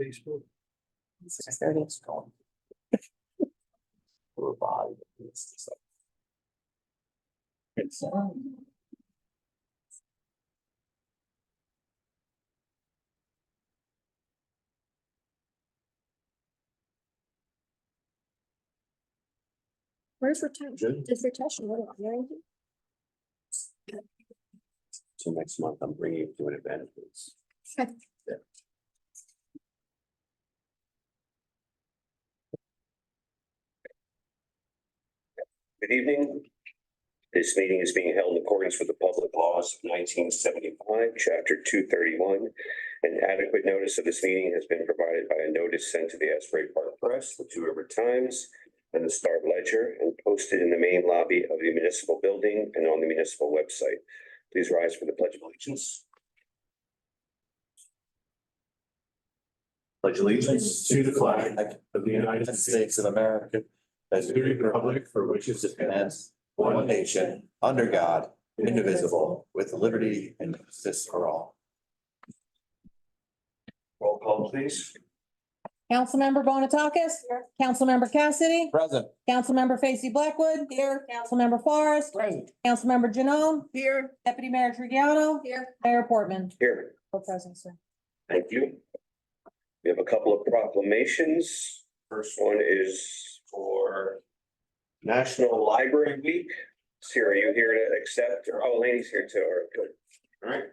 Facebook. 6:30. Where's retention? Is retention? What, Warrington? So next month, I'm bringing you to an event. Okay. Good evening. This meeting is being held in accordance with the public laws of 1975, chapter 231. An adequate notice of this meeting has been provided by a notice sent to the Asbury Park Press, the Two River Times, and the Star Ledger, and posted in the main lobby of the municipal building and on the municipal website. Please rise for the Pledge of Allegiance. Pledge allegiance to the flag of the United States of America, and to the republic for which it stands, one nation, under God, indivisible, with liberty and justice for all. Roll call, please. Councilmember Bonatakis. Here. Councilmember Cassidy. Present. Councilmember Facey Blackwood. Here. Councilmember Forrest. Present. Councilmember Janone. Here. Deputy Mayor Trigiano. Here. Mayor Portman. Here. All present, sir. Thank you. We have a couple of proclamations. First one is for National Library Week. Sarah, are you here to accept? Or, oh, Laney's here too. All right, good. All right.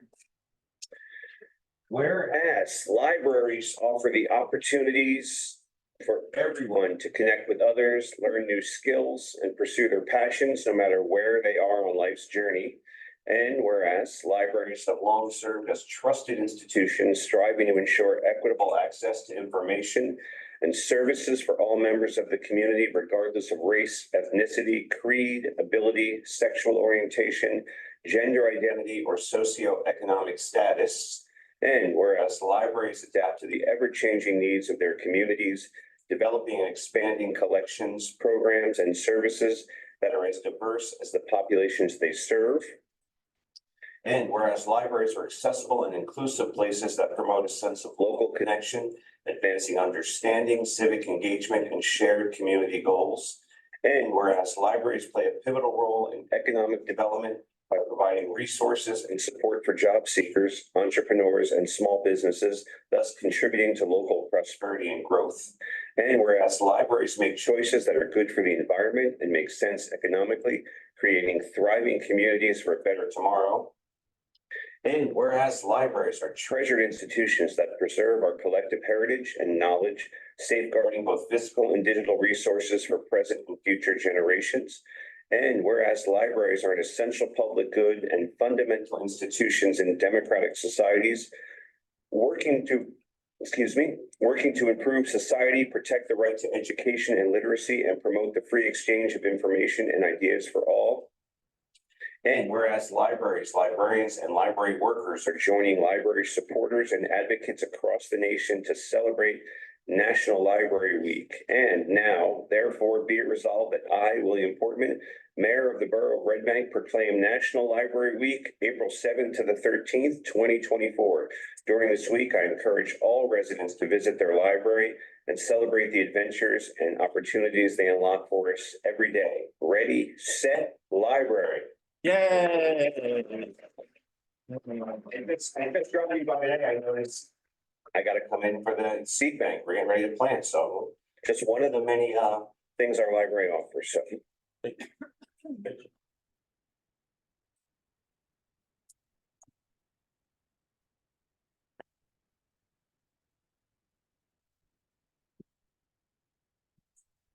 Whereas libraries offer the opportunities for everyone to connect with others, learn new skills, and pursue their passions, no matter where they are on life's journey. And whereas libraries have long served as trusted institutions striving to ensure equitable access to information and services for all members of the community, regardless of race, ethnicity, creed, ability, sexual orientation, gender identity, or socioeconomic status. And whereas libraries adapt to the ever-changing needs of their communities, developing and expanding collections, programs, and services that are as diverse as the populations they serve. And whereas libraries are accessible and inclusive places that promote a sense of local connection, advancing understanding, civic engagement, and shared community goals. And whereas libraries play a pivotal role in economic development by providing resources and support for job seekers, entrepreneurs, and small businesses, thus contributing to local prosperity and growth. And whereas libraries make choices that are good for the environment and make sense economically, creating thriving communities for a better tomorrow. And whereas libraries are treasured institutions that preserve our collective heritage and knowledge, safeguarding both physical and digital resources for present and future generations. And whereas libraries are an essential public good and fundamental institutions in democratic societies, working to improve society, protect the right to education and literacy, and promote the free exchange of information and ideas for all. And whereas libraries, librarians, and library workers are joining library supporters and advocates across the nation to celebrate National Library Week. And now, therefore, be it resolved that I, William Portman, Mayor of the Borough of Red Bank, proclaim National Library Week, April 7th to the 13th, 2024. During this week, I encourage all residents to visit their library and celebrate the adventures and opportunities they unlock for us every day. Ready, set, library. Yay! If it's dropping by today, I noticed I gotta come in for the seed bank. We're getting ready to plant, so just one of the many things our library offers, so.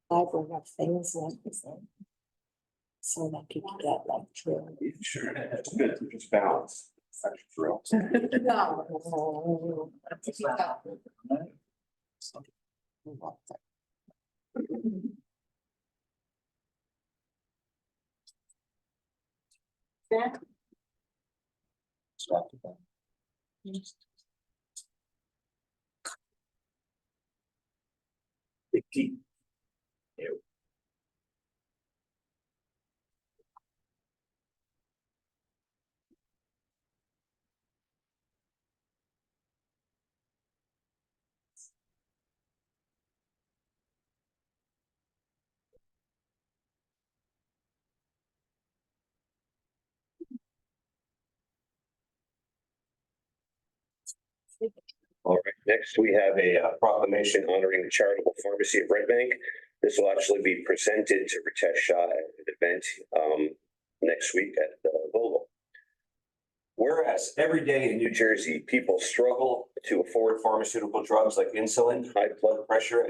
Library have things like this. So that people get like true. Sure, that's good, it's balanced. That's thrilled. Big T. All right, next we have a proclamation honoring the charitable pharmacy of Red Bank. This will actually be presented to Ritesh Shah at an event next week at Vogel. Whereas every day in New Jersey, people struggle to afford pharmaceutical drugs like insulin, high blood pressure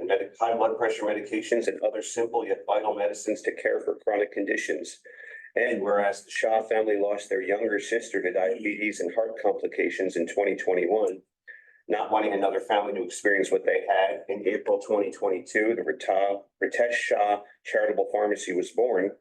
medications, and other simple yet vital medicines to care for chronic conditions. And whereas the Shah family lost their younger sister to diabetes and heart complications in 2021, not wanting another family to experience what they had, in April 2022, the Ritesh Shah Charitable Pharmacy was born.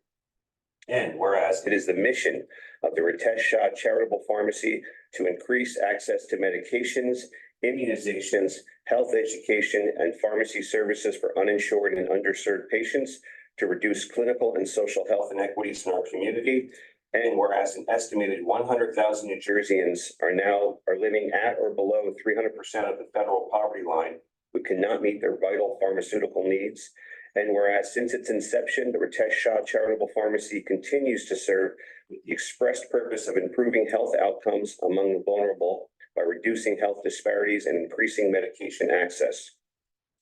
And whereas it is the mission of the Ritesh Shah Charitable Pharmacy to increase access to medications, immunizations, health education, and pharmacy services for uninsured and underserved patients, to reduce clinical and social health inequities in our community. And whereas an estimated 100,000 New Jerseyans are living at or below 300% of the federal poverty line, who cannot meet their vital pharmaceutical needs. And whereas since its inception, the Ritesh Shah Charitable Pharmacy continues to serve with the expressed purpose of improving health outcomes among the vulnerable by reducing health disparities and increasing medication access.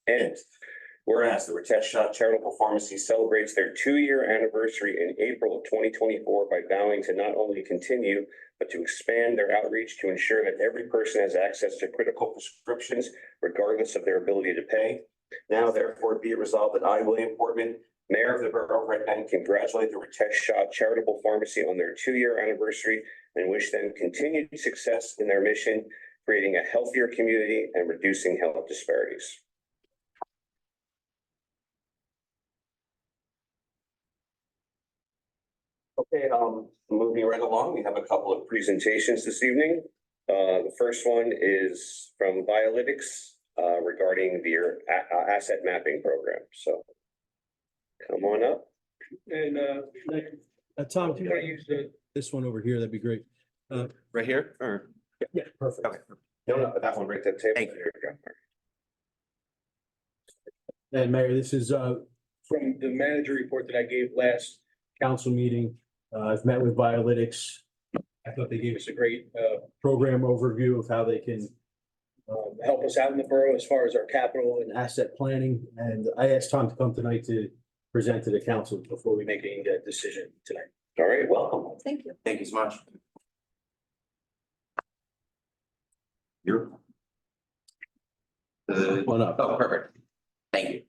And whereas the Ritesh Shah Charitable Pharmacy celebrates their 2-year anniversary in April of 2024 by vowing to not only continue, but to expand their outreach to ensure that every person has access to critical prescriptions, regardless of their ability to pay. Now, therefore, be it resolved that I, William Portman, Mayor of the Borough of Red Bank, congratulate the Ritesh Shah Charitable Pharmacy on their 2-year anniversary and wish them continued success in their mission, creating a healthier community and reducing health disparities. Okay, moving right along, we have a couple of presentations this evening. The first one is from Biolytics regarding their asset mapping program. So come on up. And Tom, if you want to use this one over here, that'd be great. Right here, or? Yeah, perfect. Okay. No, that one right at the table. Thank you. There you go. And Mayor, this is from the manager report that I gave last council meeting. I've met with Biolytics. I thought they gave us a great program overview of how they can help us out in the borough as far as our capital and asset planning. And I asked Tom to come tonight to present to the council before we make any decision tonight. All right, welcome. Thank you. Thank you so much. You're. Come on up. Oh, perfect. Thank you.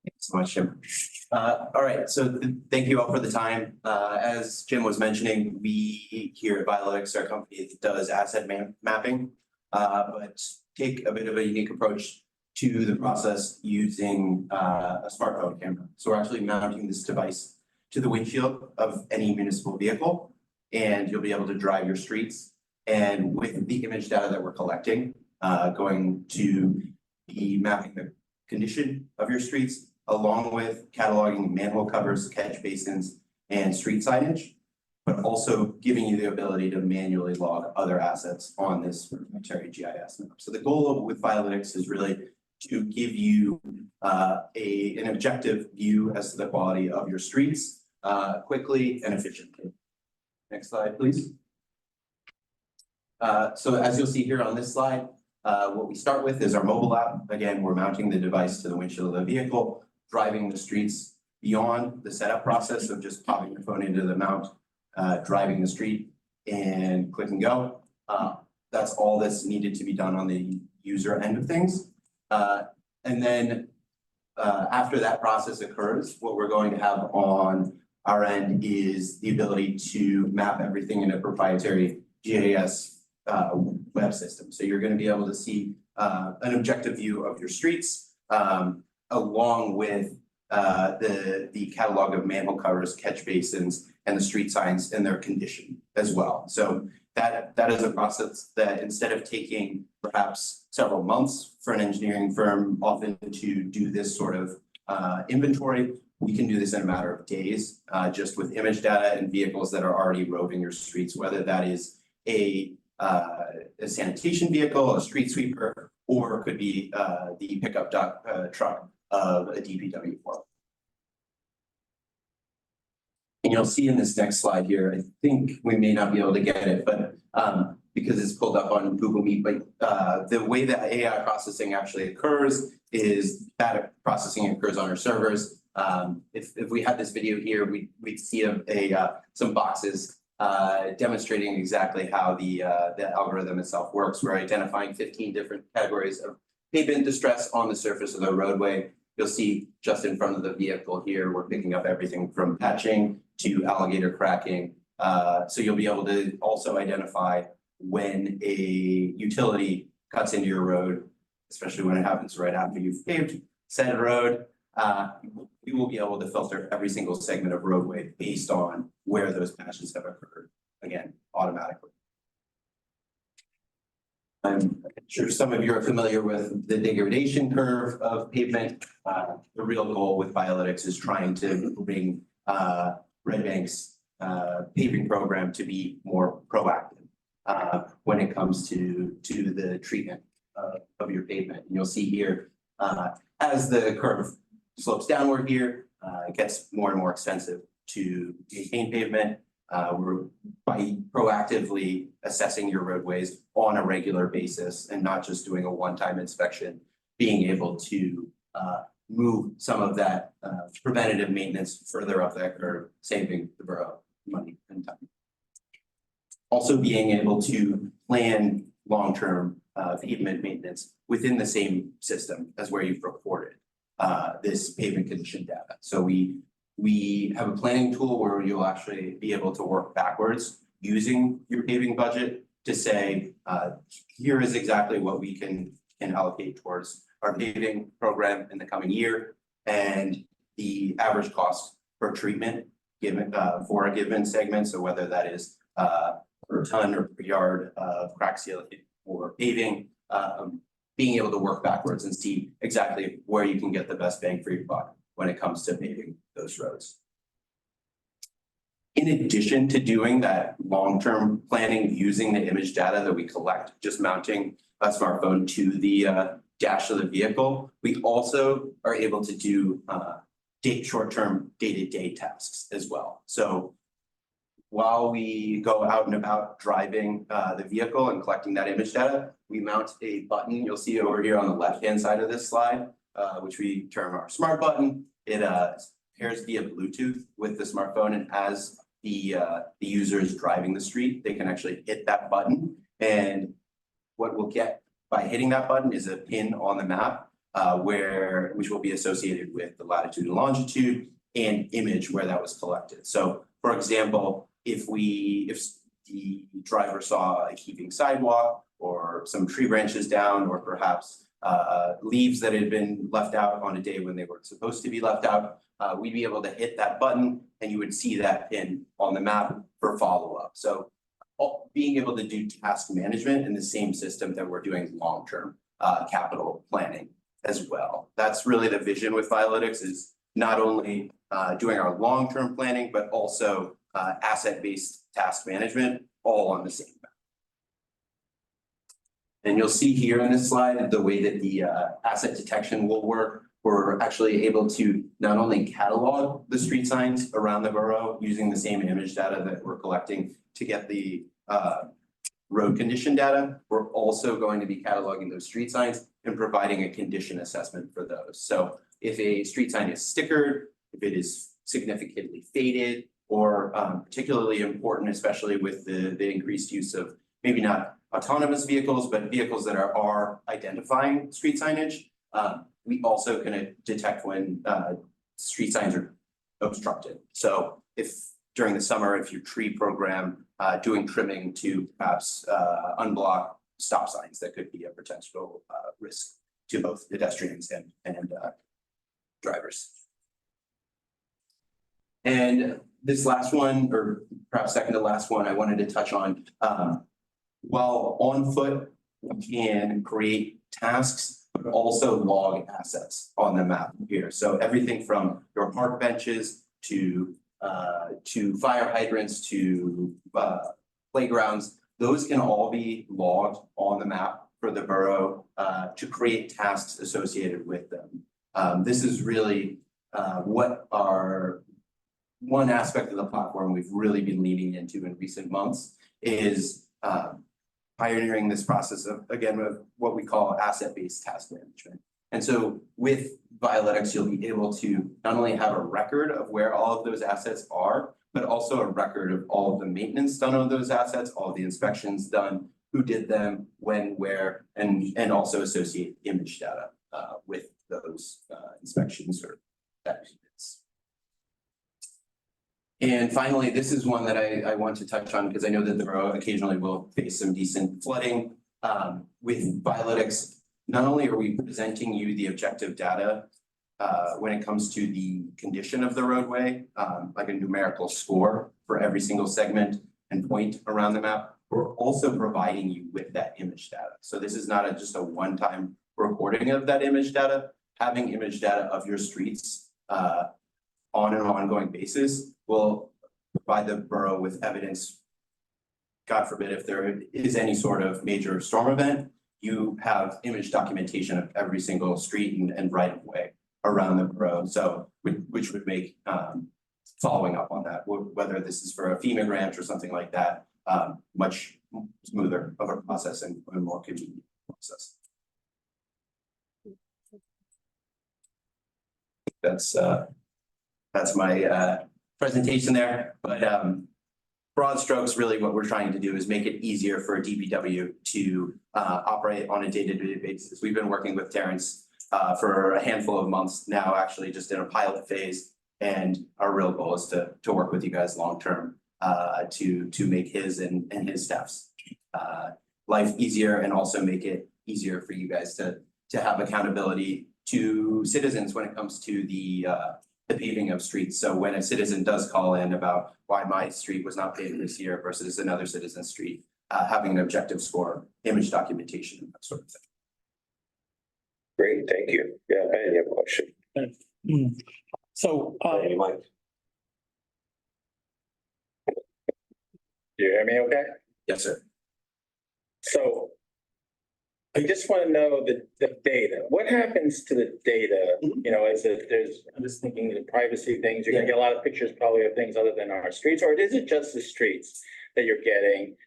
Thanks so much, Jim. All right, so thank you all for the time. As Jim was mentioning, we here at Biolytics, our company does asset mapping, but take a bit of a unique approach to the process using a smartphone camera. So we're actually mounting this device to the windshield of any municipal vehicle, and you'll be able to drive your streets. And with the image data that we're collecting, going to be mapping the condition of your streets, along with cataloging manhole covers, catch basins, and street signage, but also giving you the ability to manually log other assets on this proprietary GIS map. So the goal with Biolytics is really to give you an objective view as to the quality of your streets quickly and efficiently. Next slide, please. So as you'll see here on this slide, what we start with is our mobile app. Again, we're mounting the device to the windshield of the vehicle, driving the streets beyond the setup process of just popping your phone into the mount, driving the street and click and go. That's all that's needed to be done on the user end of things. And then after that process occurs, what we're going to have on our end is the ability to map everything in a proprietary GIS web system. So you're going to be able to see an objective view of your streets, along with the catalog of manhole covers, catch basins, and the street signs and their condition as well. So that is a process that, instead of taking perhaps several months for an engineering firm often to do this sort of inventory, we can do this in a matter of days, just with image data and vehicles that are already roving your streets, whether that is a a sanitation vehicle, a street sweeper, or it could be the pickup truck of a DPW form. And you'll see in this next slide here, I think we may not be able to get it, but because it's pulled up on Google Meet, but the way that AI processing actually occurs is data processing occurs on our servers. If we had this video here, we'd see some boxes demonstrating exactly how the algorithm itself works. We're identifying 15 different categories of pavement distress on the surface of the roadway. You'll see just in front of the vehicle here, we're picking up everything from patching to alligator cracking. So you'll be able to also identify when a utility cuts into your road, especially when it happens right after you've paved said road. We will be able to filter every single segment of roadway based on where those patches have occurred, again, automatically. I'm sure some of you are familiar with the degradation curve of pavement. The real goal with Biolytics is trying to bring Red Bank's paving program to be more proactive when it comes to the treatment of your pavement. And you'll see here, as the curve slopes downward here, it gets more and more expensive to maintain pavement. We're by proactively assessing your roadways on a regular basis and not just doing a one-time inspection, being able to move some of that preventative maintenance further up that curve, saving the borough money and time. Also being able to plan long-term pavement maintenance within the same system as where you've reported this pavement condition data. So we have a planning tool where you'll actually be able to work backwards using your paving budget to say, here is exactly what we can allocate towards our paving program in the coming year, and the average cost per treatment given for a given segment. So whether that is per ton or per yard of crack sealing or paving, being able to work backwards and see exactly where you can get the best bang for your buck when it comes to paving those roads. In addition to doing that long-term planning using the image data that we collect, just mounting a smartphone to the dash of the vehicle, we also are able to do short-term day-to-day tasks as well. So while we go out and about driving the vehicle and collecting that image data, we mount a button. You'll see over here on the left-hand side of this slide, which we term our smart button. It pairs via Bluetooth with the smartphone, and as the user is driving the street, they can actually hit that button. And what we'll get by hitting that button is a pin on the map, which will be associated with the latitude and longitude and image where that was collected. So, for example, if the driver saw a heaving sidewalk or some tree branches down, or perhaps leaves that had been left out on a day when they weren't supposed to be left out, we'd be able to hit that button and you would see that pin on the map for follow-up. So being able to do task management in the same system that we're doing long-term capital planning as well. That's really the vision with Biolytics, is not only doing our long-term planning, but also asset-based task management all on the same map. And you'll see here in this slide the way that the asset detection will work. We're actually able to not only catalog the street signs around the borough using the same image data that we're collecting to get the road condition data, we're also going to be cataloging those street signs and providing a condition assessment for those. So if a street sign is stickered, if it is significantly faded, or particularly important, especially with the increased use of maybe not autonomous vehicles, but vehicles that are identifying street signage, we also can detect when street signs are obstructed. So if during the summer, if your tree program doing trimming to perhaps unblock stop signs, that could be a potential risk to both pedestrians and drivers. And this last one, or perhaps second to last one, I wanted to touch on, while on foot, we can create tasks, but also log assets on the map here. So everything from your park benches to fire hydrants to playgrounds, those can all be logged on the map for the borough to create tasks associated with them. This is really what our one aspect of the platform we've really been leaning into in recent months is pioneering this process of, again, of what we call asset-based task management. And so with Violetix, you'll be able to not only have a record of where all of those assets are, but also a record of all of the maintenance done on those assets, all of the inspections done, who did them, when, where, and also associate image data with those inspections or actions. And finally, this is one that I want to touch on because I know that the borough occasionally will face some decent flooding. With Violetix, not only are we presenting you the objective data when it comes to the condition of the roadway, like a numerical score for every single segment and point around the map, we're also providing you with that image data. So this is not just a one-time recording of that image data. Having image data of your streets on an ongoing basis will provide the borough with evidence. God forbid, if there is any sort of major storm event, you have image documentation of every single street and right of way around the borough. So which would make following up on that, whether this is for a FEMA grant or something like that, much smoother of a process and more convenient process. That's my presentation there, but broad strokes, really what we're trying to do is make it easier for DPW to operate on a day-to-day basis. We've been working with Terrence for a handful of months now, actually just in a pilot phase. And our real goal is to work with you guys long-term to make his and his staff's life easier and also make it easier for you guys to have accountability to citizens when it comes to the paving of streets. So when a citizen does call in about why my street was not paved this year versus another citizen's street, having an objective score, image documentation, that sort of thing. Great, thank you. Yeah, Ben, you have a question? So, Hey, Mike. do you hear me okay? Yes, sir. So I just want to know the data. What happens to the data? You know, I'm just thinking the privacy things, you're gonna get a lot of pictures probably of things other than our streets, or is it just the streets that you're getting?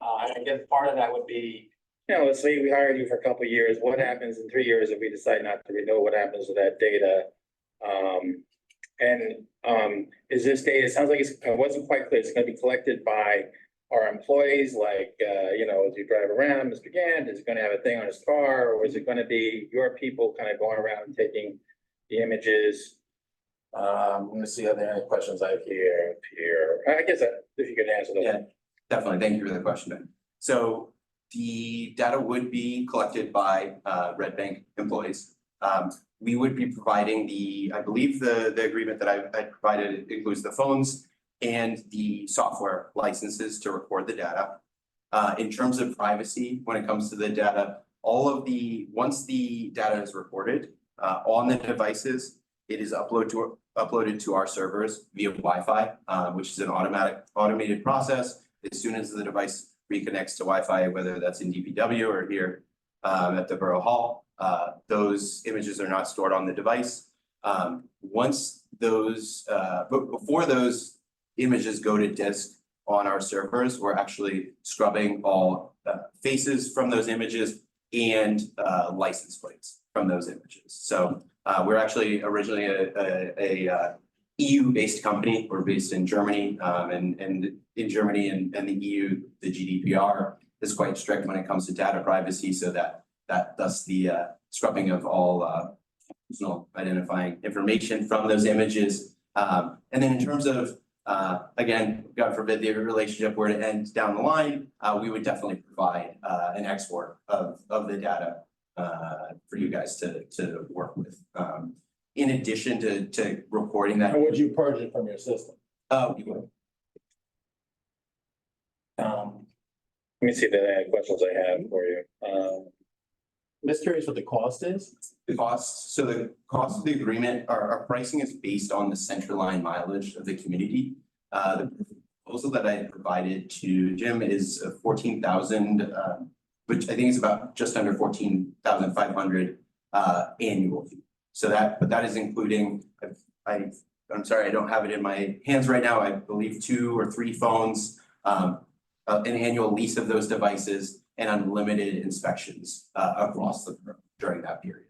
I guess part of that would be, you know, let's say we hired you for a couple of years. What happens in 3 years if we decide not to renew? What happens to that data? Is this data, it sounds like it wasn't quite clear. It's gonna be collected by our employees, like, you know, as you drive around, Mr. Gant, is it gonna have a thing on his car, or is it gonna be your people kind of going around and taking the images? Let me see other any questions I have here. I guess if you could answer those. Yeah, definitely. Thank you for the question, Ben. So the data would be collected by Red Bank employees. We would be providing I believe the agreement that I provided includes the phones and the software licenses to record the data. In terms of privacy, when it comes to the data, once the data is recorded on the devices, it is uploaded to our servers via Wi-Fi, which is an automated process. As soon as the device reconnects to Wi-Fi, whether that's in DPW or here at the Borough Hall, those images are not stored on the device. Once those, but before those images go to disk on our servers, we're actually scrubbing all faces from those images and license plates from those images. So we're actually originally a EU-based company. We're based in Germany, and in Germany and the EU, the GDPR is quite strict when it comes to data privacy, so thus the scrubbing of all personal identifying information from those images. And then in terms of again, God forbid the relationship were to end down the line, we would definitely provide an export of the data for you guys to work with. In addition to reporting that. How would you purge it from your system? We would. Let me see if there are any questions I have for you. I'm just curious what the cost is. The cost of the agreement, our pricing is based on the center line mileage of the community. The proposal that I had provided to Jim is 14,000, which I think is about just under 14,500 annually. So but that is including, I'm sorry, I don't have it in my hands right now. I believe 2 or 3 phones, an annual lease of those devices, and unlimited inspections across the firm during that period.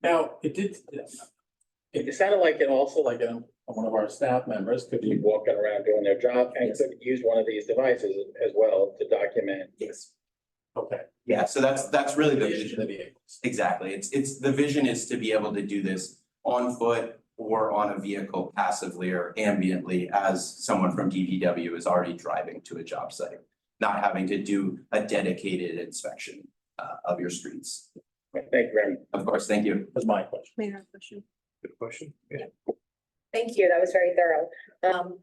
Now, it sounded like it also like one of our staff members could be walking around doing their job and could use one of these devices as well to document. Yes. Okay. Yeah, so that's really the vision. The vehicles. Exactly. It's the vision is to be able to do this on foot or on a vehicle passively or ambiently as someone from DPW is already driving to a job site, not having to do a dedicated inspection of your streets. Thank you very much. Of course, thank you. That's my question. May I have a question? Good question. Thank you. That was very thorough.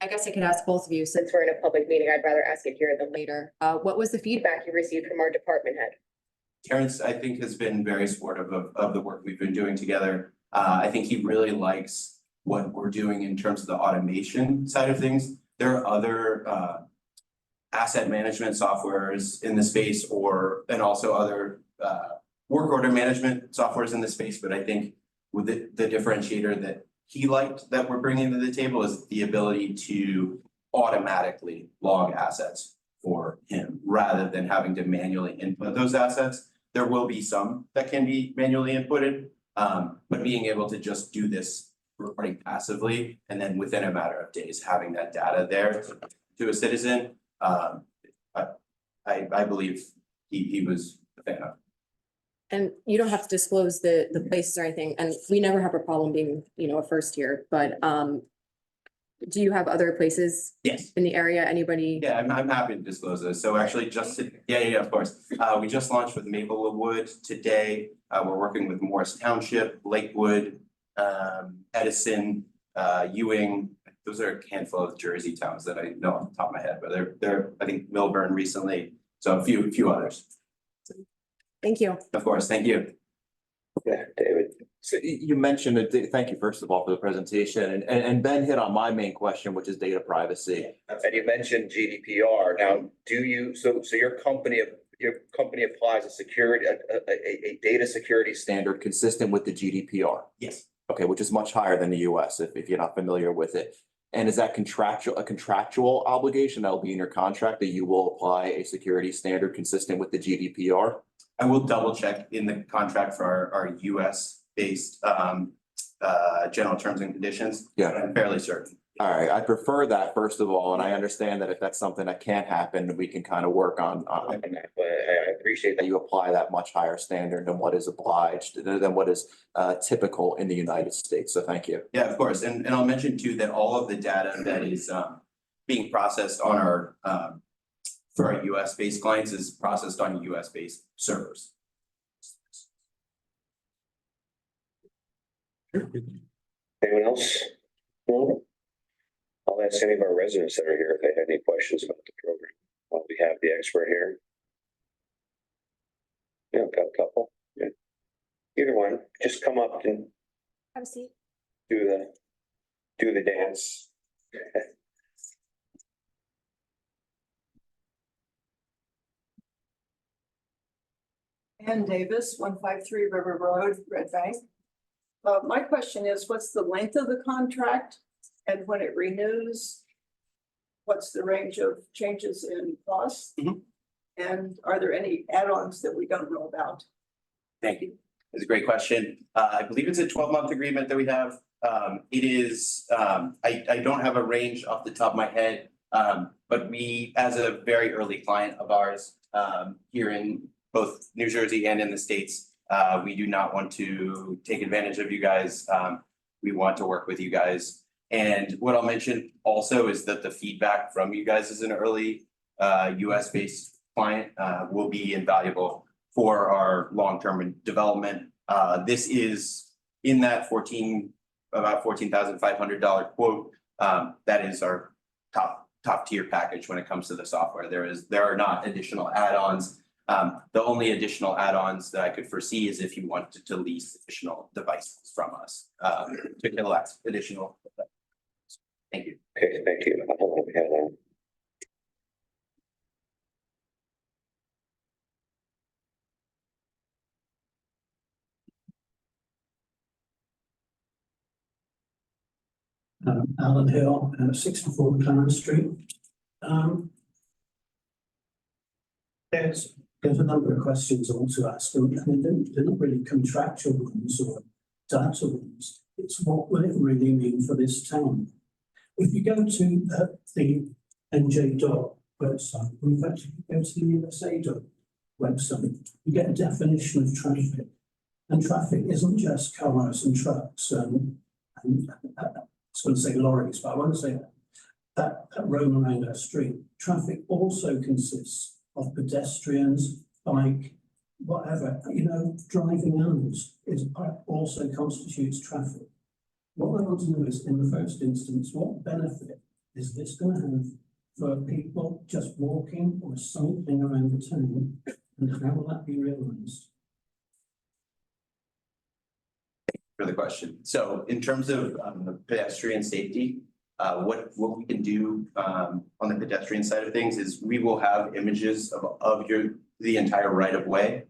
I guess I could ask both of you, since we're in a public meeting, I'd rather ask it here than later. What was the feedback you received from our department head? Terrence, I think, has been very supportive of the work we've been doing together. I think he really likes what we're doing in terms of the automation side of things. There are other asset management softwares in the space and also other work order management softwares in the space. But I think with the differentiator that he liked that we're bringing to the table is the ability to automatically log assets for him rather than having to manually input those assets. There will be some that can be manually inputted, but being able to just do this reporting passively and then within a matter of days having that data there to a citizen, I believe he was a fan of. And you don't have to disclose the places or anything, and we never have a problem being, a first here, but do you have other places Yes. in the area? Anybody? Yeah, I'm happy to disclose those. So actually of course. We just launched with Maplewood today. We're working with Morris Township, Lakewood, Edison, Ewing. Those are a handful of Jersey towns that I know off the top of my head, but they're I think Milburn recently. So a few others. Thank you. Of course, thank you. Yeah, David. So you mentioned, thank you first of all for the presentation, and Ben hit on my main question, which is data privacy. And you mentioned GDPR. Now, so your company applies a data security Standard consistent with the GDPR. Yes. Okay, which is much higher than the US if you're not familiar with it. And is that a contractual obligation that will be in your contract that you will apply a security standard consistent with the GDPR? I will double check in the contract for our US based general terms and conditions. Yeah. But I'm fairly certain. All right, I prefer that first of all, and I understand that if that's something that can't happen, we can kind of work on that, but I appreciate that that. you apply that much higher standard than what is obliged, than what is typical in the United States. So thank you. Yeah, of course. And I'll mention too that all of the data that is being processed on our for our US based clients is processed on US based servers. Anyone else? No? I'll ask any of our residents that are here if they have any questions about the program while we have the expert here. Yeah, got a couple. Yeah. Either one, just come up and Have a seat. do the dance. Ann Davis, 153 River Road, Red Bank. My question is, what's the length of the contract? And when it renews, what's the range of changes in cost? Mhm. And are there any add-ons that we don't know about? Thank you. It's a great question. I believe it's a 12-month agreement that we have. It is, I don't have a range off the top of my head. But we, as a very early client of ours, here in both New Jersey and in the States, we do not want to take advantage of you guys. We want to work with you guys. And what I'll mention also is that the feedback from you guys as an early US-based client will be invaluable for our long-term development. This is in that about $14,500 quote. That is our top tier package when it comes to the software. There are not additional add-ons. The only additional add-ons that I could foresee is if you wanted to lease additional devices from us to collect additional. Thank you. Okay, thank you. I don't know if we had Allen Hill, 64 Clarence Street. There's a number of questions I want to ask, and they're not really contractual ones or data ones. It's what will it really mean for this town? If you go to the NJ website, or in fact, if you go to the USA website, you get a definition of traffic. And traffic isn't just cars and trucks and I was going to say lorries, but I won't say that roam around our street. Traffic also consists of pedestrians, bike, whatever, driving animals also constitutes traffic. What I want to know is, in the first instance, what benefit is this going to have for people just walking or cycling around the town, and how will that be realised? For the question. So in terms of pedestrian safety, what we can do on the pedestrian side of things is we will have images of the entire right of way.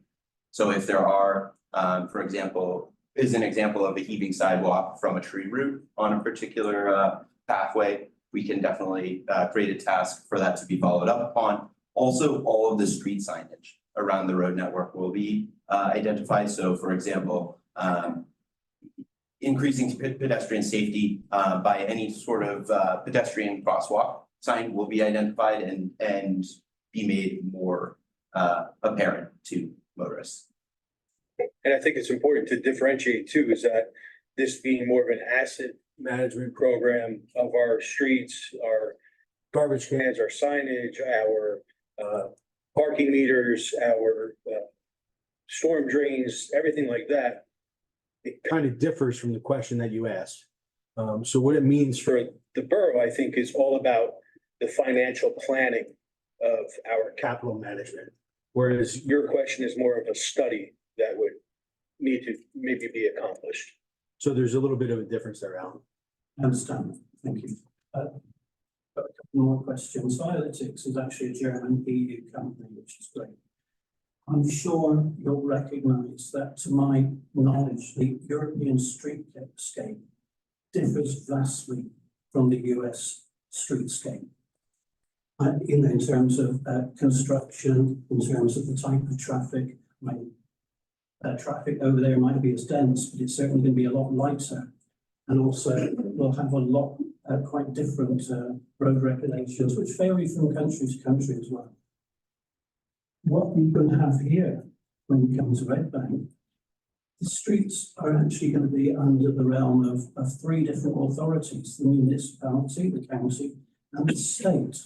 So if there are, for example, is an example of a heaving sidewalk from a tree root on a particular pathway, we can definitely create a task for that to be followed up upon. Also, all of the street signage around the road network will be identified. So for example, increasing pedestrian safety by any sort of pedestrian crosswalk sign will be identified and be made more apparent to motorists. And I think it's important to differentiate too, is that this being more of an asset management program of our streets, our garbage cans, our signage, our parking meters, our storm drains, everything like that. It kind of differs from the question that you asked. So what it means for the borough, I think, is all about the financial planning of our capital management. Whereas your question is more of a study that would need to maybe be accomplished. So there's a little bit of a difference there, Alan. I understand. Thank you. Got a couple more questions. Violytics is actually a German EU company, which is great. I'm sure you'll recognise that, to my knowledge, the European streetscape differs vastly from the US streetscape. In terms of construction, in terms of the type of traffic, traffic over there might be as dense, but it's certainly going to be a lot lighter. And also, we'll have a lot quite different road regulations, which vary from country to country as well. What we're going to have here, when we come to Red Bank, the streets are actually going to be under the realm of three different authorities: the municipality, the county, and the state.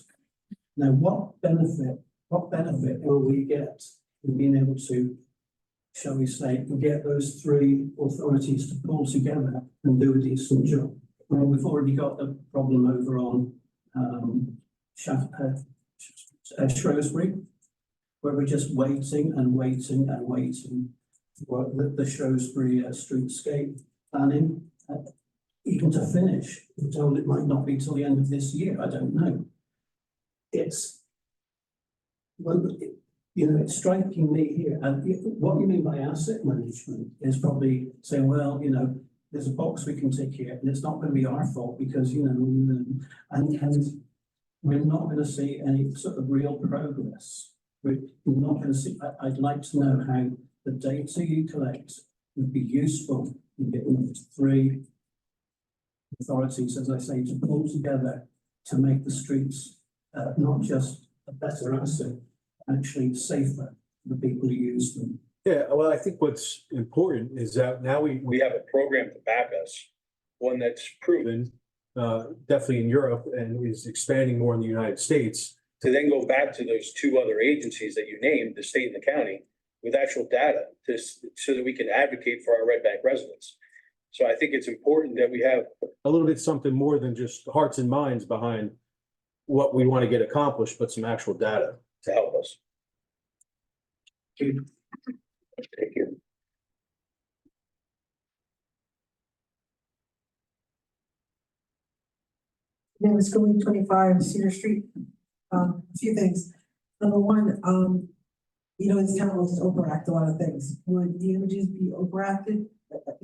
Now, what benefit will we get in being able to, shall we say, get those three authorities to pull together and do a decent job? Well, we've already got a problem over on Shrewsbury, where we're just waiting and waiting and waiting for the Shrewsbury streetscape planning, even to finish. We're told it might not be till the end of this year. I don't know. It's striking me here. And what you mean by asset management is probably saying, well, there's a box we can tick here, and it's not going to be our fault because, and we're not going to see any sort of real progress. We're not going to see. I'd like to know how the data you collect would be useful in getting three authorities, as I say, to pull together to make the streets not just a better asset, actually safer for the people who use them. Yeah, well, I think what's important is that now we have a program to back us, one that's proven, definitely in Europe, and is expanding more in the United States, to then go back to those two other agencies that you named, the state and the county, with actual data so that we can advocate for our Red Bank residents. So I think it's important that we have a little bit something more than just hearts and minds behind what we want to get accomplished, but some actual data to help us. Thank you. Thank you. Name is Scully, 25 Cedar Street. A few things. Number one, this town wants to overact a lot of things. Would the images be overacted,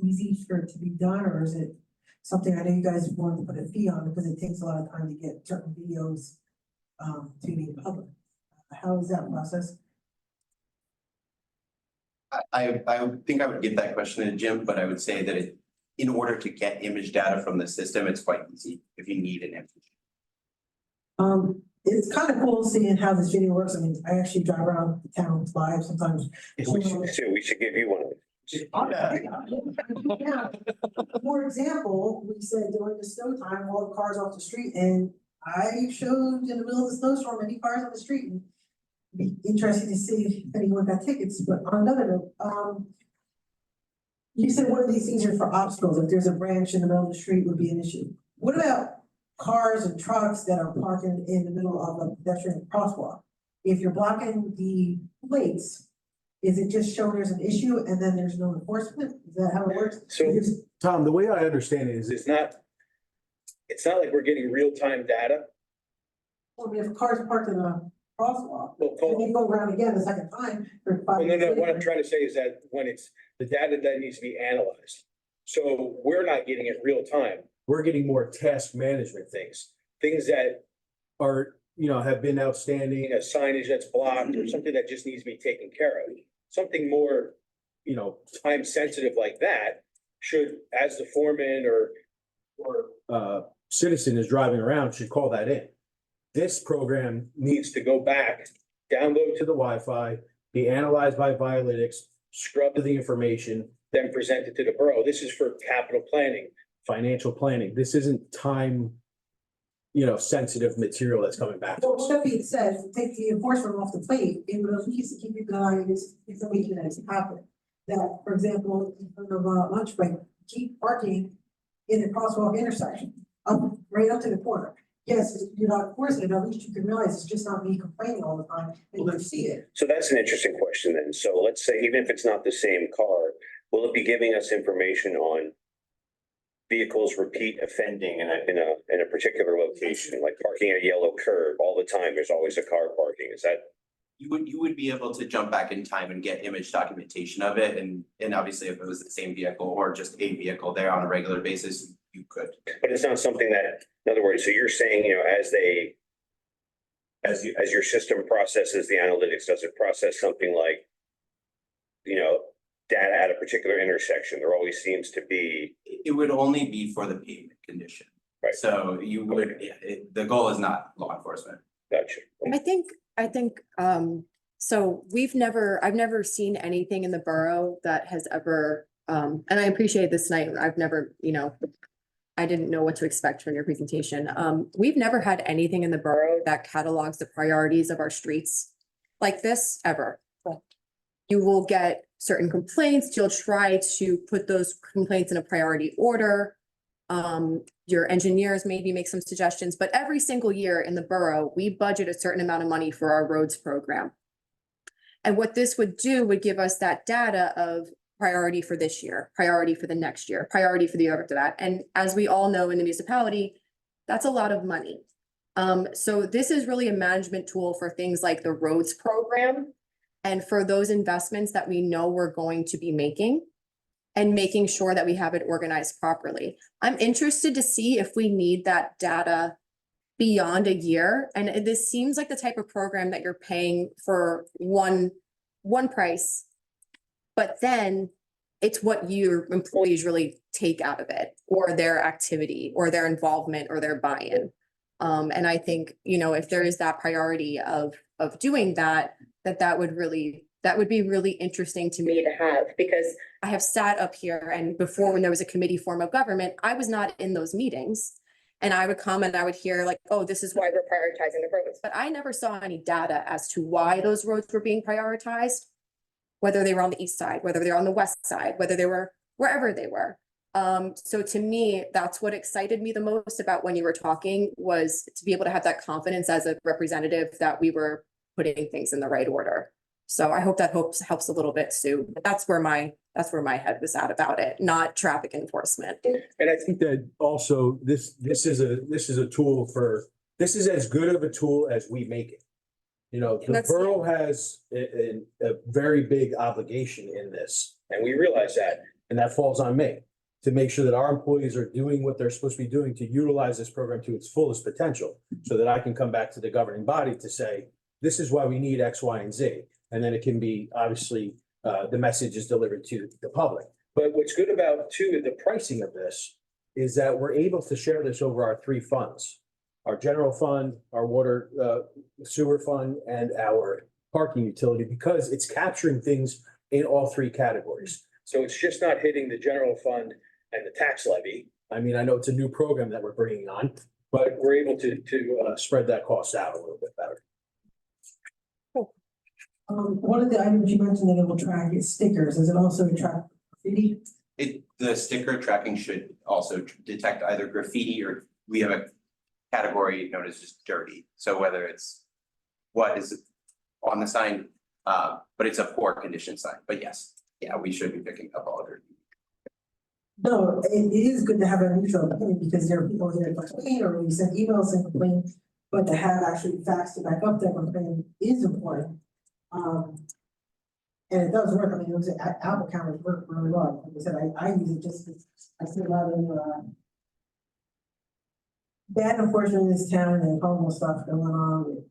easy for it to be done, or is it something I know you guys want to put a fee on because it takes a lot of time to get certain videos to the public. How is that process? I think I would give that question to Jim, but I would say that in order to get image data from the system, it's quite easy if you need an image. It's kind of cool seeing how this video works. I mean, I actually drive around the town live sometimes. We should give you one of them. Yeah. For example, we said during the snow time, all the cars off the street, and I showed in the middle of the snowstorm, any cars on the street. And be interesting to see if anyone got tickets, but on another note, you said one of these things are for obstacles. If there's a branch in the middle of the street would be an issue. What about cars and trucks that are parking in the middle of a pedestrian crosswalk? If you're blocking the plates, is it just showing there's an issue and then there's no enforcement? Is that how it works? So, Tom, the way I understand it is It's not like we're getting real-time data. Well, I mean, if a car's parked in a crosswalk, Well, and you go around again the second time. no, what I'm trying to say is that when it's the data that needs to be analyzed. So we're not getting it real time. we're getting more task management things Things that, are, have been outstanding, signage that's blocked or something that just needs to be taken care of. Something more time sensitive like that should, as the foreman or citizen is driving around should call that in. This program needs to go back, download to the Wi-Fi, be analyzed by Violytics, scrub to the information, then present it to the borough. This is for capital planning. financial planning. This isn't time, sensitive material that's coming back. Well, with that being said, take the enforcement off the plate, it would at least keep you guys information that's happening. That, for example, in front of a lunch break, keep parking in the crosswalk intersection, right up to the corner. Yes, you're not enforcing it, at least you can realize it's just not me complaining all the time, and you see it. So that's an interesting question then. So let's say, even if it's not the same car, will it be giving us information on vehicles repeat offending in a particular location, like parking at a yellow curb all the time? There's always a car parking. Is that? You would be able to jump back in time and get image documentation of it, and obviously if it was the same vehicle or just a vehicle there on a regular basis, you could. But it's not something that, in other words, so you're saying, as your system processes the analytics, does it process something like, data at a particular intersection? There always seems to be. It would only be for the pavement condition. Right. So you would, the goal is not law enforcement. Gotcha. I think, so I've never seen anything in the borough that has ever, and I appreciate this night. I've never, I didn't know what to expect from your presentation. We've never had anything in the borough that catalogs the priorities of our streets like this ever. You will get certain complaints. You'll try to put those complaints in a priority order. Your engineers maybe make some suggestions, but every single year in the borough, we budget a certain amount of money for our roads program. And what this would do would give us that data of priority for this year, priority for the next year, priority for the year after that. And as we all know in the municipality, that's a lot of money. So this is really a management tool for things like the roads program and for those investments that we know we're going to be making and making sure that we have it organized properly. I'm interested to see if we need that data beyond a year. And this seems like the type of program that you're paying for one price, but then it's what your employees really take out of it, or their activity, or their involvement, or their buy-in. And I think, if there is that priority of doing that would be really interesting to me to have, because I have sat up here and before, when there was a committee form of government, I was not in those meetings. And I would come and I would hear like, oh, this is why we're prioritizing the roads. But I never saw any data as to why those roads were being prioritized, whether they were on the east side, whether they were on the west side, whether they were wherever they were. So to me, that's what excited me the most about when you were talking, was to be able to have that confidence as a representative that we were putting things in the right order. So I hope that helps a little bit, Sue. But that's where my head was at about it, not traffic enforcement. And I think that also this is a tool this is as good of a tool as we make it. The borough has a very big obligation in this. And we realize that. And that falls on me. to make sure that our employees are doing what they're supposed to be doing to utilize this program to its fullest potential. So that I can come back to the governing body to say, this is why we need X, Y, and Z. And then it can be, obviously, the message is delivered to the public. But what's good about too, the pricing of this is that we're able to share this over our three funds. Our general fund, our water, sewer fund, and our parking utility, because it's capturing things in all three categories. So it's just not hitting the general fund and the tax levy. I mean, I know it's a new program that we're bringing on, but we're able to spread that cost out a little bit better. One of the items you mentioned that it will track is stickers. Does it also track graffiti? The sticker tracking should also detect either graffiti or we have a category known as just dirty. So whether it's what is on the sign, but it's a poor condition sign, but yes, yeah, we should be picking up all dirty. No, it is good to have a neutral opinion because there are people here that complain or we send emails and complain, but to have actually facts to back up their complaint is important. And it does work. I mean, it was Apple cameras work really well. Like I said, I use it just because I see a lot of bad enforcement in this town and homeless stuff going on with,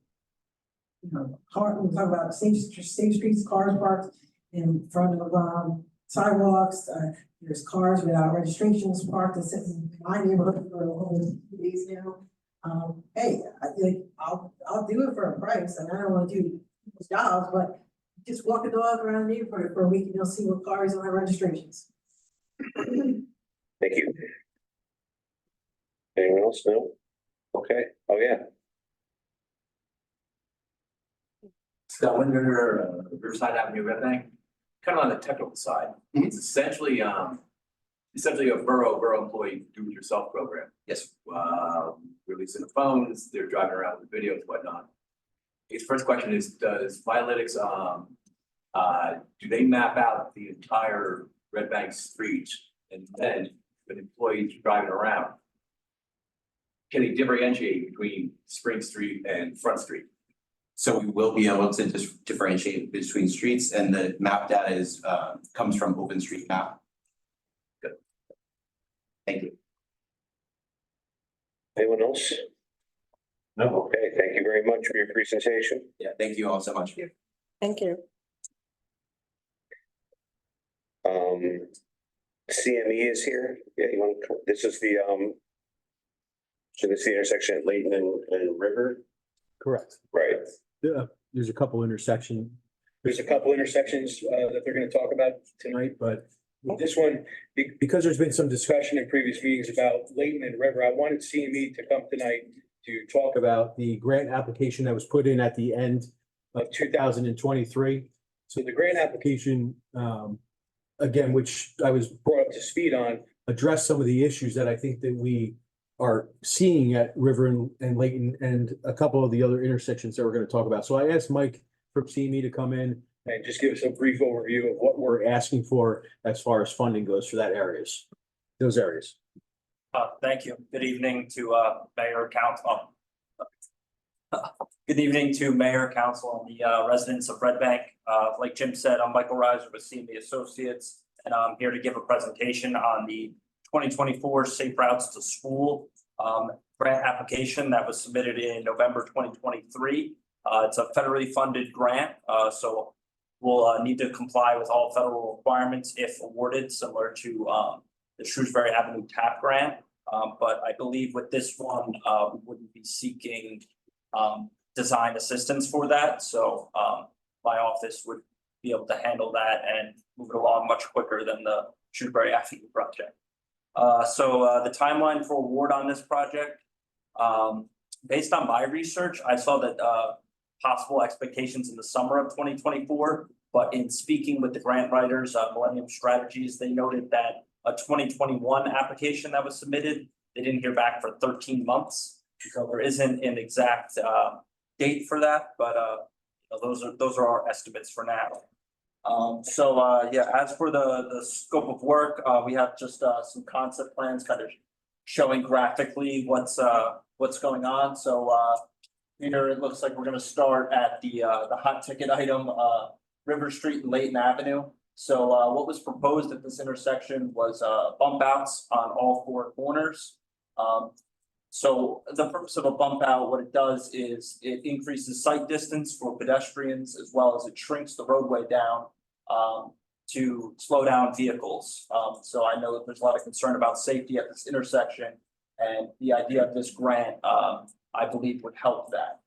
you know, we talk about safe streets, cars parked in front of sidewalks. There's cars without registrations parked in my neighborhood for over 2 days now. Hey, I'll do it for a price, and I don't want to do people's jobs, but just walk a dog around the neighborhood for a week and you'll see what cars don't have registrations. Thank you. Anyone else? No? Okay. Oh, yeah. Scott Winder, Riverside Avenue, Red Bank, kind of on the technical side. It's essentially a borough employee do-it-yourself program. Yes. Releasing the phones, they're driving around with videos, whatnot. His first question is, does Violytics, do they map out the entire Red Bank street and then when employees are driving around, can they differentiate between Spring Street and Front Street? So we will be able to differentiate between streets and the map data is comes from OpenStreetMap. Good. Thank you. Anyone else? No. Okay, thank you very much for your presentation. Yeah, thank you all so much. Thank you. CME is here. Yeah, you want to, this is the, so this is the intersection at Layton and River, Correct. right? Yeah, there's a couple intersections There's a couple intersections that they're gonna talk about tonight, but but this one, because there's been some discussion in previous meetings about Layton and River, I wanted CME to come tonight to talk about the grant application that was put in at the end of 2023. So the grant application, again, which I was brought up to speed on. address some of the issues that I think that we are seeing at River and Layton and a couple of the other intersections that we're going to talk about. So I asked Mike from CME to come in And just give us a brief overview of what we're asking for as far as funding goes for those areas. Thank you. Good evening to Mayor, Council. Good evening to Mayor, Council, and the residents of Red Bank. Like Jim said, I'm Michael Reiser with CME Associates, and I'm here to give a presentation on the 2024 Safe Routes to School grant application that was submitted in November 2023. It's a federally funded grant, so we'll need to comply with all federal requirements if awarded, similar to the Shrewsbury Avenue TAP grant. But I believe with this one, we wouldn't be seeking design assistance for that. So my office would be able to handle that and move it along much quicker than the Shrewsbury Avenue project. So the timeline for award on this project, based on my research, I saw that possible expectations in the summer of 2024. But in speaking with the grant writers, Millennium Strategies, they noted that a 2021 application that was submitted, they didn't hear back for 13 months. So there isn't an exact date for that, but those are our estimates for now. Yeah, as for the scope of work, we have just some concept plans kind of showing graphically what's going on. So here it looks like we're going to start at the hot ticket item, River Street and Layton Avenue. So what was proposed at this intersection was bump outs on all four corners. So the purpose of a bump out, what it does is it increases sight distance for pedestrians as well as it shrinks the roadway down to slow down vehicles. So I know that there's a lot of concern about safety at this intersection, and the idea of this grant, I believe, would help that.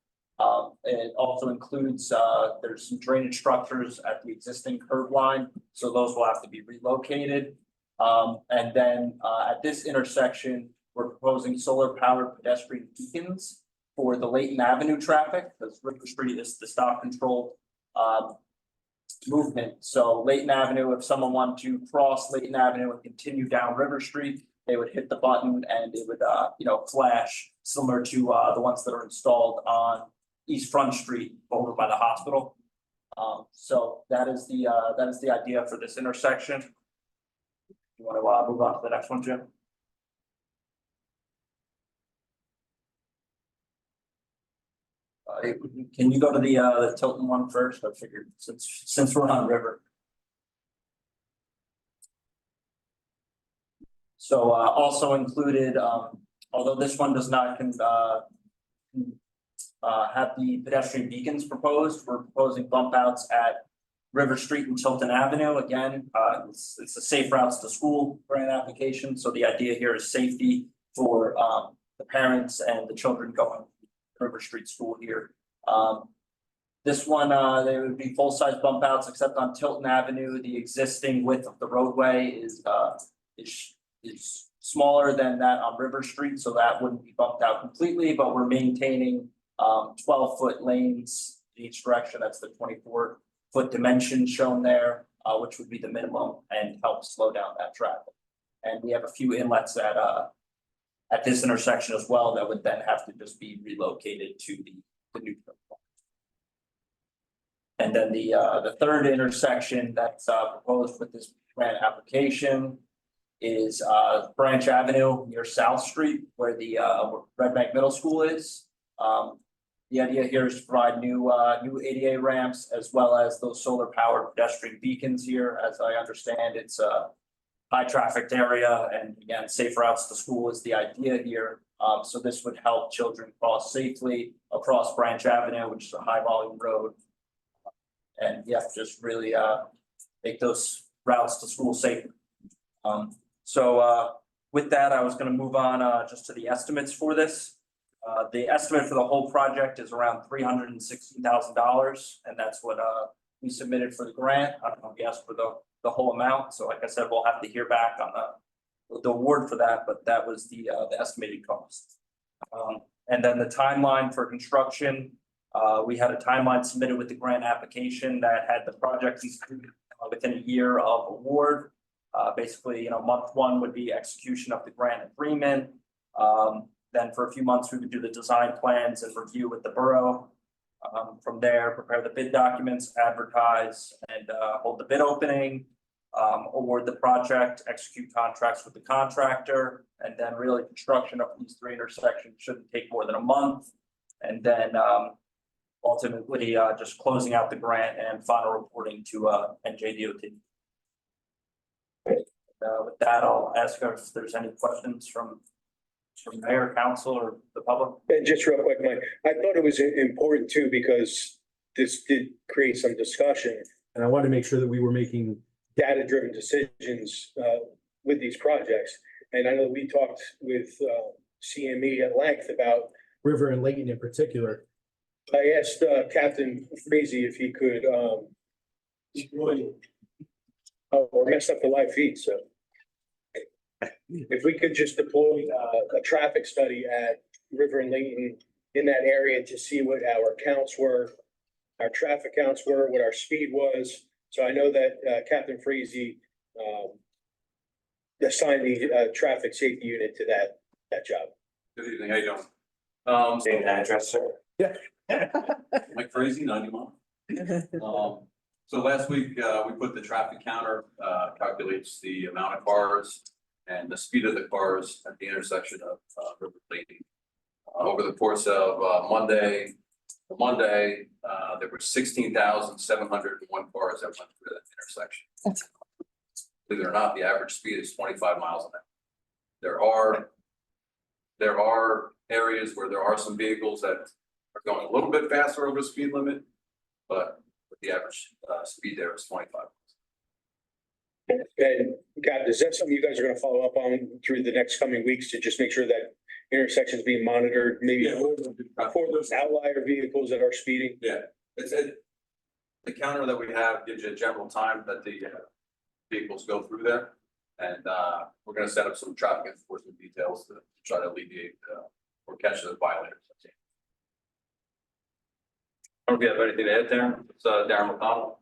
It also includes, there's some drainage structures at the existing curb line, so those will have to be relocated. And then at this intersection, we're proposing solar powered pedestrian beacons for the Layton Avenue traffic, because River Street is the stop controlled movement. So Layton Avenue, if someone wanted to cross Layton Avenue and continue down River Street, they would hit the button and it would, flash similar to the ones that are installed on East Front Street over by the hospital. So that is the idea for this intersection. You want to move on to the next one, Jim? Can you go to the Tilton one first? I figured since we're on River. So also included, although this one does not have the pedestrian beacons proposed, we're proposing bump outs at River Street and Tilton Avenue. Again, it's a safe routes to school grant application. So the idea here is safety for the parents and the children going to River Street School here. This one, they would be full-size bump outs, except on Tilton Avenue. The existing width of the roadway is smaller than that on River Street, so that wouldn't be bumped out completely, but we're maintaining 12-foot lanes in each direction. That's the 24-foot dimension shown there, which would be the minimum and help slow down that traffic. And we have a few inlets at this intersection as well that would then have to just be relocated to the new. And then the third intersection that's proposed with this grant application is Branch Avenue near South Street, where the Red Bank Middle School is. The idea here is to provide new ADA ramps as well as those solar powered pedestrian beacons here. As I understand, it's a high trafficked area, and again, safe routes to school is the idea here. So this would help children cross safely across Branch Avenue, which is a high volume road. And yeah, just really make those routes to school safer. So with that, I was going to move on just to the estimates for this. The estimate for the whole project is around $316,000, and that's what we submitted for the grant. I don't know if we asked for the whole amount. So like I said, we'll have to hear back on the award for that, but that was the estimated cost. And then the timeline for construction, we had a timeline submitted with the grant application that had the project within a year of award. Basically, month one would be execution of the grant agreement. Then for a few months, we would do the design plans and review with the borough. From there, prepare the bid documents, advertise, and hold the bid opening, award the project, execute contracts with the contractor, and then really construction of these three intersections shouldn't take more than a month. And then ultimately just closing out the grant and final reporting to NJDOT. With that, I'll ask if there's any questions from mayor, council, or the public. And just real quick, Mike, I thought it was important too, because this did create some discussion, and I wanted to make sure that we were making data-driven decisions with these projects. And I know we talked with CME at length about River and Layton in particular. I asked Captain Frazee if he could destroy or mess up the live feed, so. If we could just deploy a traffic study at River and Layton in that area to see what our counts were, our traffic counts were, what our speed was. So I know that Captain Frazee assigned the traffic safety unit to that job. Good evening, how you doing? Name and address, sir. Yeah. Mike Frazee, 91. So last week, we put the traffic counter, calculates the amount of cars and the speed of the cars at the intersection of River Layton. Over the course of Monday, there were 16,701 cars that went through that intersection. Believe it or not, the average speed is 25 miles an hour. There are areas where there are some vehicles that are going a little bit faster over the speed limit, but the average speed there is 25. And God, is that something you guys are gonna follow up on through the next coming weeks to just make sure that intersections being monitored, maybe for those outlier vehicles that are speeding? Yeah, the counter that we have gives you a general time that the vehicles go through there. And we're gonna set up some traffic enforcement details to try to alleviate or catch those violators. I don't know if you have anything to add there. It's Darren McConnell.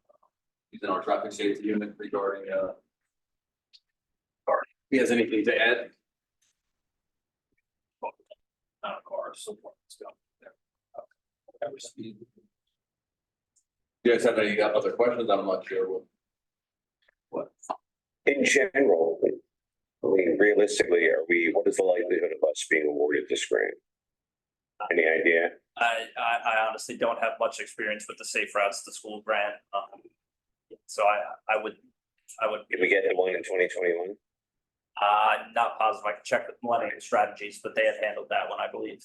He's in our traffic safety unit regarding car. He has anything to add? Not cars, so forth, stuff there. Average speed. You guys have any other questions? I'm not sure what. In general, I mean, realistically, what is the likelihood of us being awarded this grant? Any idea? I honestly don't have much experience with the Safe Routes to School grant. So I would. Did we get the one in 2021? Not positive. I can check with Millennium Strategies, but they have handled that one, I believe.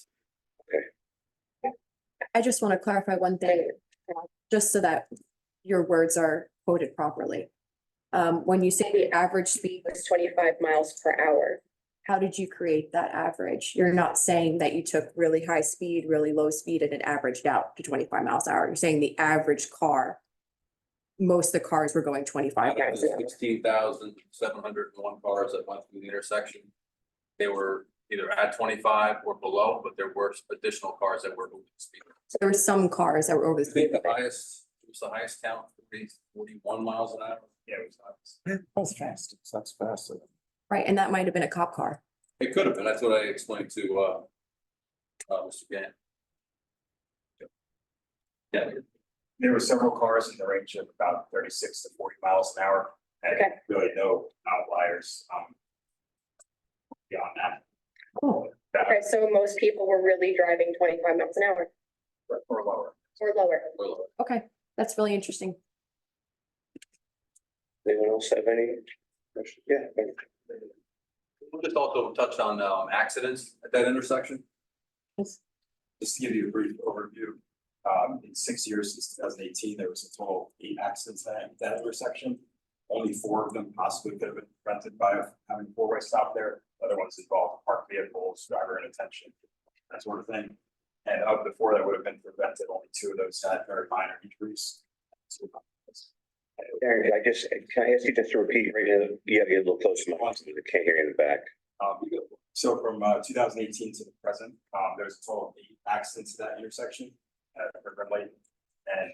I just want to clarify one thing, just so that your words are quoted properly. When you say the average speed was 25 miles per hour, how did you create that average? You're not saying that you took really high speed, really low speed, and it averaged out to 25 miles an hour. You're saying the average car, most of the cars were going 25 miles an hour. 16,701 cars that went through the intersection. They were either at 25 or below, but there were additional cars that were moving the speed. So there were some cars that were over the I think speed. the highest, it was the highest count, 41 miles an hour. Yeah, it was highest. That's fast. That's fast. Right, and that might have been a cop car. It could have been, that's what I explained to Mr. Gann. Yeah. There were several cars in the range of about 36 to 40 miles an hour, and Okay. really no outliers beyond that. Okay, so most people were really driving 25 miles an hour Or lower. or lower. Okay, that's really interesting. Anyone else have any? Yeah. We'll just also touch on accidents at that intersection. Just to give you a brief overview, in 6 years since 2018, there was a total of 8 accidents at that intersection. Only 4 of them possibly could have been prevented by having a 4-way stop there. Other ones involved parked vehicles, driver inattention, that sort of thing. And of the 4 that would have been prevented, only 2 of those had very minor injuries. Darren, can I ask you just to repeat right now? You gotta get a little closer to my mouth, I can't hear you in the back. So from 2018 to the present, there's a total of 8 accidents at that intersection at River and Layton. And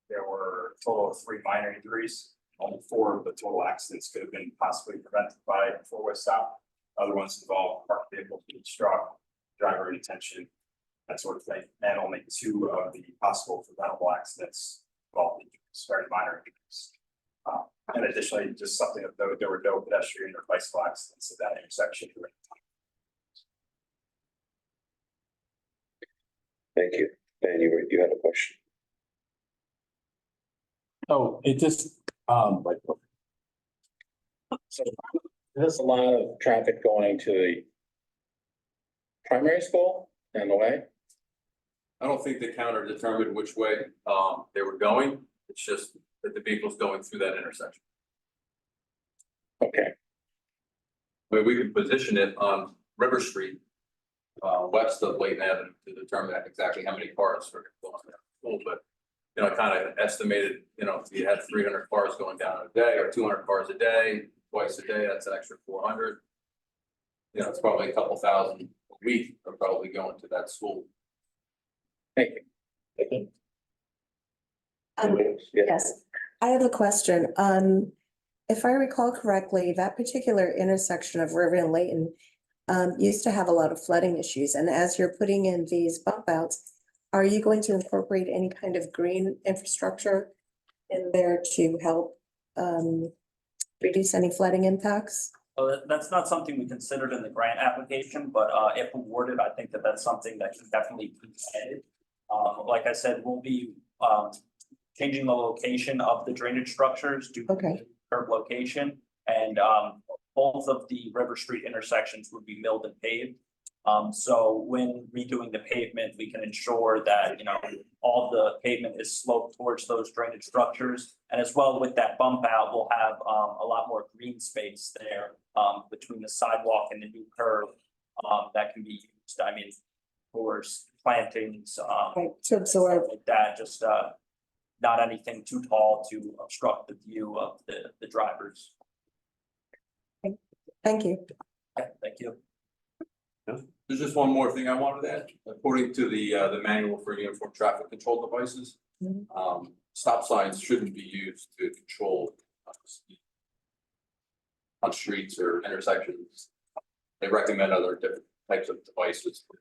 there were a total of 3 minor injuries. Only 4 of the total accidents could have been possibly prevented by a 4-way stop. Other ones involved parked vehicles being struck, driver inattention, that sort of thing. And only 2 of the possible preventable accidents involved injuries, very minor injuries. And additionally, just something of note, there were no pedestrian or bicycle accidents at that intersection during the time. Thank you. Ben, you had a question. Oh, it just, So there's a lot of traffic going to the primary school on the way. I don't think the counter determined which way they were going. It's just that the vehicle's going through that intersection. Okay. I mean, we could position it on River Street, west of Layton Avenue to determine exactly how many cars are going to school, but you know, I kind of estimated, you know, if you had 300 cars going down a day or 200 cars a day, twice a day, that's an extra 400. You know, it's probably a couple thousand a week are probably going to that school. Thank you. Yes, I have a question. If I recall correctly, that particular intersection of River and Layton used to have a lot of flooding issues. And as you're putting in these bump outs, are you going to incorporate any kind of green infrastructure in there to help reduce any flooding impacts? So that's not something we considered in the grant application, but if awarded, I think that that's something that can definitely be added. Like I said, we'll be changing the location of the drainage structures due to Okay. curb location. And both of the River Street intersections would be milled and paved. So when redoing the pavement, we can ensure that, you know, all the pavement is sloped towards those drainage structures. And as well with that bump out, we'll have a lot more green space there between the sidewalk and the new curb that can be used, I mean, for plantings, Right, to absorb. stuff like that, just not anything too tall to obstruct the view of the drivers. Thank you. Okay, thank you. There's just one more thing I wanted to add. According to the manual for uniform traffic control devices, stop signs shouldn't be used to control speed on streets or intersections. They recommend other different types of devices for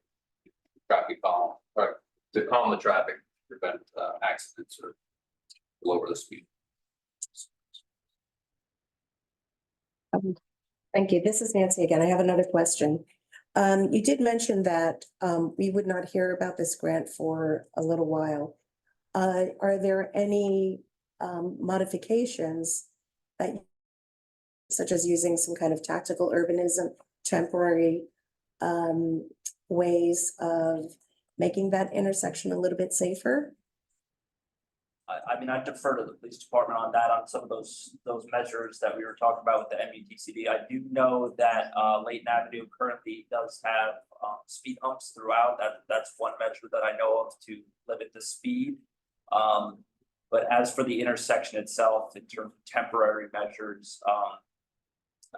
traffic calm, or to calm the traffic, prevent accidents or lower the speed. Thank you. This is Nancy again. I have another question. You did mention that we would not hear about this grant for a little while. Are there any modifications that, such as using some kind of tactical urbanism, temporary ways of making that intersection a little bit safer? I mean, I defer to the police department on that, on some of those measures that we were talking about with the MUTCD. I do know that Layton Avenue currently does have speed humps throughout. That's one measure that I know of to limit the speed. But as for the intersection itself, in terms of temporary measures,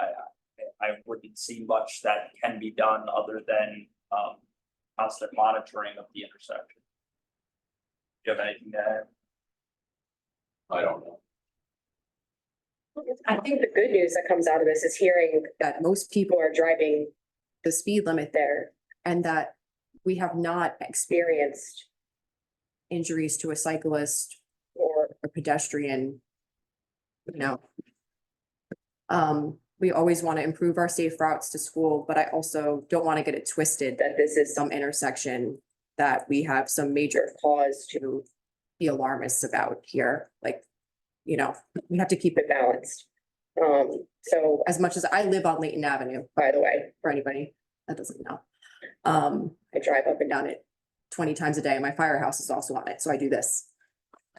I wouldn't see much that can be done other than constant monitoring of the intersection. Do you have anything to add? I don't know. I think the good news that comes out of this is hearing That most people people are driving the speed limit there, and that we have not experienced experienced injuries to a cyclist or or pedestrian. You know. We always want to improve our safe routes to school, but I also don't want to get it twisted that this is some intersection that we have some major cause to be alarmist about here, like, you know, we have to keep it balanced. So as much as I live on Layton Avenue, by the way, for anybody that doesn't know. I drive up and Down it 20 times a day. My firehouse is also on it, so I do this.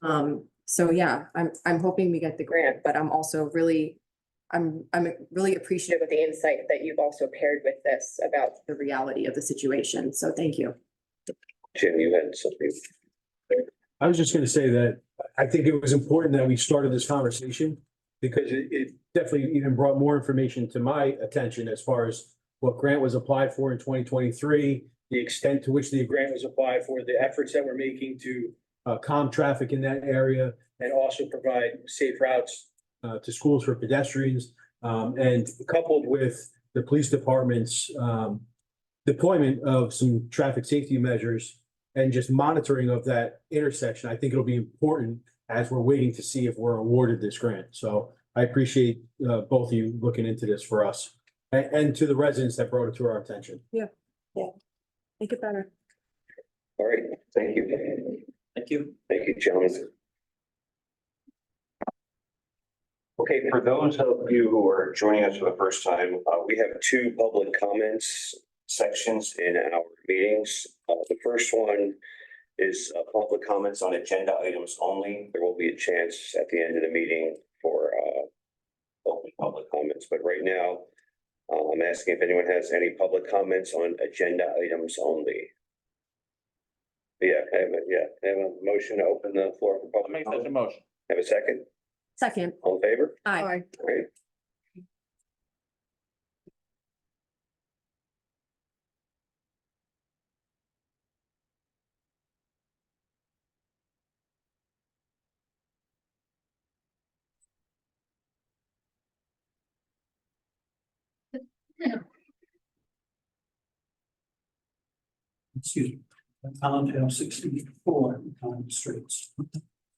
So yeah, I'm hoping we get the grant, but I'm also really, I'm really appreciative with the insight that you've also paired with this about of the reality of the situation, so thank you. Jim, you had something. I was just gonna say that I think it was important that we started this conversation because it definitely even brought more information to my attention as far as what grant was applied for in 2023, the extent to which the grant was applied for, the efforts that we're making to calm traffic in that area and also provide safe routes to schools for pedestrians. And coupled with the police department's deployment of some traffic safety measures and just monitoring of that intersection, I think it'll be important as we're waiting to see if we're awarded this grant. So I appreciate both of you looking into this for us and to the residents that brought it to our attention. Yeah. Make it better. All right, thank you. Thank you. Thank you, gentlemen. Okay, for those of you who are joining us for the first time, we have two public comments sections in our meetings. The first one is public comments on agenda items only. There will be a chance at the end of the meeting for open public comments, but right now, I'm asking if anyone has any public comments on agenda items only. Have a motion to open the floor for public. Make such a motion. Have a second? Second. All in favor? Aye. Great. Excuse me, Allendale 64 streets.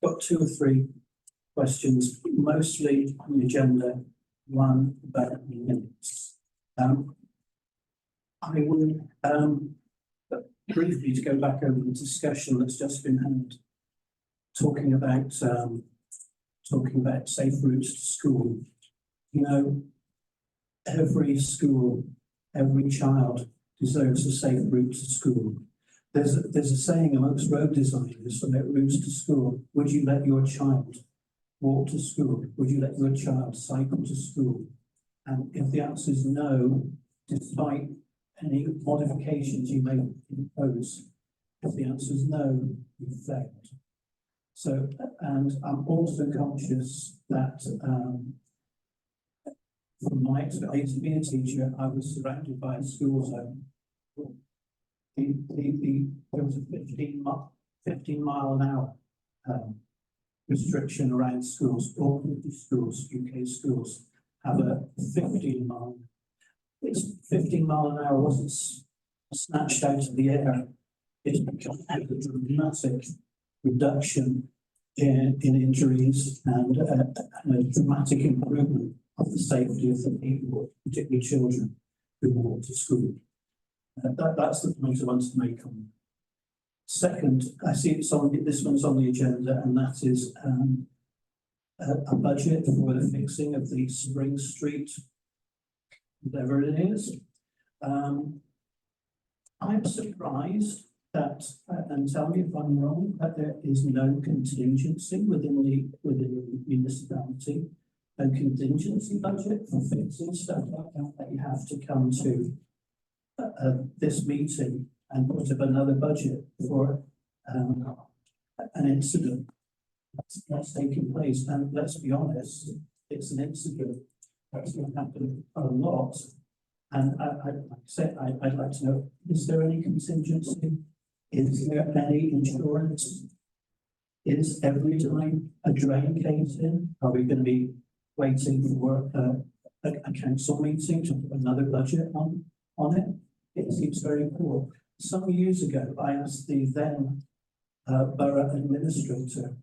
Got two or three questions, mostly on the agenda, one about the minutes. I would briefly to go back over the discussion that's just been had. talking about safe routes to school. You know, every school, every child deserves a safe route to school. There's a saying amongst road designers about routes to school. Would you let your child walk to school? Would you let your child cycle to school? And if the answer is no, despite any modifications you may impose, if the answer is no, you failed. So, and I'm also conscious that from my experience being a teacher, I was surrounded by a school zone. There was a 15 mile an hour restriction around schools. All 50 schools, UK schools, have a 15 mile. It's 15 mile an hour wasn't snatched out of the air. It's because of the dramatic reduction in injuries and a dramatic improvement of the safety of the people, particularly children who walk to school. That's the point I wanted to make on. Second, I see it's on this one's on the agenda, and that is a budget for the fixing of the Spring Street, whatever it is. I'm surprised that, and tell me if I'm wrong, that there is no contingency within the municipality, a contingency budget for fixing stuff like that you have to come to this meeting and put up another budget for an incident that's taking place. And let's be honest, it's an incident that's going to happen a lot. And I'd like to know, is there any contingency? Is there any insurance? Is every time a drain caves in, are we going to be waiting for a council meeting to put another budget on it? It seems very poor. Some years ago, I asked the then borough administrator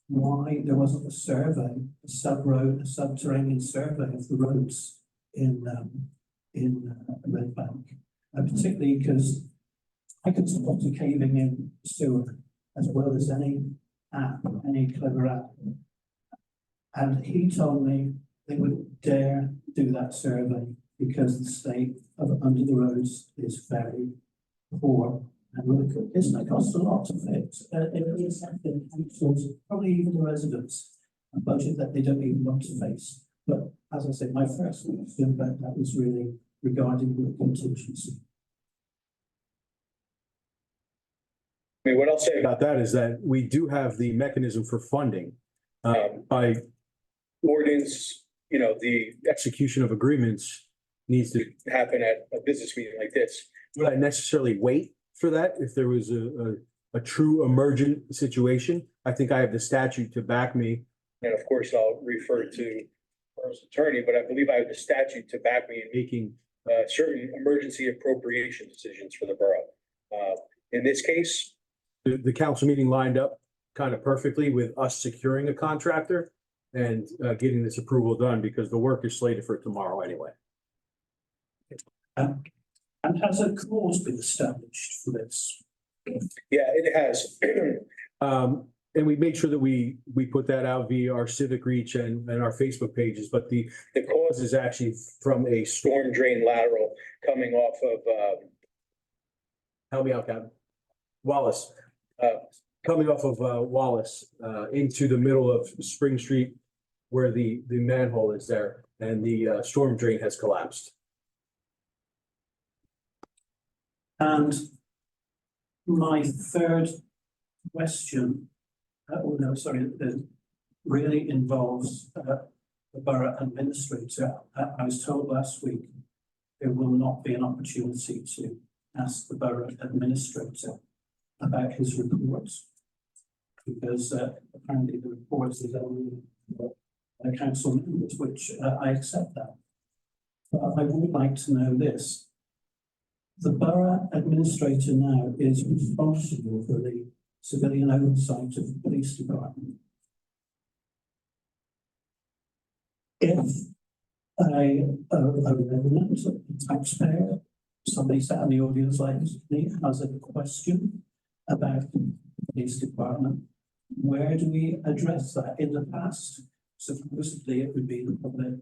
why there wasn't a survey, a subterranean survey of the roads in Red Bank, particularly because I could spot a caving in sewer as well as any app, any clever app. And he told me they wouldn't dare do that survey because the state of under the roads is very poor. And look, it's going to cost a lot to fix. It is something councils, probably even the residents, a budget that they don't even want to face. But as I said, my first question about that was really regarding the contingency. I mean, what I'll say about that is that we do have the mechanism for funding. By ordinance, you know, the execution of agreements needs to happen at a business meeting like this. Would I necessarily wait for that if there was a true emergent situation? I think I have the statute to back me. And of course, I'll refer to first attorney, but I believe I have the statute to back me in making certain emergency appropriation decisions for the borough. In this case, the council meeting lined up kind of perfectly with us securing a contractor and getting this approval done because the work is slated for tomorrow anyway. And has a clause been established for this? Yeah, it has. And we made sure that we put that out via our Civic Reach and our Facebook pages, but the cause is actually from a storm drain lateral coming off of help me out, Captain. Wallace. Coming off of Wallace into the middle of Spring Street where the manhole is there and the storm drain has collapsed. And my third question, really involves the borough administrator. I was told last week there will not be an opportunity to ask the borough administrator about his reports because apparently the report is only council members, which I accept that. But I would like to know this. The borough administrator now is responsible for the civilian oversight of the police department. If a resident, a taxpayer, somebody sat in the audience like me has a question about the police department, where do we address that? In the past, supposedly it would be the Public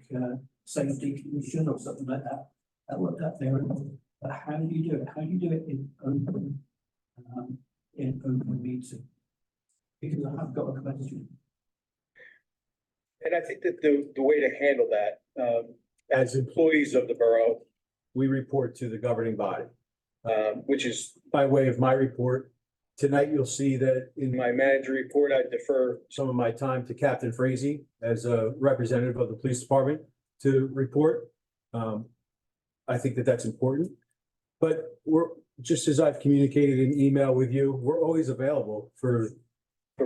Safety Commission or something like that. That looked at there, but how do you do it? How do you do it in open meeting? Because I have got a question. And I think that the way to handle that, as employees of the borough, we report to the governing body, which is by way of my report. Tonight, you'll see that in my manager report, I defer some of my time to Captain Frazee as a representative of the police department to report. I think that that's important. But we're, just as I've communicated in email with you, we're always available for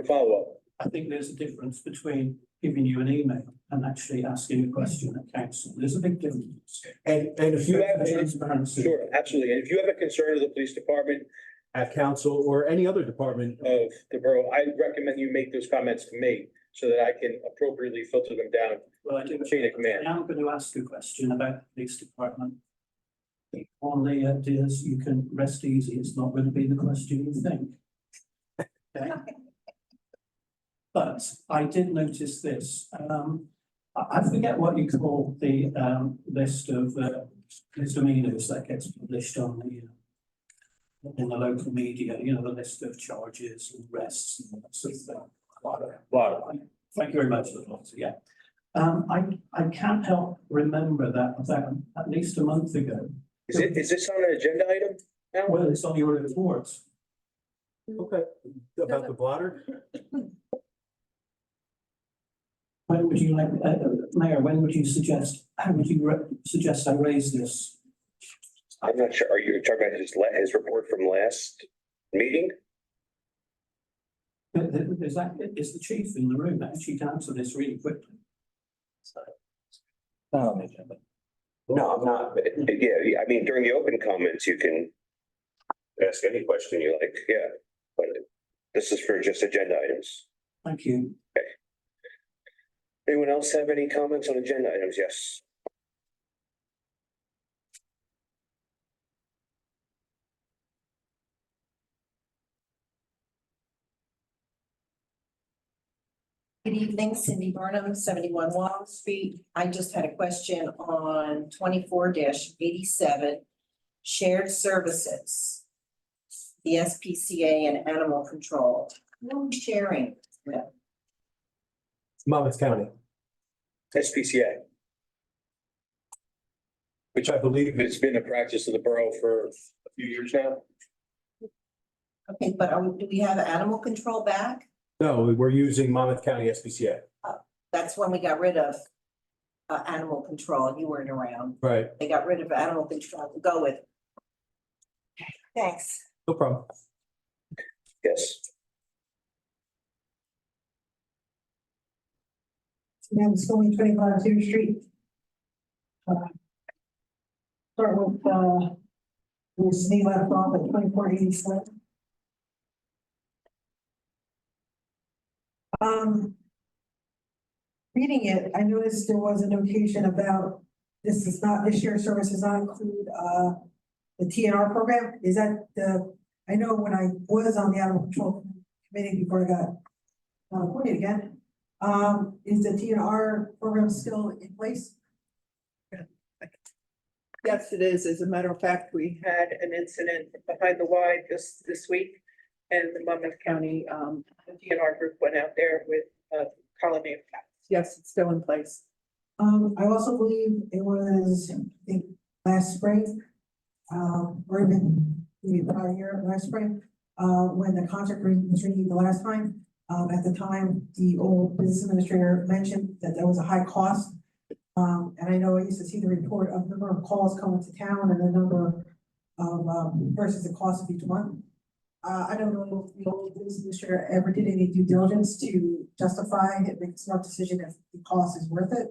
follow-up. I think there's a difference between giving you an email and actually asking a question at council. There's a big difference. And if you have, Transparency. sure, absolutely. And if you have a concern of the police department at council or any other department of the borough, I recommend you make those comments to me so that I can appropriately filter them down. Well, I do. Chain of command. I am going to ask a question about the police department. Only dears, you can rest easy. It's not going to be the question you think. Okay. But I did notice this. I forget what you call the list of misdemeanors that gets published on the in the local media. You know, the list of charges and arrests and that sort of thing. Thank you very much, yeah. I can't help remember that at least a month ago. Is this on an agenda item now? Well, it's on your reports. Okay, about the blotter? When would you like, Mayor, when would you suggest, how would you suggest I raise this? I'm not sure. Are you talking about his report from last meeting? Is the chief in the room? Actually, to answer this really quickly. No, I'm not. But, yeah, I mean, during the open comments, you can ask any question you like. Yeah, but this is for just agenda items. Thank you. Okay. Anyone else have any comments on agenda items? Yes. Good evening, Cindy Burnham, 71 Wall Street. I just had a question on 24-87, shared services. The SPCA and animal control. Who are we sharing with? Monmouth County. SPCA. Which I believe has been a practice of the borough for a few years now. Okay, but do we have animal control back? No, we're using Monmouth County SPCA. That's when we got rid of animal control. You weren't around. Right. They got rid of animal control to go with. Thanks. No problem. Yes. Now it's only 25 Cedar Street. Start with, where Sneed left off at 2487. Reading it, I noticed there was a notation about this shared service does not include, the TNR program. Is that I know when I was on the animal control committee before I got appointed again, is the TNR program still in place? Yes, it is. As a matter of fact, we had an incident behind the Y this week. And the Monmouth County, the DNR group went out there with a colony of cats. Yes, it's still in place. I also believe it was, I think, last spring, or even maybe prior year, last spring, when the contract was renewed the last time. At the time, the old business administrator mentioned that there was a high cost. And I know I used to see the report of the number of calls coming to town and the number of versus the cost of each month. I don't know if the old business administrator ever did any due diligence to justify it, make a smart decision if the cost is worth it.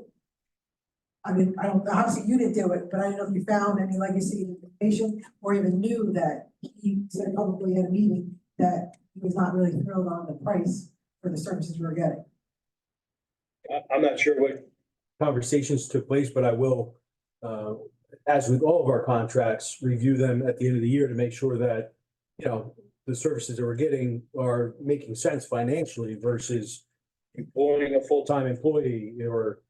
I mean, I don't, obviously you didn't do it, but I don't know if you found any legacy information or even knew that he said publicly at a meeting that he was not really thrilled on the price for the services we were getting. I'm not sure what conversations took place, but I will, as with all of our contracts, review them at the end of the year to make sure that, the services that we're getting are making sense financially versus Employing a full-time employee or,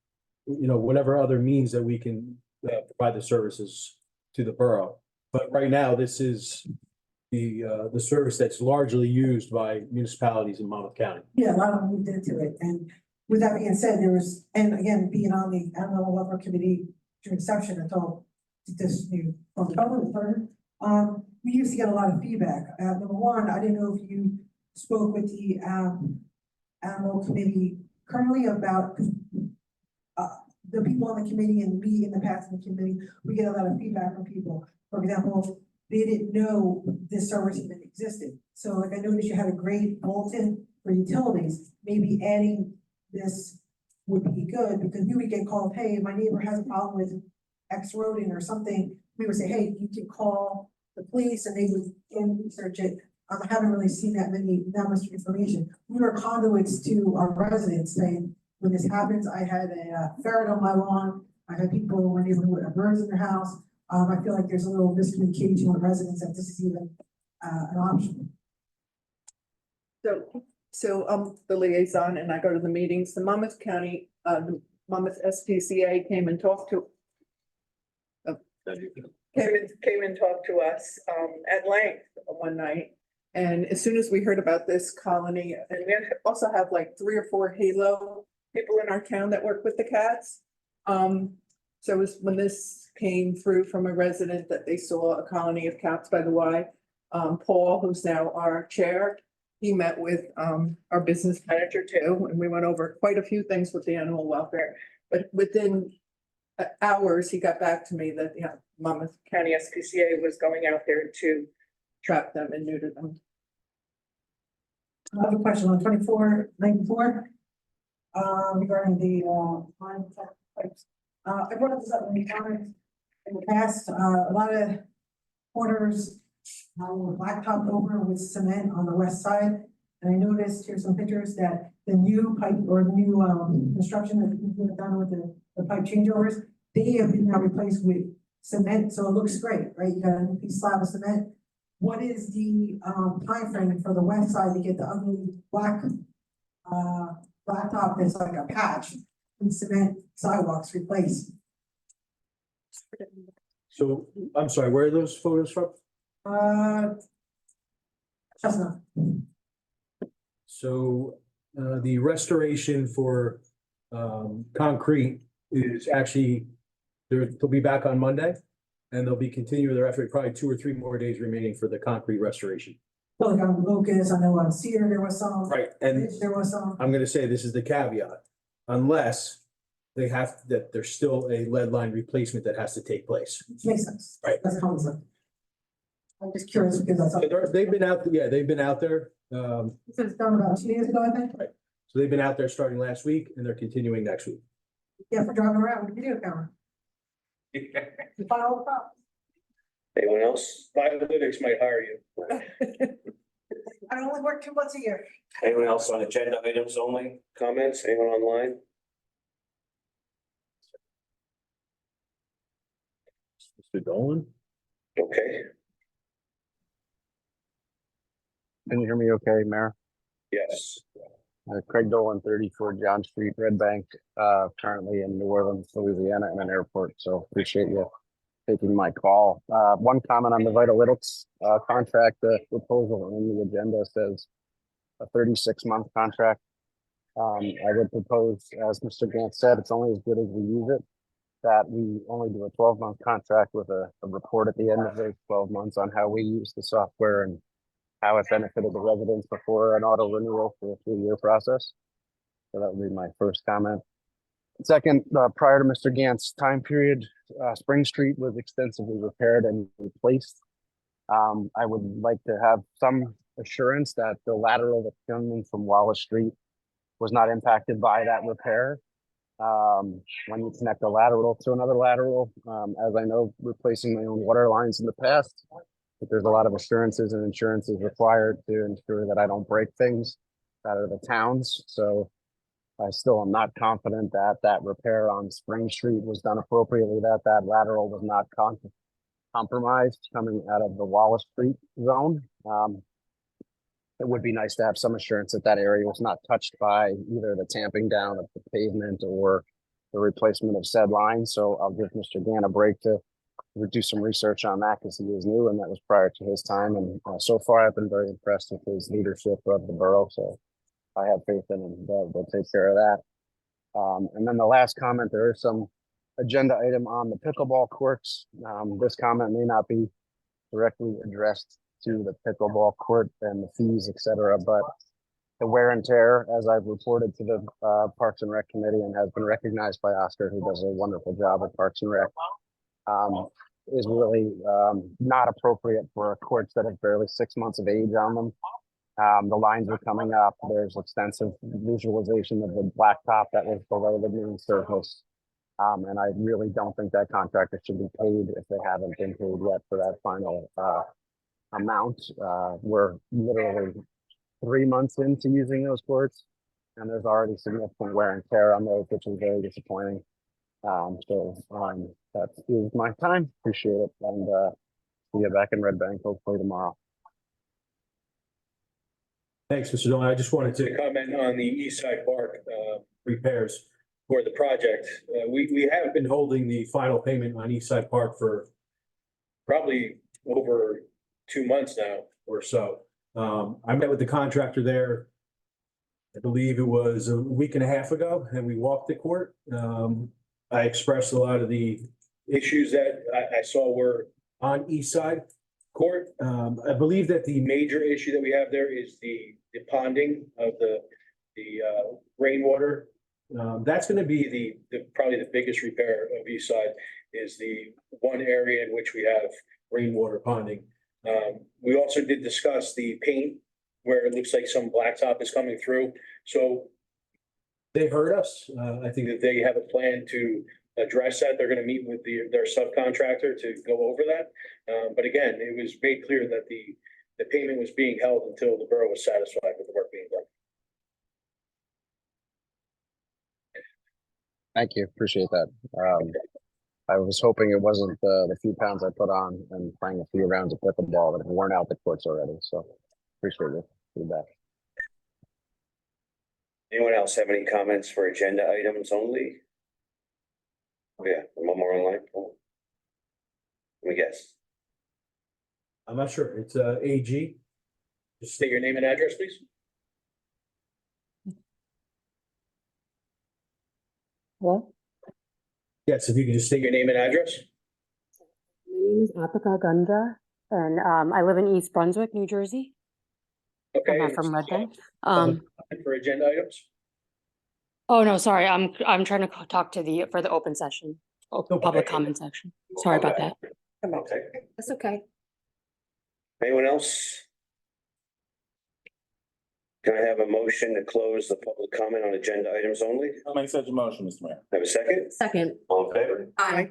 whatever other means that we can provide the services to the borough. But right now, this is the service that's largely used by municipalities in Monmouth County. Yeah, a lot of them moved into it, and with that being said, and again, being on the animal welfare committee during inception until this new, we used to get a lot of feedback. Number one, I didn't know if you spoke with the, animal committee currently about, the people on the committee and me in the past in the committee, we get a lot of feedback from people. For example, they didn't know this service even existed. So like I noticed you had a great bulletin for utilities, maybe adding this would be good because we would get called, hey, my neighbor has a problem with X rodent or something. We would say, hey, you can call the police and they would research it. I haven't really seen that much information. We were conduits to our residents saying, when this happens, I had a ferret on my lawn. I had people in my neighborhood with birds in their house. I feel like there's a little miscommunication with residents that this is even an option. So I'm the liaison and I go to the meetings. The Monmouth County, the Monmouth SPCA came and talked to came and talked to us at length one night. And as soon as we heard about this colony, and we also have like 3 or 4 Halo people in our town that work with the cats. So it was when this came through from a resident that they saw a colony of cats by the Y. Paul, who's now our chair, he met with our business manager too, and we went over quite a few things with the animal welfare. But within hours, he got back to me that Monmouth County SPCA was going out there to trap them and neuter them. I have a question on 2494, regarding the line pipes. I brought this up in the past, a lot of corners were blacktopped over with cement on the west side. And I noticed, here's some pictures that the new pipe or the new construction that's been done with the pipe changeovers, they have been now replaced with cement, so it looks great, right? You got a piece slab of cement. What is the time frame for the west side to get the ugly black blacktop that's like a patch and cement sidewalks replaced? So, I'm sorry, where are those photos from? Chestnut. So, the restoration for concrete is actually, they'll be back on Monday. And they'll be continuing their effort, probably 2 or 3 more days remaining for the concrete restoration. Well, like on Locust, I know on Cedar there was some. Right, and there was some. I'm gonna say this is the caveat, unless that there's still a lead line replacement that has to take place. Makes sense. Right. That's a concept. I'm just curious because So they've been out there. This is done about 2 days ago, I think. Right. So they've been out there starting last week and they're continuing next week. Yeah, for driving around with a video camera. You find all the problems. Anyone else? Biolytics might hire you. I only work 2 months a year. Anyone else on agenda items only? Comments? Anyone online? Mr. Dolan? Okay, Can you hear me okay, Mayor? yes. Craig Dolan, 34 John Street, Red Bank, currently in New Orleans, Louisiana, in an airport, so appreciate you taking my call. One comment on the Vitalytics contract, the proposal in the agenda says a 36-month contract. I would propose, as Mr. Gant said, it's only as good as we use it, that we only do a 12-month contract with a report at the end of those 12 months on how we use the software and how it benefited the residents before an auto renewal for a 3-year process. So that would be my first comment. Second, prior to Mr. Gant's time period, Spring Street was extensively repaired and replaced. I would like to have some assurance that the lateral that's coming from Wallace Street was not impacted by that repair. When you connect a lateral to another lateral, as I know, replacing my own water lines in the past, but there's a lot of assurances and insurances required to ensure that I don't break things that are the towns. So I still am not confident that that repair on Spring Street was done appropriately, that that lateral was not compromised coming out of the Wallace Street zone. it would be nice to have some assurance that that area was not touched by either the tamping down of the pavement or the replacement of said line. So I'll give Mr. Gann a break to do some research on that because he is new and that was prior to his time. And so far, I've been very impressed with his leadership of the borough. So I have faith in him. They'll take care of that. And then the last comment, there is some agenda item on the pickleball courts. This comment may not be directly addressed to the pickleball court and the fees, et cetera, but the wear and tear, as I've reported to the Parks and Rec Committee and has been recognized by Oscar, who does a wonderful job at Parks and Rec, is really not appropriate for courts that have barely 6 months of age on them. The lines are coming up. There's extensive visualization of the blacktop that was below the main surface. And I really don't think that contractor should be paid if they haven't been paid yet for that final amount. We're literally 3 months into using those courts, and there's already significant wear and tear on those, which is very disappointing. That is my time. Appreciate it, and see you back in Red Bank hopefully tomorrow. Thanks, Mr. Dolan. I just wanted to comment on the East Side Park repairs for the project. We have been holding the final payment on East Side Park for probably over 2 months now or so. I met with the contractor there, I believe it was a week and a half ago, and we walked the court. I expressed a lot of the issues that I saw were on East Side Court. I believe that the major issue that we have there is the ponding of the rainwater. That's going to be probably the biggest repair of East Side, is the one area in which we have rainwater ponding. We also did discuss the paint where it looks like some blacktop is coming through. So they heard us. I think that they have a plan to address that. They're going to meet with their subcontractor to go over that. But again, it was made clear that the payment was being held until the borough was satisfied with the work being done. Thank you. Appreciate that. I was hoping it wasn't the few pounds I put on and playing a few rounds of pickleball that have worn out the courts already. So appreciate your feedback. Anyone else have any comments for agenda items only? Oh, yeah, one more online. Let me guess. I'm not sure. It's AG. Just state your name and address, please. Hello? Yes, if you can just state your name and address. My name is Apika Gundra, and I live in East Brunswick, New Jersey. Okay. I'm not from Red Bank. For agenda items? Oh, no, sorry. I'm trying to talk to for the open session, public comment section. Sorry about that. Okay. That's okay. Anyone else? Can I have a motion to close the public comment on agenda items only? I'll make such a motion, Mr. Mayor. Have a second? Second. All in favor? Aye.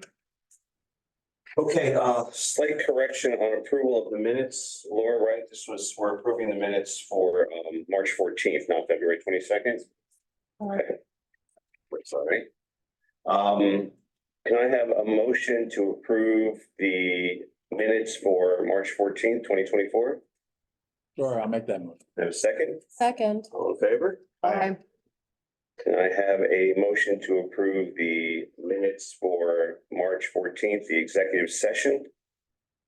Okay, slight correction on approval of the minutes. Laura, right? We're approving the minutes for March 14th, not February 22nd. Okay. Sorry. Can I have a motion to approve the minutes for March 14th, 2024? Sure, I'll make that motion. Have a second? Second. All in favor? Aye. Can I have a motion to approve the minutes for March 14th, the executive session,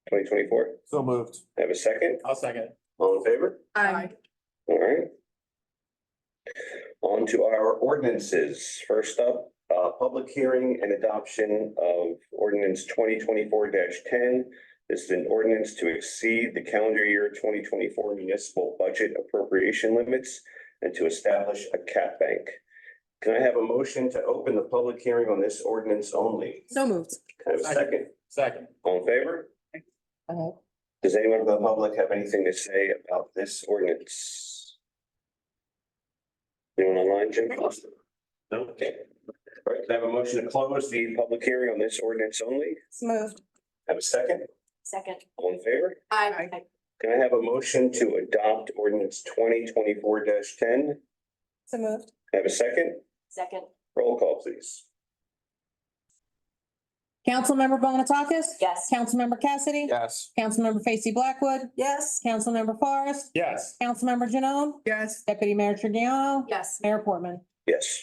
2024? So moved. Have a second? I'll second. All in favor? Aye. All right. On to our ordinances. First up, public hearing and adoption of ordinance 2024-10. This is an ordinance to exceed the calendar year 2024 municipal budget appropriation limits and to establish a cap bank. Can I have a motion to open the public hearing on this ordinance only? So moved. Can I have a second? Second. All in favor? Does anyone from the public have anything to say about this ordinance? Anyone online, Jim? No? Okay. All right, can I have a motion to close the public hearing on this ordinance only? It's moved. Have a second? Second. All in favor? Aye. Can I have a motion to adopt ordinance 2024-10? So moved. Have a second? Second. Roll call, please. Councilmember Bonatakis? Yes. Councilmember Cassidy? Yes. Councilmember Facie Blackwood? Yes. Councilmember Forrest? Yes. Councilmember Janone? Yes. Deputy Mayor Trigiano? Yes. Mayor Portman? Yes.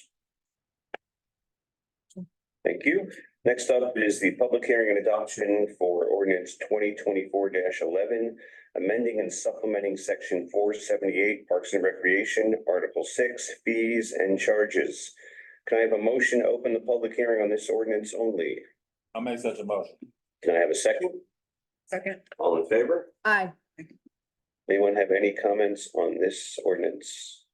Thank you. Next up is the public hearing and adoption for ordinance 2024-11, amending and supplementing section 478 Parks and Recreation, Article 6, fees and charges. Can I have a motion to open the public hearing on this ordinance only? I'll make such a motion. Can I have a second? Second. All in favor? Aye. Anyone have any comments on this ordinance?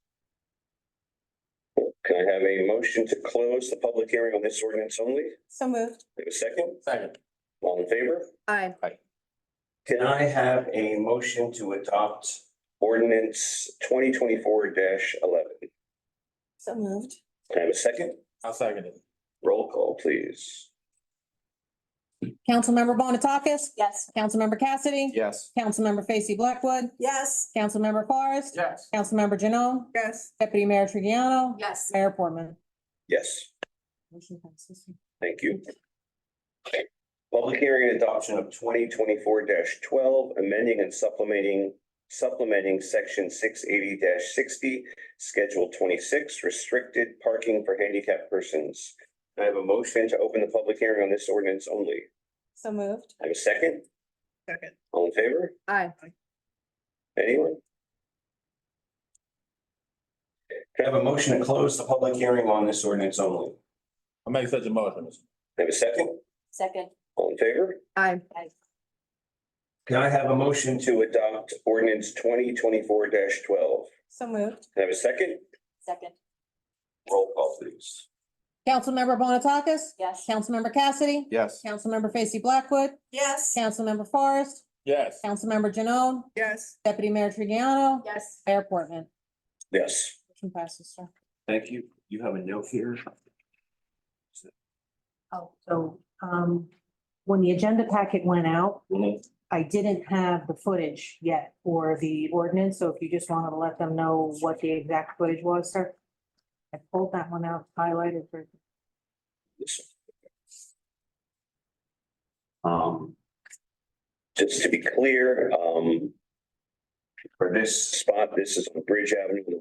Can I have a motion to close the public hearing on this ordinance only? So moved. Have a second? Second. All in favor? Aye. Can I have a motion to adopt ordinance 2024-11? So moved. Can I have a second? I'll second it. Roll call, please. Councilmember Bonatakis? Yes. Councilmember Cassidy? Yes. Councilmember Facie Blackwood? Yes. Councilmember Forrest? Yes. Councilmember Janone? Yes. Deputy Mayor Trigiano? Yes. Mayor Portman? Yes, Motion passes. thank you. Public hearing and adoption of 2024-12, amending and supplementing section 680-60, schedule 26, restricted parking for handicapped persons. I have a motion to open the public hearing on this ordinance only. So moved. I have a second. Second. All in favor? Aye. Anyone? Can I have a motion to close the public hearing on this ordinance only? I'll make such a motion. I have a second. Second. All in favor? Aye. Can I have a motion to adopt ordinance 2024-12? So moved. Can I have a second? Second. Roll call, please. Councilmember Bonatakis? Yes. Councilmember Cassidy? Yes. Councilmember Facie Blackwood? Yes. Councilmember Forrest? Yes. Councilmember Janone? Yes. Deputy Mayor Trigiano? Yes. Mayor Portman? Yes, Motion passes, sir. thank you. You have a note here. Oh, so, when the agenda packet went out, Mhm. I didn't have the footage yet for the ordinance, so if you just wanted to let them know what the exact footage was, sir. I pulled that one out, highlighted for. Just to be clear, for this spot, this is on Bridge Avenue, on the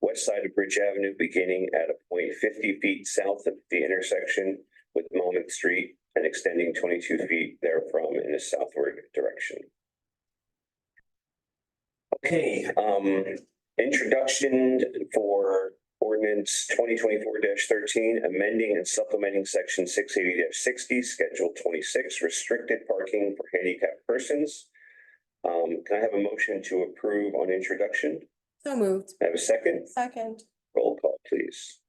west side of Bridge Avenue, beginning at a point 50 feet south of the intersection with Monmouth Street and extending 22 feet therefrom in a southward direction. Okay, introduction for ordinance 2024-13, amending and supplementing section 680-60, schedule 26, restricted parking for handicapped persons. Can I have a motion to approve on introduction? So moved. I have a second. Second. Roll call, please.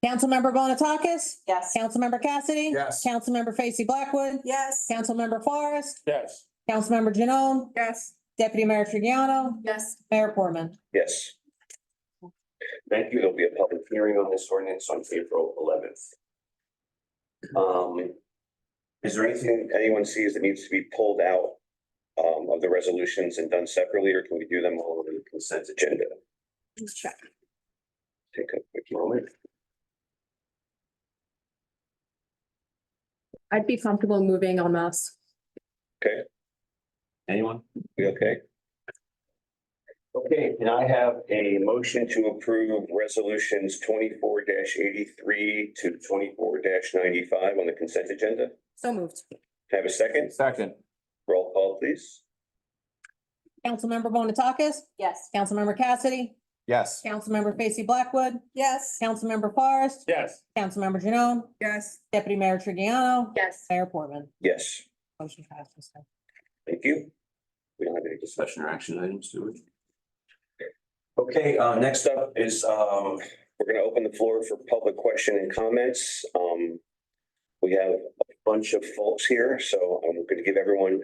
Councilmember Bonatakis? Yes. Councilmember Cassidy? Yes. Councilmember Facie Blackwood? Yes. Councilmember Forrest? Yes. Councilmember Janone? Yes. Deputy Mayor Trigiano? Yes. Mayor Portman? Yes. Thank you. There'll be a public hearing on this ordinance on April 11th. Is there anything anyone sees that needs to be pulled out of the resolutions and done separately, or can we do them all on the consent agenda? Let's check. Take a quick moment. I'd be comfortable moving en masse. Okay. Anyone? We okay? Okay, can I have a motion to approve resolutions 24-83 to 24-95 on the consent agenda? So moved. Can I have a second? Second. Roll call, please. Councilmember Bonatakis? Yes. Councilmember Cassidy? Yes. Councilmember Facie Blackwood? Yes. Councilmember Forrest? Yes. Councilmember Janone? Yes. Deputy Mayor Trigiano? Yes. Mayor Portman? Yes, Motion passes, sir. thank you. We don't have any discussion or action items, do we? Okay, next up is, we're gonna open the floor for public question and comments. We have a bunch of folks here, so I'm gonna give everyone,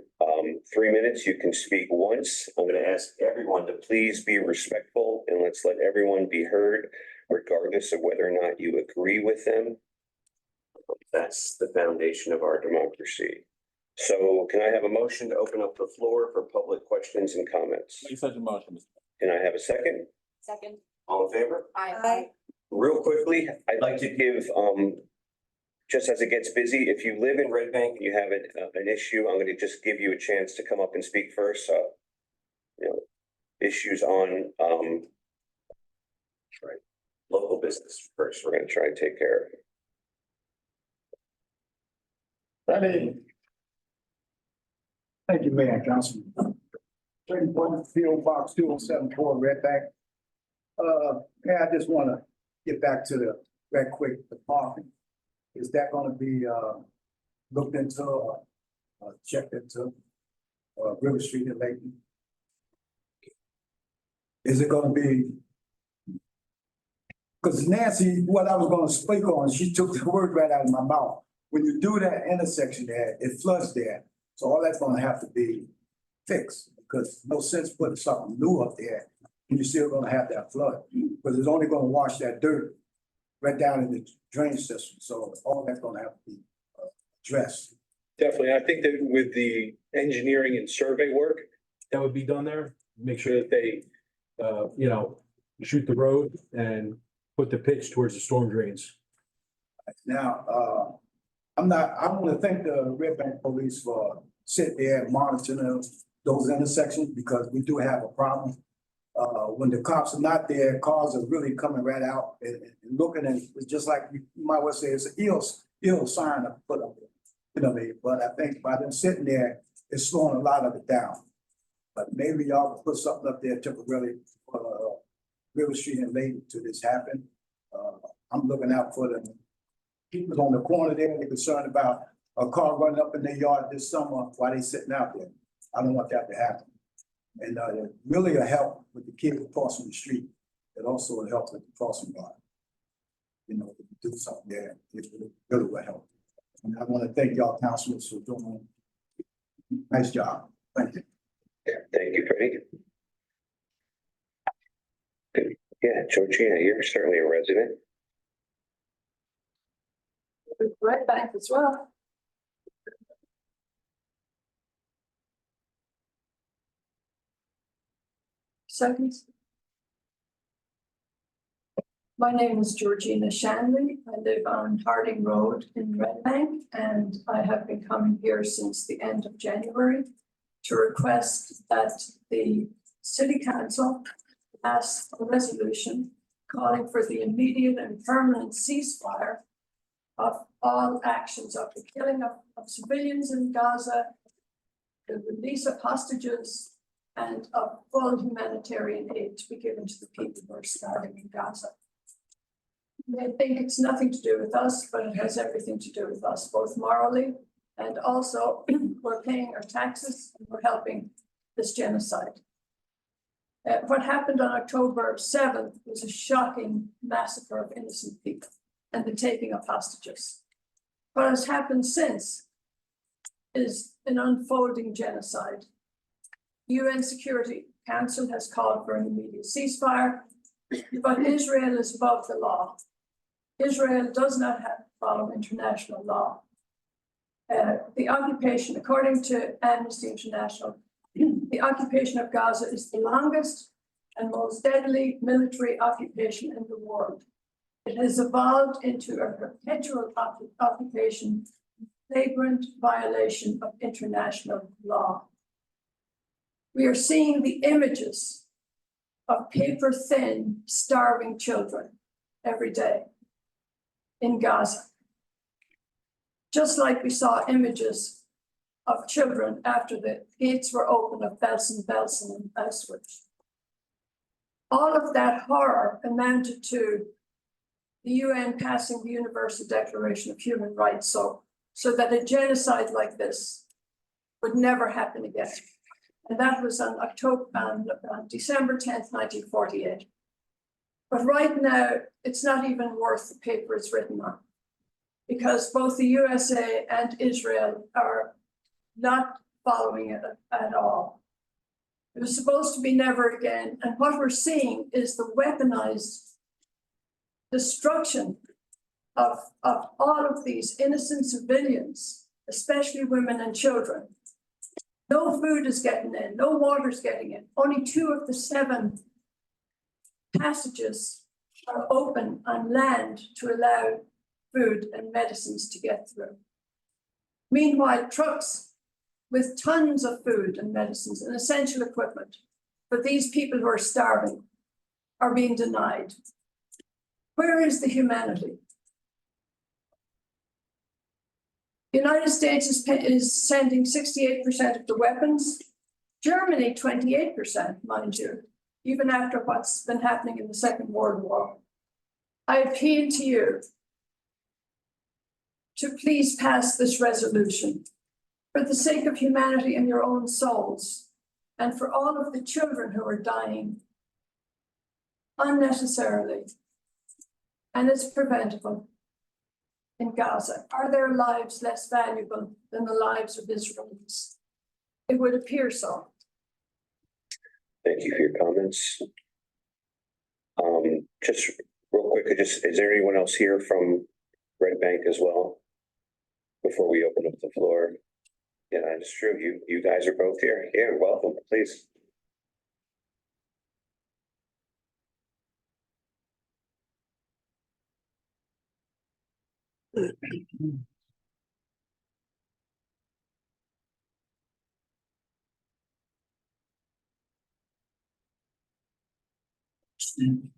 3 minutes. You can speak once. I'm gonna ask everyone to please be respectful and let's let everyone be heard regardless of whether or not you agree with them. That's the foundation of our democracy. So can I have a motion to open up the floor for public questions and comments? Make such a motion. Can I have a second? Second. All in favor? Aye. Real quickly, I'd like to give just as it gets busy, if you live in Red Bank and you have an issue, I'm gonna just give you a chance to come up and speak first, so. You know, issues on, right, local business first, we're gonna try and take care of. Thank you, Mayor and Councilman. 31 Field Box 2074 Red Bank. I just wanna get back to right quick, the parking. Is that gonna be, looked into, checked into, River Street and Layton? Is it gonna be? Cause Nancy, what I was gonna speak on, she took the word right out of my mouth. When you do that intersection there, it floods there. So all that's gonna have to be fixed, because no sense putting something new up there and you're still gonna have that flood. Because it's only gonna wash that dirt right down in the drain system. So all that's gonna have to be addressed. Definitely. I think that with the engineering and survey work that would be done there, make sure that they, shoot the road and put the pitch towards the storm drains. Now, I want to thank the Red Bank Police for sitting there and monitoring those intersections, because we do have a problem. When the cops are not there, cars are really coming right out and looking, and it's just like you might well say it's an ill sign to put up there. You know what I mean? But I think by them sitting there, it's slowing a lot of it down. But maybe y'all can put something up there temporarily for River Street and Layton till this happen. I'm looking out for the people on the corner there. They're concerned about a car running up in their yard this summer while they sitting out there. I don't want that to happen. And really a help with the kids crossing the street. It also will help with the crossing guard. You know, do something there. It really will help. And I want to thank y'all councilors for doing a nice job. Thank you. Yeah, thank you, Freddie. Good. Yeah, Georgina, you're certainly a resident. Red Bank as well. Seconds. My name is Georgina Shanley. I live on Harding Road in Red Bank, and I have been coming here since the end of January to request that the city council pass a resolution calling for the immediate and permanent ceasefire of all actions of the killing of civilians in Gaza, the release of hostages, and of full humanitarian aid to be given to the people who are starving in Gaza. They think it's nothing to do with us, but it has everything to do with us, both morally and also we're paying our taxes and we're helping this genocide. What happened on October 7th was a shocking massacre of innocent people and the taking of hostages. What has happened since is an unfolding genocide. UN Security Council has called for an immediate ceasefire, but Israel is above the law. Israel does not have to follow international law. The occupation, according to Amnesty International, the occupation of Gaza is the longest and most deadly military occupation in the world. It has evolved into a perpetual occupation, flagrant violation of international law. We are seeing the images of paper-thin, starving children every day in Gaza. Just like we saw images of children after the gates were open of Belsen and Auschwitz. All of that horror amounted to the UN passing the Universal Declaration of Human Rights so that a genocide like this would never happen again. And that was on December 10th, 1948. But right now, it's not even worth the paper it's written on, because both the USA and Israel are not following it at all. It was supposed to be never again. And what we're seeing is the weaponized destruction of all of these innocent civilians, especially women and children. No food is getting in, no water is getting in. Only 2 of the 7 passages are open on land to allow food and medicines to get through. Meanwhile, trucks with tons of food and medicines and essential equipment for these people who are starving are being denied. Where is the humanity? The United States is sending 68% of the weapons. Germany, 28%, mind you, even after what's been happening in the Second World War. I appeal to you to please pass this resolution for the sake of humanity and your own souls, and for all of the children who are dying unnecessarily, and it's preventable in Gaza. Are their lives less valuable than the lives of Israelis? It would appear so. Thank you for your comments. Just real quick, is there anyone else here from Red Bank as well? Before we open up the floor. Yeah, that's true. You guys are both here. Yeah, welcome, please.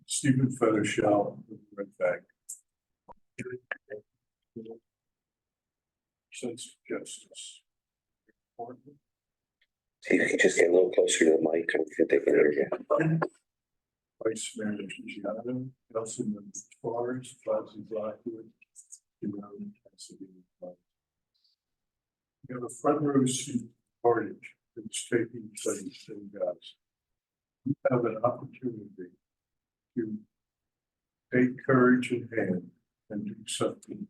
Stephen Fettershell, Red Bank. Sense of justice. See if you can just get a little closer to the mic. I think they can hear you. Vice Mayor Giuliano, Councilman Forrest, Fuzzy Blackwood, Cassidy. We have a front row seat carnage that's taking place in Gaza. We have an opportunity to take courage in hand and do something.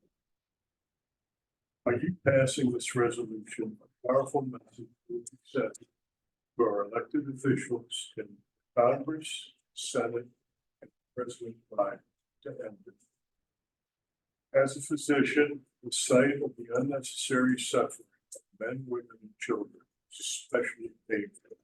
By you passing this resolution, a powerful message will be sent to our elected officials in Congress, Senate, and President Biden to end it. As a physician, the sight of the unnecessary suffering of men, women, and children is especially painful.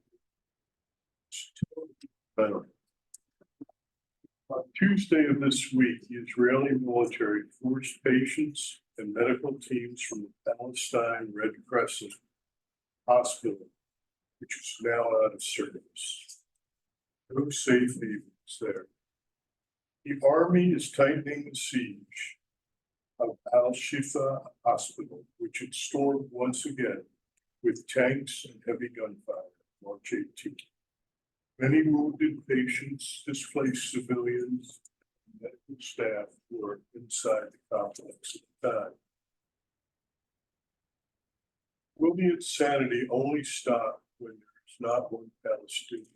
On Tuesday of this week, the Israeli military forced patients and medical teams from the Palestine Red Crescent Hospital, which is now out of service. No safe havens there. The army is tightening the siege of Al-Shifa Hospital, which it stormed once again with tanks and heavy gunfire on March 18th. Many wounded patients, displaced civilians, and medical staff were inside the complex at the time. Will the insanity only stop when there's not one Palestinian?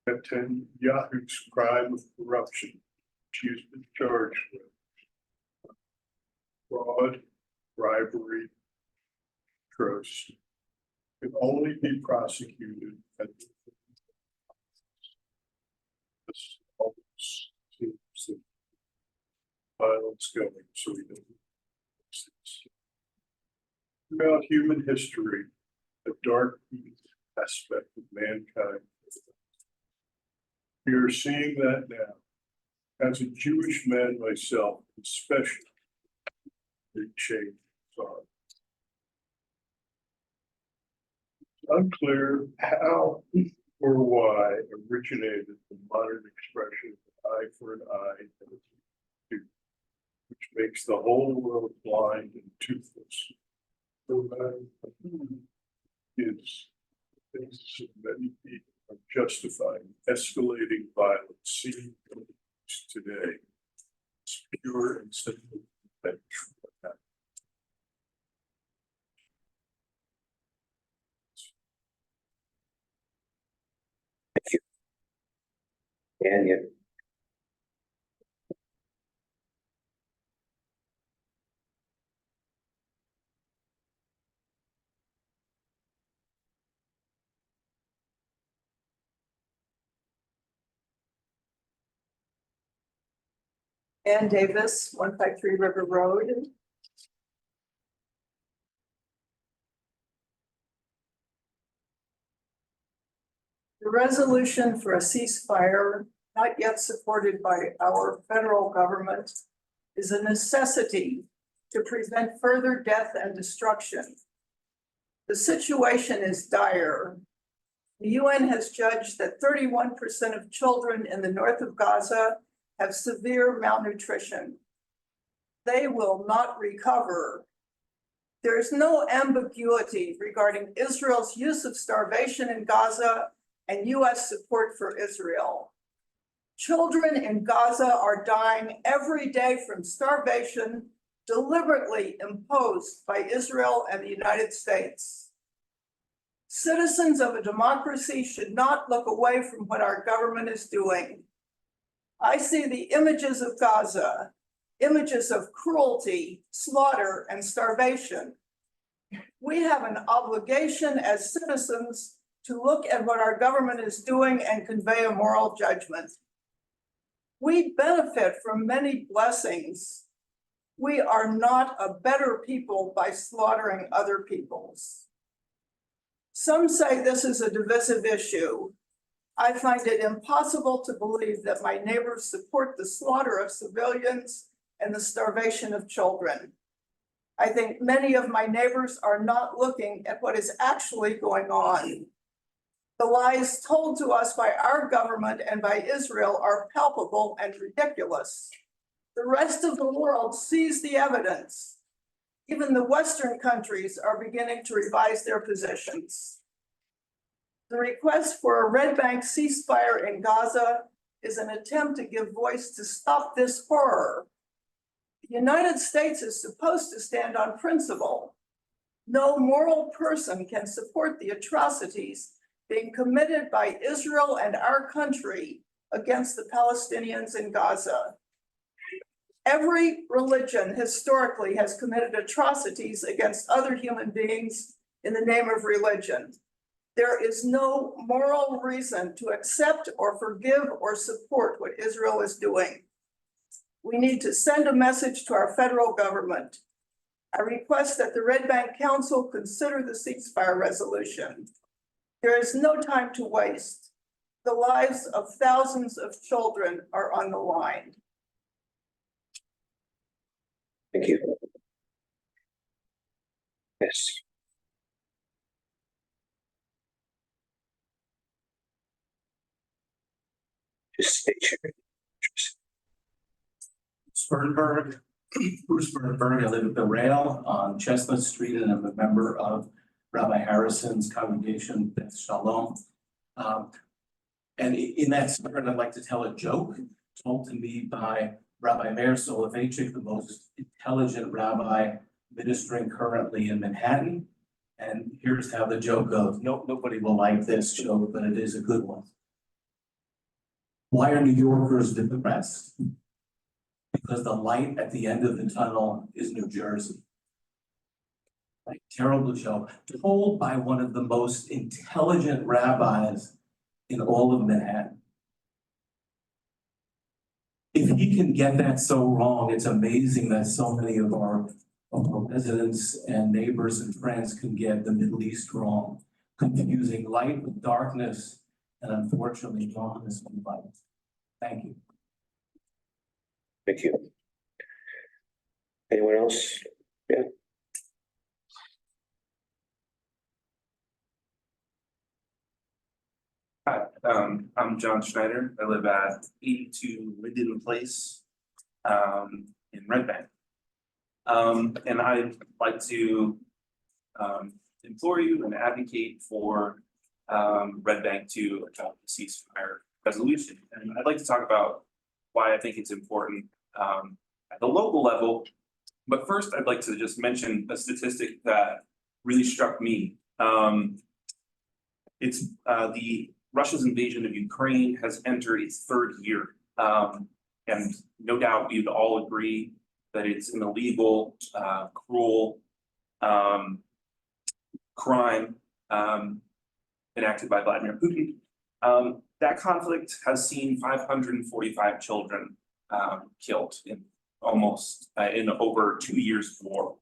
Netanyahu's crime of corruption, which he has been charged with, fraud, bribery, trust, can only be prosecuted at this almost seems that violence going, so we don't. Throughout human history, a dark aspect of mankind. We are seeing that now. As a Jewish man myself, especially, big change are. It's unclear how or why originated the modern expression of eye for an eye and a tooth, which makes the whole world blind and toothless. No matter who is, things of many people are justifying escalating violence seen today. It's pure and simple. Thank you. And yeah. Ann Davis, 153 River Road. The resolution for a ceasefire not yet supported by our federal government, is a necessity to prevent further death and destruction. The situation is dire. The UN has judged that 31% of children in the north of Gaza have severe malnutrition. They will not recover. There is no ambiguity regarding Israel's use of starvation in Gaza and US support for Israel. Children in Gaza are dying every day from starvation deliberately imposed by Israel and the United States. Citizens of a democracy should not look away from what our government is doing. I see the images of Gaza, images of cruelty, slaughter, and starvation. We have an obligation as citizens to look at what our government is doing and convey a moral judgment. We benefit from many blessings. We are not a better people by slaughtering other peoples. Some say this is a divisive issue. I find it impossible to believe that my neighbors support the slaughter of civilians and the starvation of children. I think many of my neighbors are not looking at what is actually going on. The lies told to us by our government and by Israel are palpable and ridiculous. The rest of the world sees the evidence. Even the Western countries are beginning to revise their positions. The request for a Red Bank ceasefire in Gaza is an attempt to give voice to stop this horror. The United States is supposed to stand on principle. No moral person can support the atrocities being committed by Israel and our country against the Palestinians in Gaza. Every religion historically has committed atrocities against other human beings in the name of religion. There is no moral reason to accept or forgive or support what Israel is doing. We need to send a message to our federal government. I request that the Red Bank Council consider the ceasefire resolution. There is no time to waste. The lives of thousands of children are on the line. Thank you. Yes. Just state your interest. Sperdenberg, Bruce Sperdenberg. I live at the Rail on Chestnut Street, and I'm a member of Rabbi Harrison's congregation, Beth Shalom. And in that spirit, I'd like to tell a joke told to me by Rabbi Meir Soloveitchik, the most intelligent rabbi ministering currently in Manhattan. And here's how the joke goes. Nobody will like this joke, but it is a good one. Why are New Yorkers depressed? Because the light at the end of the tunnel is New Jersey. Like, terrible joke, told by one of the most intelligent rabbis in all of Manhattan. If he can get that so wrong, it's amazing that so many of our residents and neighbors and friends can get the Middle East wrong, confusing light with darkness, and unfortunately, darkness with light. Thank you. Thank you. Anyone else? Yeah. Hi, I'm John Schneider. I live at 82 Linden Place in Red Bank. And I'd like to implore you and advocate for Red Bank to adopt the ceasefire resolution. And I'd like to talk about why I think it's important at the local level. But first, I'd like to just mention a statistic that really struck me. It's the Russia's invasion of Ukraine has entered its third year. And no doubt we'd all agree that it's an illegal, cruel crime enacted by Vladimir Putin. That conflict has seen 545 children killed in in over 2 years of war.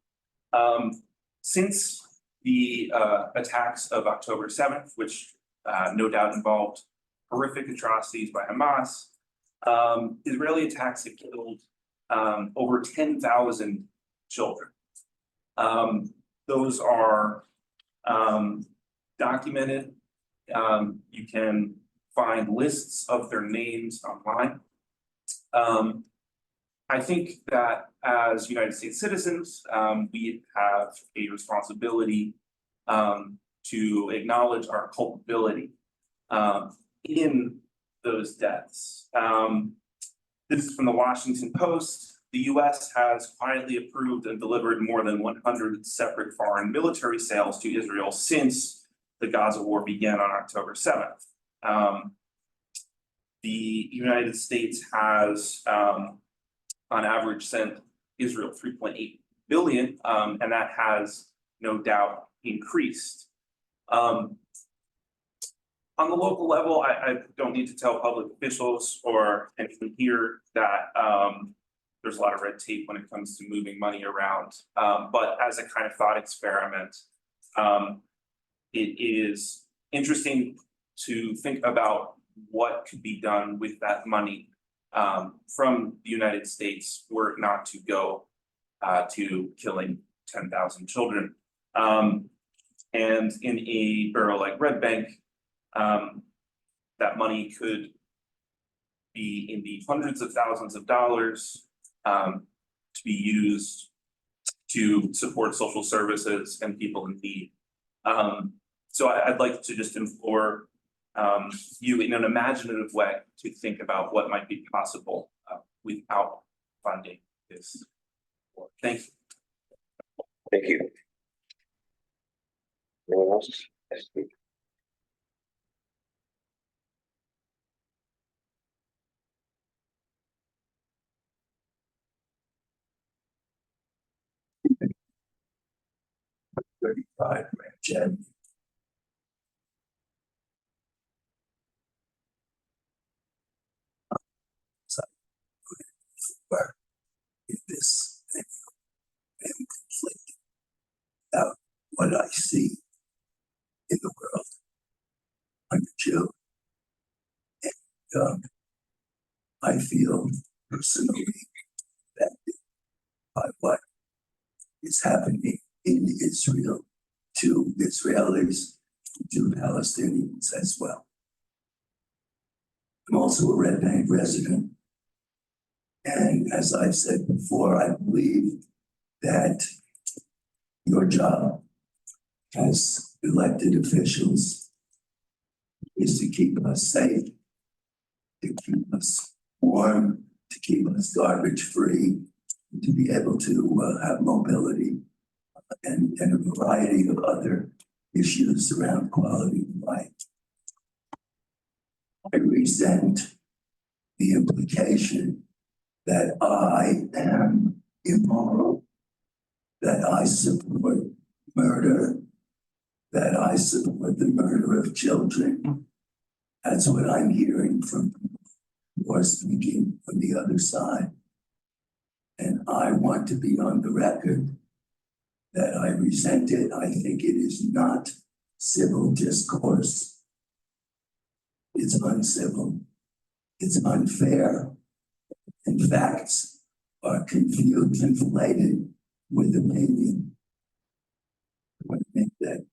Since the attacks of October 7th, which no doubt involved horrific atrocities by Hamas, Israeli attacks have killed over 10,000 children. Those are documented. You can find lists of their names online. I think that as United States citizens, we have a responsibility to acknowledge our culpability in those deaths. This is from the Washington Post. The US has quietly approved and delivered more than 100 separate foreign military sales to Israel since the Gaza war began on October 7th. The United States has on average sent Israel 3.8 billion, and that has no doubt increased. On the local level, I don't need to tell public officials or anyone here that there's a lot of red tape when it comes to moving money around. But as a kind of thought experiment, it is interesting to think about what could be done with that money from the United States were it not to go to killing 10,000 children. And in a borough like Red Bank, that money could be in the hundreds of thousands of dollars to be used to support social services and people in need. So I'd like to just implore you in an imaginative way to think about what might be possible without funding this. Thank you. Thank you. Anyone else? $35 grand. In this venue, I'm conflicted about what I see in the world. I'm a Jew, and I feel personally affected by what is happening in Israel to Israelis, to Palestinians as well. I'm also a Red Bank resident. And as I've said before, I believe that your job as elected officials is to keep us safe, to keep us warm, to keep us garbage free, to be able to have mobility and a variety of other issues around quality of life. I resent the implication that I am immoral, that I support murder, that I support the murder of children. That's what I'm hearing from people who are speaking on the other side. And I want to be on the record that I resent it. I think it is not civil discourse. It's uncivil. It's unfair. And facts are conflated with opinion. I want to make that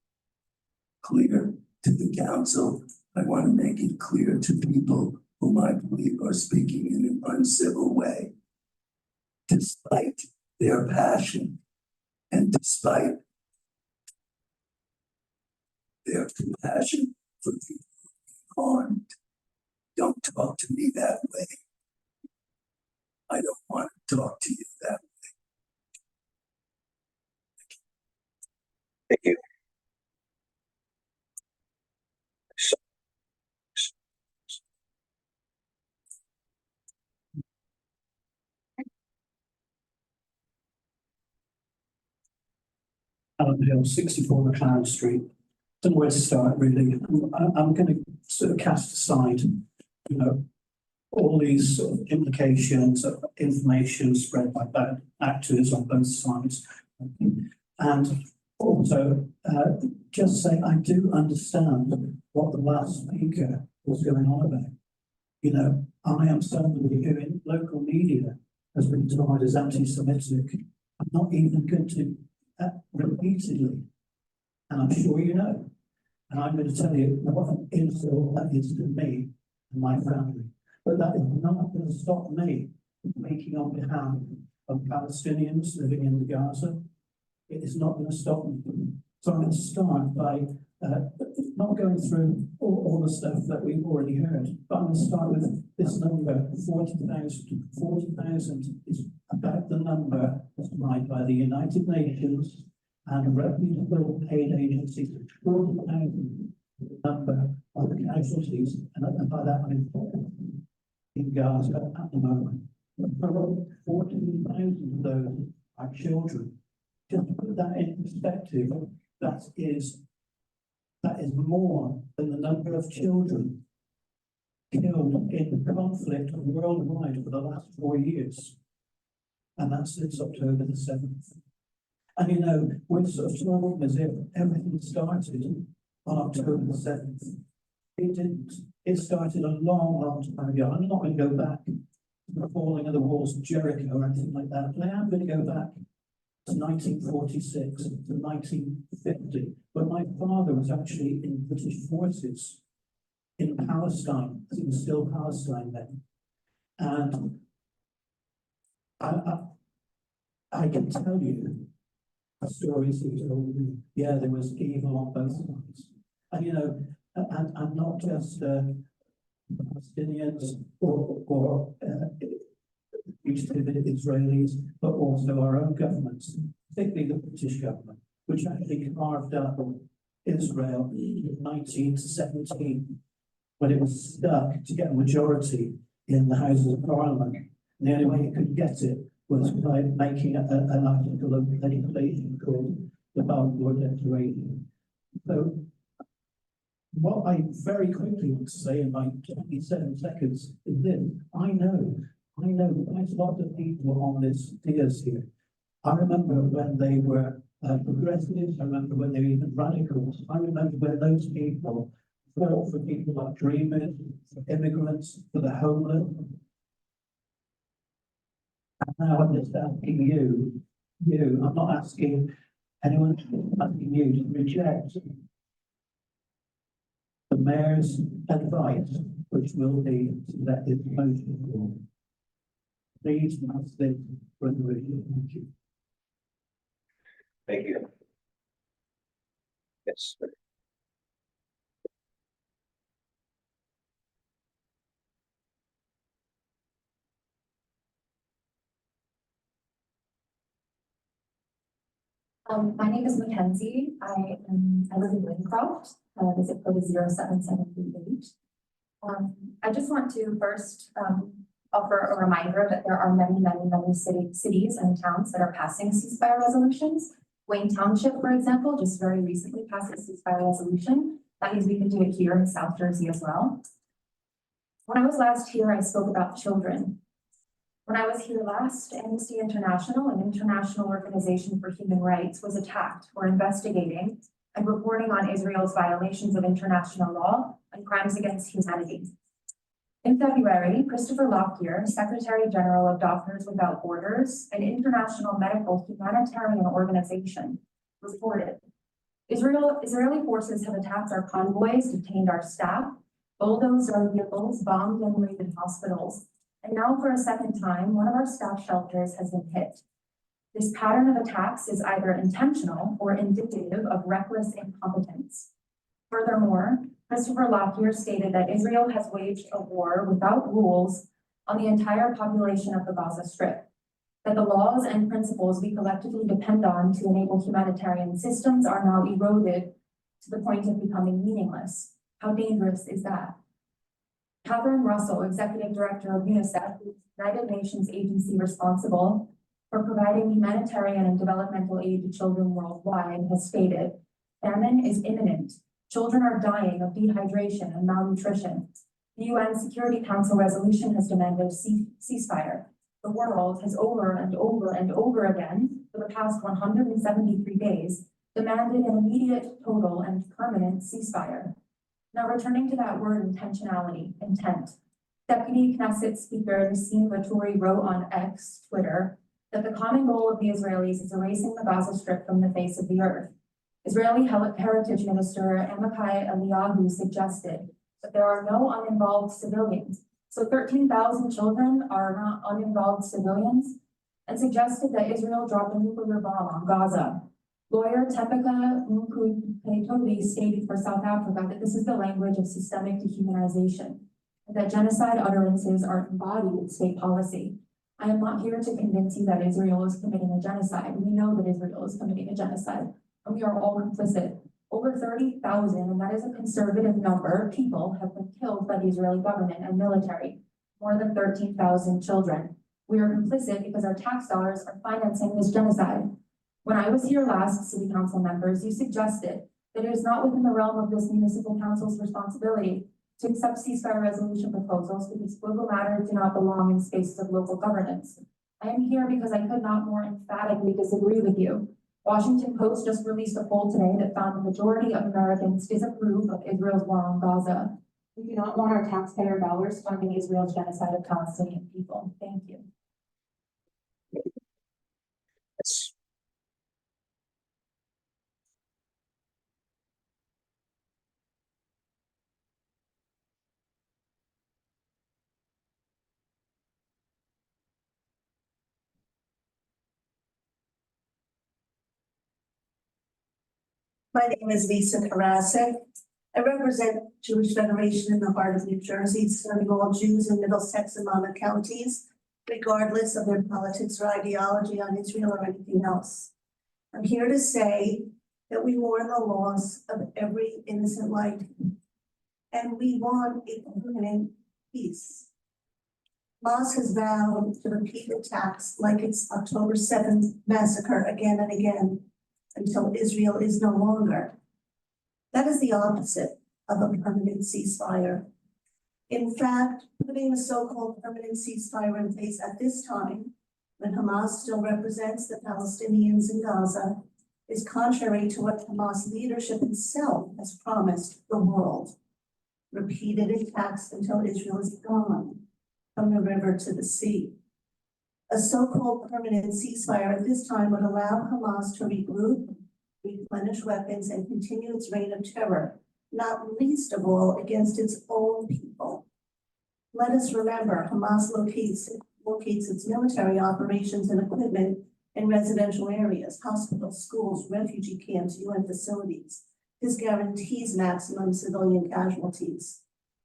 clear to the council. I want to make it clear to people whom I believe are speaking in an uncivil way. Despite their passion and despite their compassion for people harmed, don't talk to me that way. I don't want to talk to you that way. Thank you. Alan Hill, 64 McLaren Street. Don't know where to start really. I'm going to sort of cast aside, all these sort of implications of information spread by bad actors on both sides. And also just say I do understand what the last speaker was going on about. I am somebody who in local media has been described as anti-Semitic. I'm not even going to repeatedly, and I'm sure you know. And I'm going to tell you what an insult that is to me and my family. But that is not going to stop me speaking on behalf of Palestinians living in the Gaza. It is not going to stop me. So I'm going to start by not going through all the stuff that we've already heard, but I'm going to start with this number, 40,000. 40,000 is about the number supplied by the United Nations and reputable aid agencies. 40,000 is the number of casualties, and by that I mean in Gaza at the moment. 14,000 of those are children. Just to put that in perspective, that is more than the number of children killed in the conflict worldwide for the last 4 years. And that's since October the 7th. And you know, we're sort of talking as if everything started on October the 7th. It didn't. It started a long time ago. I'm not going to go back to the falling of the walls of Jericho or anything like that, but I am going to go back to 1946 to 1950, but my father was actually in British forces in Palestine, because it was still Palestine then. And I can tell you the stories he told me. Yeah, there was evil on both sides. And you know, and not just Palestinians or Israelis, but also our own governments, particularly the British government, which actually carved up Israel in 1917 when it was stuck to get a majority in the Houses of Parliament. And the only way it could get it was by making an article of legislation called the Balfour Declaration. So what I very quickly want to say in my 27 seconds is this: I know quite a lot of people on this dais here. I remember when they were progressives, I remember when they were even radicals. I remember when those people fought for people like dreamers, for immigrants, for the homeless. And now I'm just asking you, I'm not asking anyone, I'm asking you to reject the mayor's advice, which will be that it's motion. Please pass this resolution. Thank you. Thank you. Yes. My name is Mackenzie. I live in Wincroft. The zip code is 07738. I just want to first offer a reminder that there are many cities and towns that are passing ceasefire resolutions. Wayne Township, for example, just very recently passed a ceasefire resolution. That means we can do it here in South Jersey as well. When I was last here, I spoke about children. When I was here last, Amnesty International, an international organization for human rights, was attacked for investigating and reporting on Israel's violations of international law and crimes against humanity. In February, Christopher Lockyer, Secretary General of Doctors Without Borders, an international medical humanitarian organization, reported, Israeli forces have attacked our convoys, detained our staff, bulldozed our vehicles, bombed and raided hospitals, and now for a second time, one of our staff shelters has been hit. This pattern of attacks is either intentional or indicative of reckless incompetence. Furthermore, Christopher Lockyer stated that Israel has waged a war without rules on the entire population of the Gaza Strip, that the laws and principles we collectively depend on to enable humanitarian systems are now eroded to the point of becoming meaningless. How dangerous is that? Catherine Russell, Executive Director of UNICEF, the United Nations agency responsible for providing humanitarian and developmental aid to children worldwide, has stated, famine is imminent. Children are dying of dehydration and malnutrition. The UN Security Council resolution has demanded ceasefire. The world has over and over and over again, for the past 173 days, demanded an immediate, total, and permanent ceasefire. Now, returning to that word intentionality, intent. Deputy Knesset Speaker Nassim Vaturi wrote on X, Twitter, that the common goal of the Israelis is erasing the Gaza Strip from the face of the earth. Israeli Heritage Minister Amichai Eliyahu suggested that there are no uninvolved civilians. So 13,000 children are not uninvolved civilians, and suggested that Israel drop a nuclear bomb on Gaza. Lawyer Tepeka Mukupetobi stated for South Africa that this is the language of systemic dehumanization, and that genocide utterances are embodied in state policy. I am not here to convince you that Israel is committing a genocide. We know that Israel is committing a genocide, and we are all complicit. Over 30,000, and that is a conservative number, people have been killed by the Israeli government and military. More than 13,000 children. We are complicit because our tax dollars are financing this genocide. When I was here last, city council members, you suggested that it is not within the realm of this municipal council's responsibility to accept ceasefire resolution proposals because political matters do not belong in spaces of local governance. I am here because I could not more emphatically disagree with you. Washington Post just released a poll today that found the majority of Americans disapprove of Israel's war on Gaza. We do not want our taxpayer dollars funding Israel's genocide of Palestinian people. Thank you. My name is Lisa Karasik. I represent Jewish Federation in the heart of New Jersey, serving all Jews in Middlesex and Monmouth counties, regardless of their politics or ideology on Israel or anything else. I'm here to say that we mourn the loss of every innocent life, and we want a permanent peace. Hamas has vowed to repeat attacks like its October 7th massacre again and again until Israel is no longer. That is the opposite of a permanent ceasefire. In fact, putting a so-called permanent ceasefire in place at this time, when Hamas still represents the Palestinians in Gaza, is contrary to what Hamas leadership itself has promised the world. Repeated attacks until Israel is gone, from the river to the sea. A so-called permanent ceasefire at this time would allow Hamas to regroup, replenish weapons, and continue its reign of terror, not least of all against its own people. Let us remember, Hamas locates its military operations and equipment in residential areas, hospitals, schools, refugee camps, UN facilities. This guarantees maximum civilian casualties.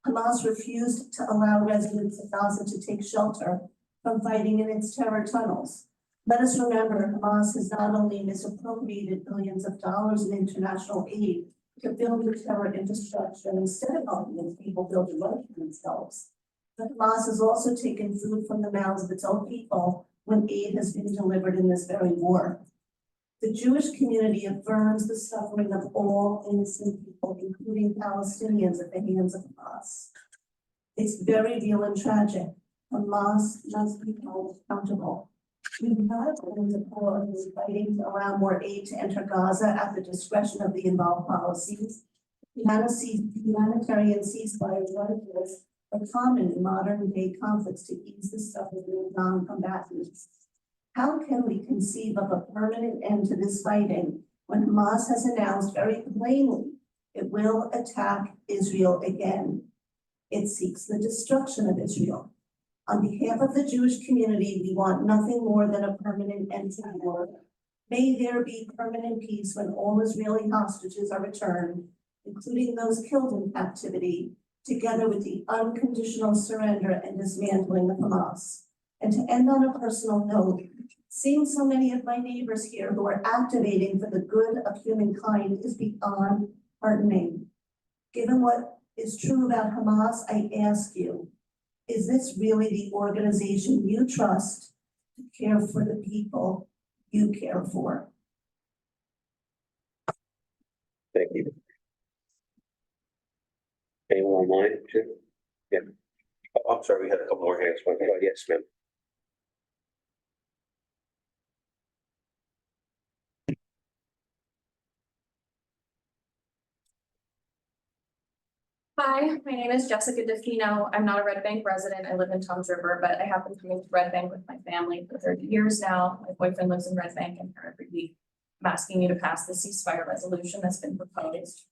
Hamas refused to allow residents of Gaza to take shelter from fighting in its terror tunnels. Let us remember, Hamas has not only misappropriated billions of dollars in international aid to build the terror infrastructure instead of helping its people build a life for themselves, but Hamas has also taken food from the mouths of its own people when aid has been delivered in this very war. The Jewish community affirms the suffering of all innocent people, including Palestinians, at the hands of Hamas. It's very real and tragic. Hamas must be held accountable. We do not oppose the call of those fighting to allow more aid to enter Gaza at the discretion of the involved policies. Humanitarian ceasefires like this are common in modern day conflicts to ease the suffering of non-combatants. How can we conceive of a permanent end to this fighting when Hamas has announced very plainly it will attack Israel again? It seeks the destruction of Israel. On behalf of the Jewish community, we want nothing more than a permanent end to the war. May there be permanent peace when all Israeli hostages are returned, including those killed in captivity, together with the unconditional surrender and dismantling of Hamas. And to end on a personal note, seeing so many of my neighbors here who are activating for the good of humankind is beyond heartening. Given what is true about Hamas, I ask you, is this really the organization you trust to care for the people you care for? Thank you. Anyone online, Jim? Yeah. Oh, I'm sorry, we had a couple more hands. Yes, ma'am. Hi, Hi, my name is Jessica DeFino. I'm not a Red Bank resident. I live in Toms River, but I have been coming to Red Bank with my family for 30 years now. My boyfriend lives in Red Bank and here every week. I'm asking you to pass the ceasefire resolution that's been proposed.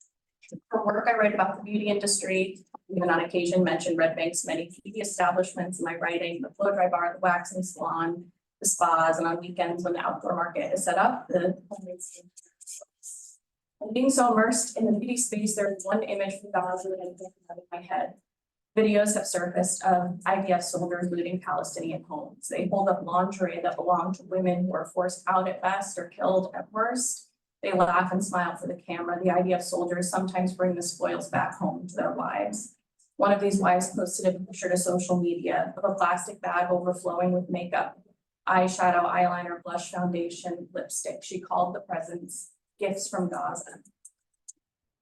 For work, I write about the beauty industry, even on occasion mention Red Bank's many beauty establishments in my writing, the blow dry bar, the waxing salon, the spas, and on weekends when the outdoor market is set up, the homemade skincare. And being so immersed in the beauty space, there is one image from Gaza that I'm thinking of in my head. Videos have surfaced of IDF soldiers looting Palestinian homes. They hold up lingerie that belonged to women who were forced out at best or killed at worst. They laugh and smile for the camera. The IDF soldiers sometimes bring the spoils back home to their wives. One of these wives posted a picture to social media of a plastic bag overflowing with makeup, eyeshadow, eyeliner, blush, foundation, lipstick. She called the presents gifts from Gaza.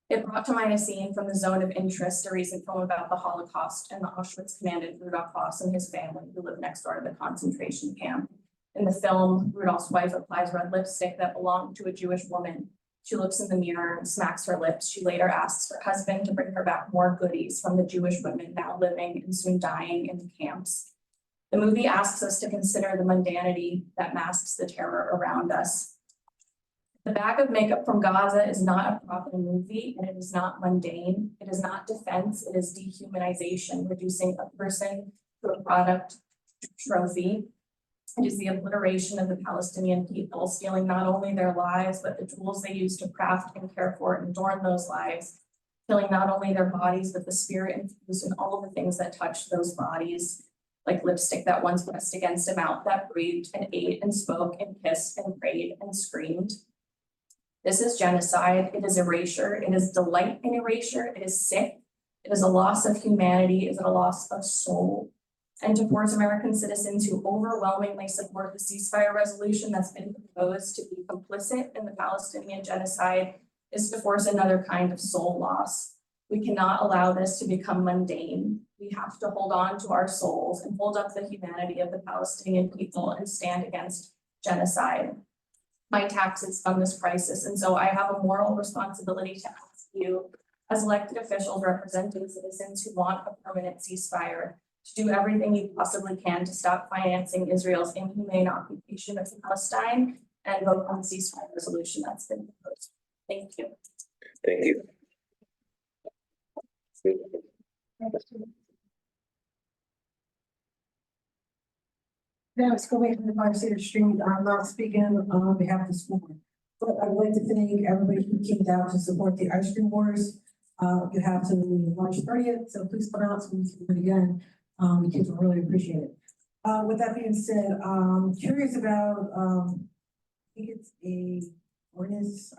It brought to mind a scene from The Zone of Interest, a recent film about the Holocaust and the Auschwitz commandant Rudolf Voss and his family who lived next door to the concentration camp. In the film, Rudolph's wife applies red lipstick that belonged to a Jewish woman. She looks in the mirror and smacks her lips. She later asks her husband to bring her back more goodies from the Jewish women now living and soon dying in the camps. The movie asks us to consider the mundanity that masks the terror around us. The bag of makeup from Gaza is not a proper movie, and it is not mundane. It is not defense, it is dehumanization, reducing a person to a product trophy. It is the obliteration of the Palestinian people, stealing not only their lives, but the tools they use to craft and care for and adorn those lives, killing not only their bodies, but the spirit infused in all of the things that touch those bodies, like lipstick that once pressed against a mouth that breathed and ate and spoke and kissed and prayed and screamed. This is genocide. It is erasure. It is delight in erasure. It is sick. It is a loss of humanity. It is a loss of soul. And to force American citizens who overwhelmingly support the ceasefire resolution that's been proposed to be complicit in the Palestinian genocide is to force another kind of soul loss. We cannot allow this to become mundane. We have to hold on to our souls and hold up the humanity of the Palestinian people and stand against genocide. My taxes fund this crisis, and so I have a moral responsibility to ask you, as elected officials representing citizens who want a permanent ceasefire, to do everything you possibly can to stop financing Israel's inhumane occupation of Palestine and vote on the ceasefire resolution that's been proposed. Thank you. Thank you. Now, let's go back to the Fire City Street. I'm not speaking on behalf of the school board. But I'd like to thank everybody who came down to support the ice cream wars. You have to March 30th, so please come out so we can do it again. The kids will really appreciate it. With that being said, curious about, I think it's a ordinance,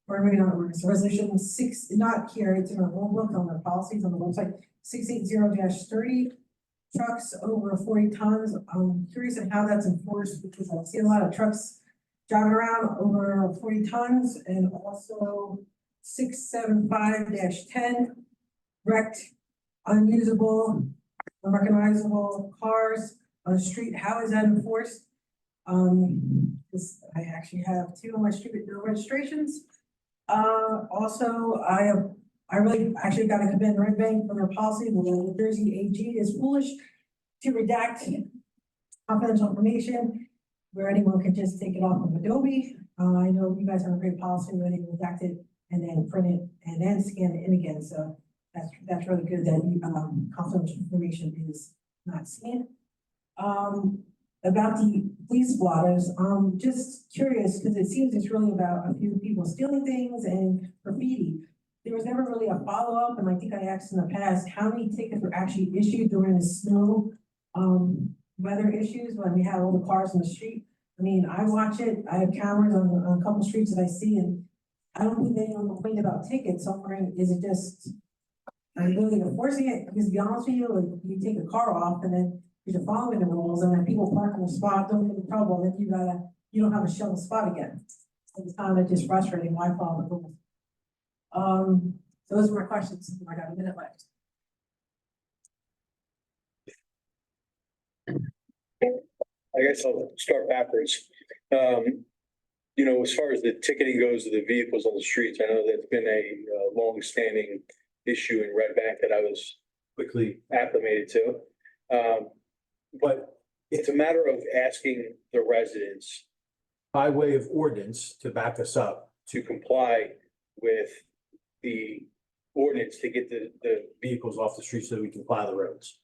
or maybe not ordinance, resolution 6, not here, it's in our old book on the policies on the website, 680-30. Trucks over 40 tons. I'm curious on how that's enforced because I see a lot of trucks driving around over 40 tons, and also 675-10 wrecked, unusable, unrecognizable cars on the street. How is that enforced? Because I actually have 2 on my street with no registrations. Also, I really actually got to commend Red Bank for their policy. The New Jersey AG is foolish to redact confidential information where anyone can just take it off of Adobe. I know you guys have a great policy where they redact it and then print it and then scan it in again. So that's really good that you, confidential information is not scanned. About the police blotters, I'm just curious because it seems it's really about a few people stealing things and graffiti. There was never really a follow-up, and I think I asked in the past, how many tickets were actually issued during the snow weather issues when we had all the cars in the street? I mean, I watch it, I have cameras on a couple streets that I see, and I don't think anyone complained about tickets. So I'm wondering, is it just, are you really enforcing it? Because to be honest with you, like, you take a car off and then you're following the rules, and then people park in the spot, don't get in trouble, and then you don't have a shovel spot again. So it's kind of just frustrating, why follow the rules? Those are my questions. I got a minute left. I guess I'll start backwards. You know, as far as the ticketing goes of the vehicles on the streets, I know that's been a long-standing issue in Red Bank that I was quickly acclimated to. But it's a matter of asking the residents By way of ordinance to back us up. to comply with the ordinance to get the Vehicles off the street so that we can plow the roads.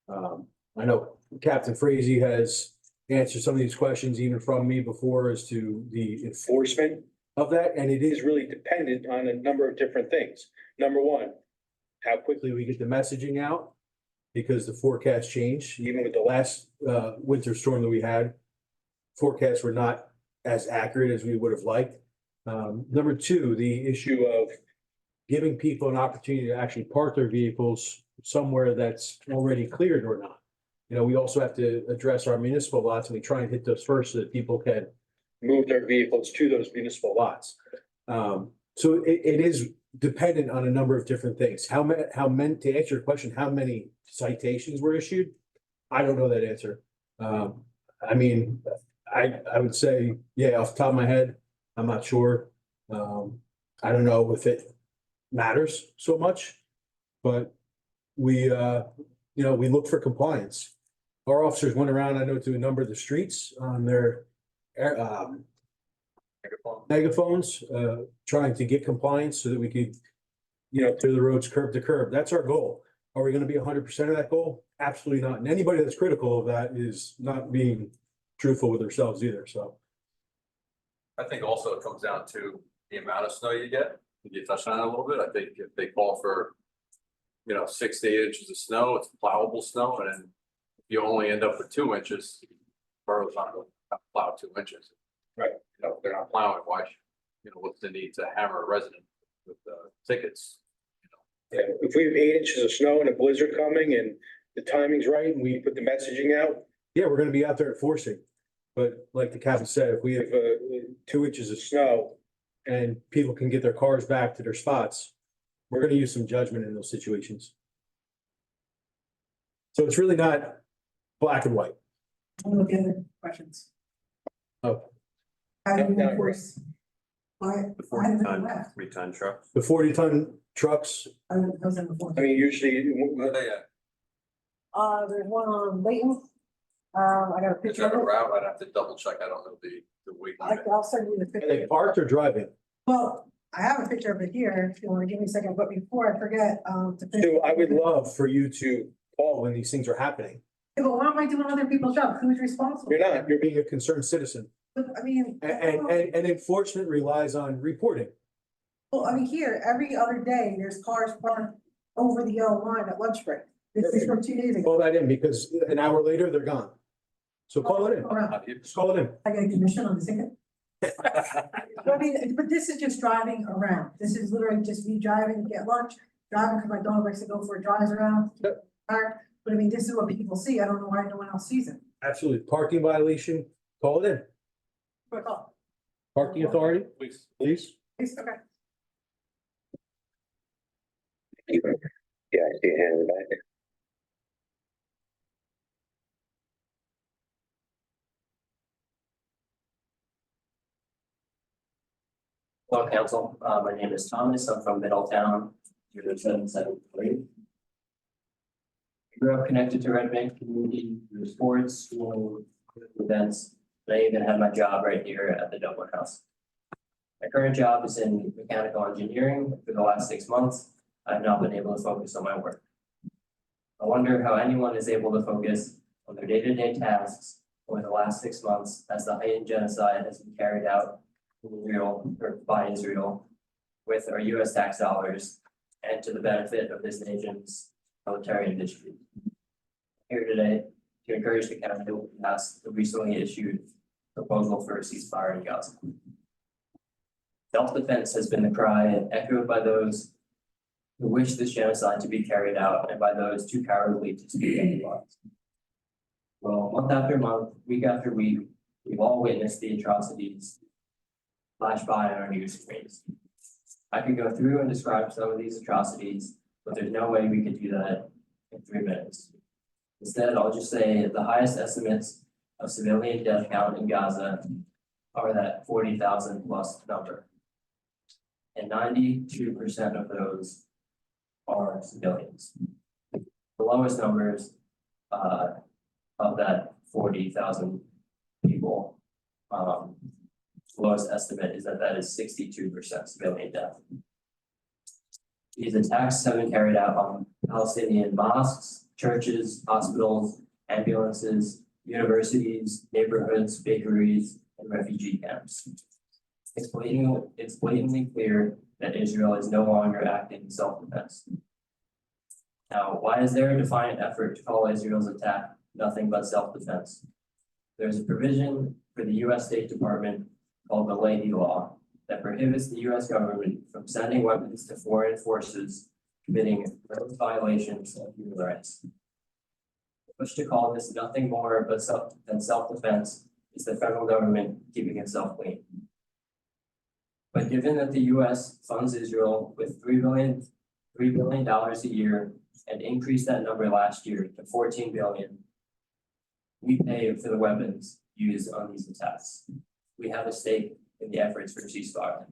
I know Captain Frazee has answered some of these questions even from me before as to the enforcement of that, and it is is really dependent on a number of different things. Number one, how quickly quickly we get the messaging out because the forecast changed, even with the last winter storm that we had. Forecasts were not as accurate as we would have liked. Number two, the issue of giving people an opportunity to actually park their vehicles somewhere that's already cleared or not. You know, we also have to address our municipal lots and we try and hit those first so that people can move their vehicles to those municipal lots. So it is dependent on a number of different things. How many, to answer your question, how many citations were issued? I don't know that answer. I mean, I would say, yeah, off the top of my head, I'm not sure. I don't know if it matters so much, but we, we look for compliance. Our officers went around, I know, to a number of the streets on their, megaphones, trying to get compliance so that we could, clear the roads curb to curb. That's our goal. Are we gonna be 100% of that goal? Absolutely not. And anybody that's critical of that is not being truthful with themselves either, so. I think also it comes down to the amount of snow you get. You touched on it a little bit. I think if they call for, 6 to 8 inches of snow, it's plowable snow, and then if you only end up with 2 inches, borough's not going to plow 2 inches. Right. If they're not plowing, why, what's the need to hammer a resident with tickets? Yeah, if we have 8 inches of snow and a blizzard coming and the timing's right and we put the messaging out. Yeah, we're gonna be out there enforcing. But like the captain said, if we have 2 inches of snow and people can get their cars back to their spots, we're gonna use some judgment in those situations. So it's really not black and white. One of the other questions. Oh, How do you enforce? Why? The 40-ton trucks. the 40-ton trucks, How's that enforced? I mean, usually, There's one on Layton. I got a Is picture that of a it. route? I'd have to double check. I don't know the weight. I'll send you the are they picture. parked or driving? Well, I have a picture of it here, if you wanna give me a second, but before I forget, to finish. So I would love for you to call when these things are happening. Yeah, but why am I doing other people's jobs? Who's responsible? You're not, you're being a concerned citizen. But, I mean. And enforcement relies on reporting. Well, I mean, here, every other day, there's cars parked over the yellow line at lunch break. This is from 2 days ago. Call that in because an hour later, they're gone. So call it in. Just call it in. I get a commission on the ticket. I mean, but this is just driving around. This is literally just me driving to get lunch, driving because my dog likes to go for drives around. Park. But I mean, this is what people see. I don't know why no one else sees it. Absolutely. Parking violation, call it in. Quick call. Parking authority, please. Please, okay. Yeah, I see a hand in the back. Hello, council. My name is Thomas. I'm from Middletown, 0773. I grew up connected to Red Bank community through sports, school, events. And I even had my job right here at the Dublin House. My current job is in mechanical engineering. For the last 6 months, I've not been able to focus on my work. I wonder how anyone is able to focus on their day-to-day tasks over the last 6 months as the heightened genocide has been carried out Israel or by Israel with our US tax dollars and to the benefit of this nation's military industry. Here today to encourage the county to pass the recently issued proposal for a ceasefire in Gaza. Self-defense has been the cry echoed by those who wish this genocide to be carried out and by those too cowardly to speak otherwise. Well, month after month, week after week, we've all witnessed the atrocities flash by on our news screens. I could go through and describe some of these atrocities, but there's no way we could do that in 3 minutes. Instead, I'll just say the highest estimates of civilian death count in Gaza are that 40,000 plus number. And 92% of those are civilians. The lowest numbers, of that 40,000 people, lowest estimate is that is 62% civilian death. These attacks have been carried out on Palestinian mosques, churches, hospitals, ambulances, universities, neighborhoods, bakeries, and refugee camps. It's blatantly clear that Israel is no longer acting in self-defense. Now, why is there a defiant effort to call Israel's attack nothing but self-defense? There's a provision for the US State Department called the Leahy Law that prohibits the US government from sending weapons to foreign forces committing gross violations of human rights. The push to call this nothing more but self-defense is the federal government keeping itself clean. But given that the US funds Israel with $3 billion a year and increased that number last year to 14 billion, we pay for the weapons used on these attacks. We have a stake in the efforts for ceasefire.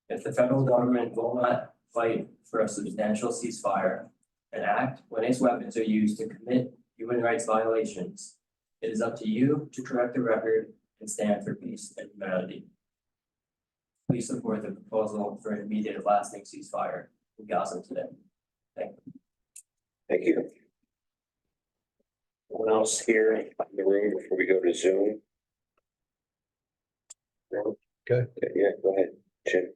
If the federal government will not fight for a substantial ceasefire and act when its weapons are used to commit human rights violations, it is up to you to correct the record and stand for peace and humanity. Please support the proposal for an immediate lasting ceasefire in Gaza today. Thank you. Thank you. Anyone else here in the room before we go to Zoom? No? Okay. Yeah, go ahead, Jim.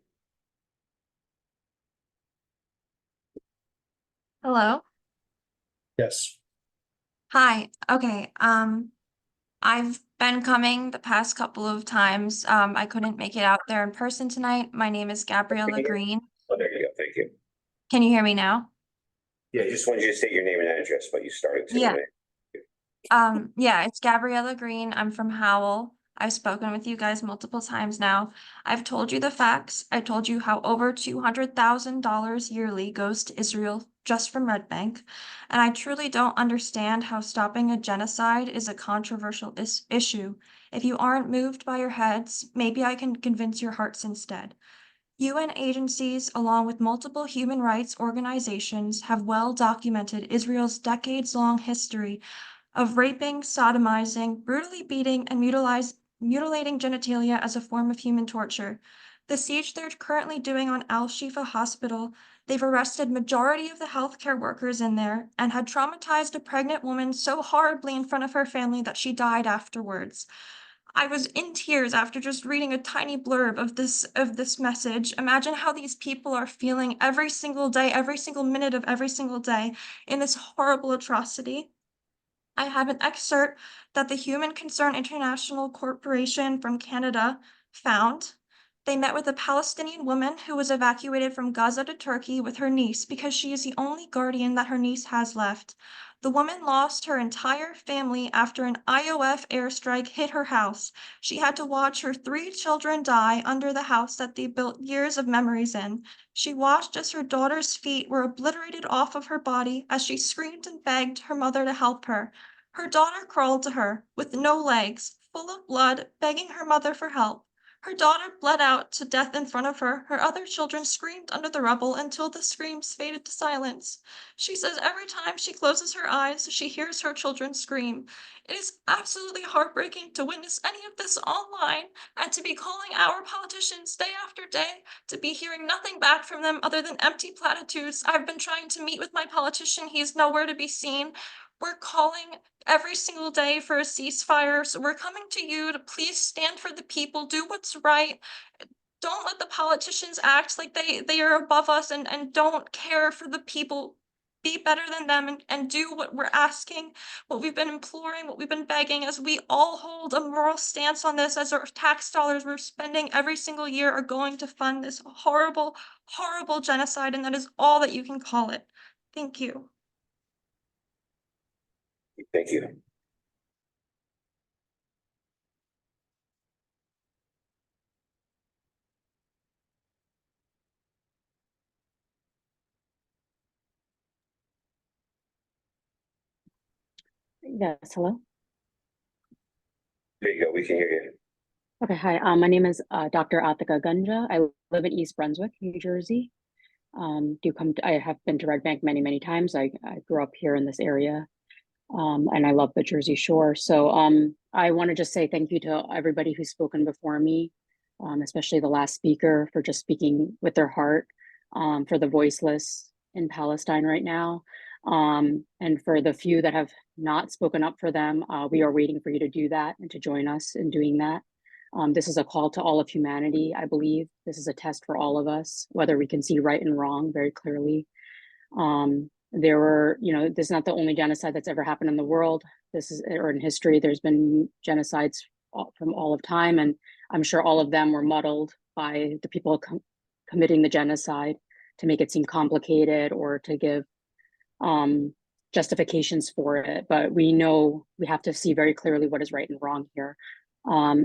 Hello. Yes. Hi. Okay. I've been coming the past couple of times. I couldn't make it out there in person tonight. My name is Gabriella Green. Oh, there you go. Thank you. Can you hear me now? Yeah, just wanted you to state your name and address, but you started to. Yeah. Yeah, it's Gabriella Green. I'm from Howell. I've spoken with you guys multiple times now. I've told you the facts. I told you how over $200,000 yearly goes to Israel just from Red Bank. And I truly don't understand how stopping a genocide is a controversial issue. If you aren't moved by your heads, maybe I can convince your hearts instead. UN agencies, along with multiple human rights organizations, have well documented Israel's decades-long history of raping, sodomizing, brutally beating, and mutilating genitalia as a form of human torture. The siege they're currently doing on Al-Shifa Hospital, they've arrested majority of the healthcare workers in there and had traumatized a pregnant woman so horribly in front of her family that she died afterwards. I was in tears after just reading a tiny blurb of this message. Imagine how these people are feeling every single day, every single minute of every single day in this horrible atrocity. I have an excerpt that the Human Concern International Corporation from Canada found. They met with a Palestinian woman who was evacuated from Gaza to Turkey with her niece because she is the only guardian that her niece has left. The woman lost her entire family after an IOF airstrike hit her house. She had to watch her 3 children die under the house that they built years of memories in. She watched as her daughter's feet were obliterated off of her body as she screamed and begged her mother to help her. Her daughter crawled to her, with no legs, full of blood, begging her mother for help. Her daughter bled out to death in front of her. Her other children screamed under the rubble until the screams faded to silence. She says every time she closes her eyes, she hears her children scream. It is absolutely heartbreaking to witness any of this online and to be calling our politicians day after day, to be hearing nothing back from them other than empty platitudes. I've been trying to meet with my politician. He is nowhere to be seen. We're calling every single day for a ceasefire. So we're coming to you to please stand for the people, do what's right. Don't let the politicians act like they are above us and don't care for the people. Be better than them and do what we're asking, what we've been imploring, what we've been begging, as we all hold a moral stance on this, as our tax dollars we're spending every single year are going to fund this horrible, horrible genocide, and that is all that you can call it. Thank you. Thank you. Yes, hello. There you go. We can hear you. Okay, hi. My name is Dr. Atika Gunja. I live in East Brunswick, New Jersey. I have been to Red Bank many, many times. I grew up here in this area. And I love the Jersey Shore. So I want to just say thank you to everybody who's spoken before me, especially the last speaker, for just speaking with their heart, for the voiceless in Palestine right now. And for the few that have not spoken up for them, we are waiting for you to do that and to join us in doing that. This is a call to all of humanity, I believe. This is a test for all of us, whether we can see right and wrong very clearly. There were, this is not the only genocide that's ever happened in the world. Or in history, there's been genocides from all of time. And I'm sure all of them were muddled by the people committing the genocide to make it seem complicated or to give justifications for it. But we know we have to see very clearly what is right and wrong here.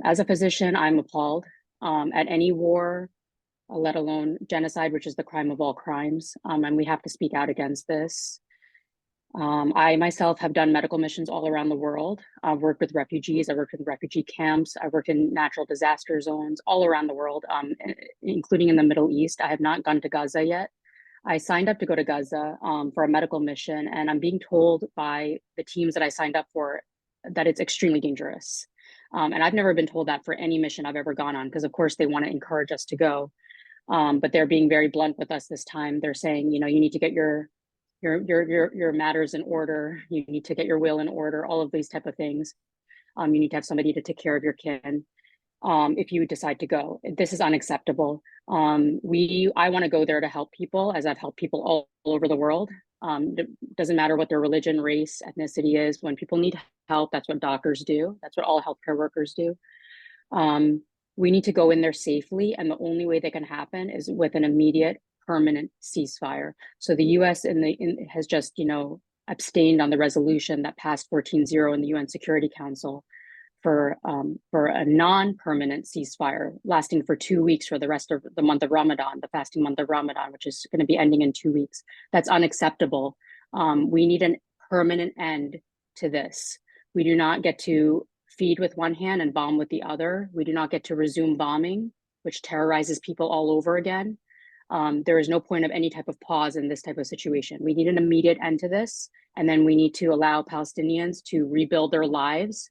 As a physician, I'm appalled at any war, let alone genocide, which is the crime of all crimes. And we have to speak out against this. I myself have done medical missions all around the world. I've worked with refugees, I've worked in refugee camps, I've worked in natural disaster zones all around the world, including in the Middle East. I have not gone to Gaza yet. I signed up to go to Gaza for a medical mission, and I'm being told by the teams that I signed up for that it's extremely dangerous. And I've never been told that for any mission I've ever gone on, because of course they want to encourage us to go. But they're being very blunt with us this time. They're saying, you need to get your matters in order. You need to get your will in order, all of these type of things. You need to have somebody to take care of your kin if you decide to go. This is unacceptable. I want to go there to help people, as I've helped people all over the world. It doesn't matter what their religion, race, ethnicity is. When people need help, that's what doctors do. That's what all healthcare workers do. We need to go in there safely, and the only way that can happen is with an immediate, permanent ceasefire. So the U.S. has just, abstained on the resolution that passed 14-0 in the UN Security Council for a non-permanent ceasefire lasting for 2 weeks for the rest of the month of Ramadan, the fasting month of Ramadan, which is going to be ending in 2 weeks. That's unacceptable. We need a permanent end to this. We do not get to feed with one hand and bomb with the other. We do not get to resume bombing, which terrorizes people all over again. There is no point of any type of pause in this type of situation. We need an immediate end to this, and then we need to allow Palestinians to rebuild their lives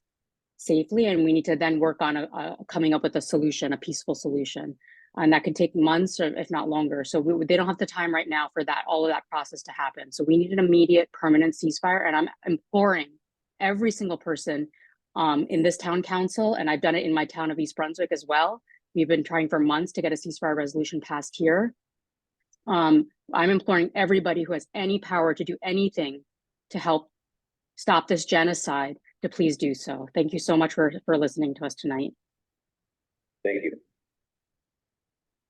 safely, and we need to then work on coming up with a solution, a peaceful solution. And that could take months, or if not longer. So they don't have the time right now for all of that process to happen. So we need an immediate, permanent ceasefire, and I'm imploring every single person in this town council, and I've done it in my town of East Brunswick as well. We've been trying for months to get a ceasefire resolution passed here. I'm imploring everybody who has any power to do anything to help stop this genocide to please do so. Thank you so much for listening to us tonight. Thank you.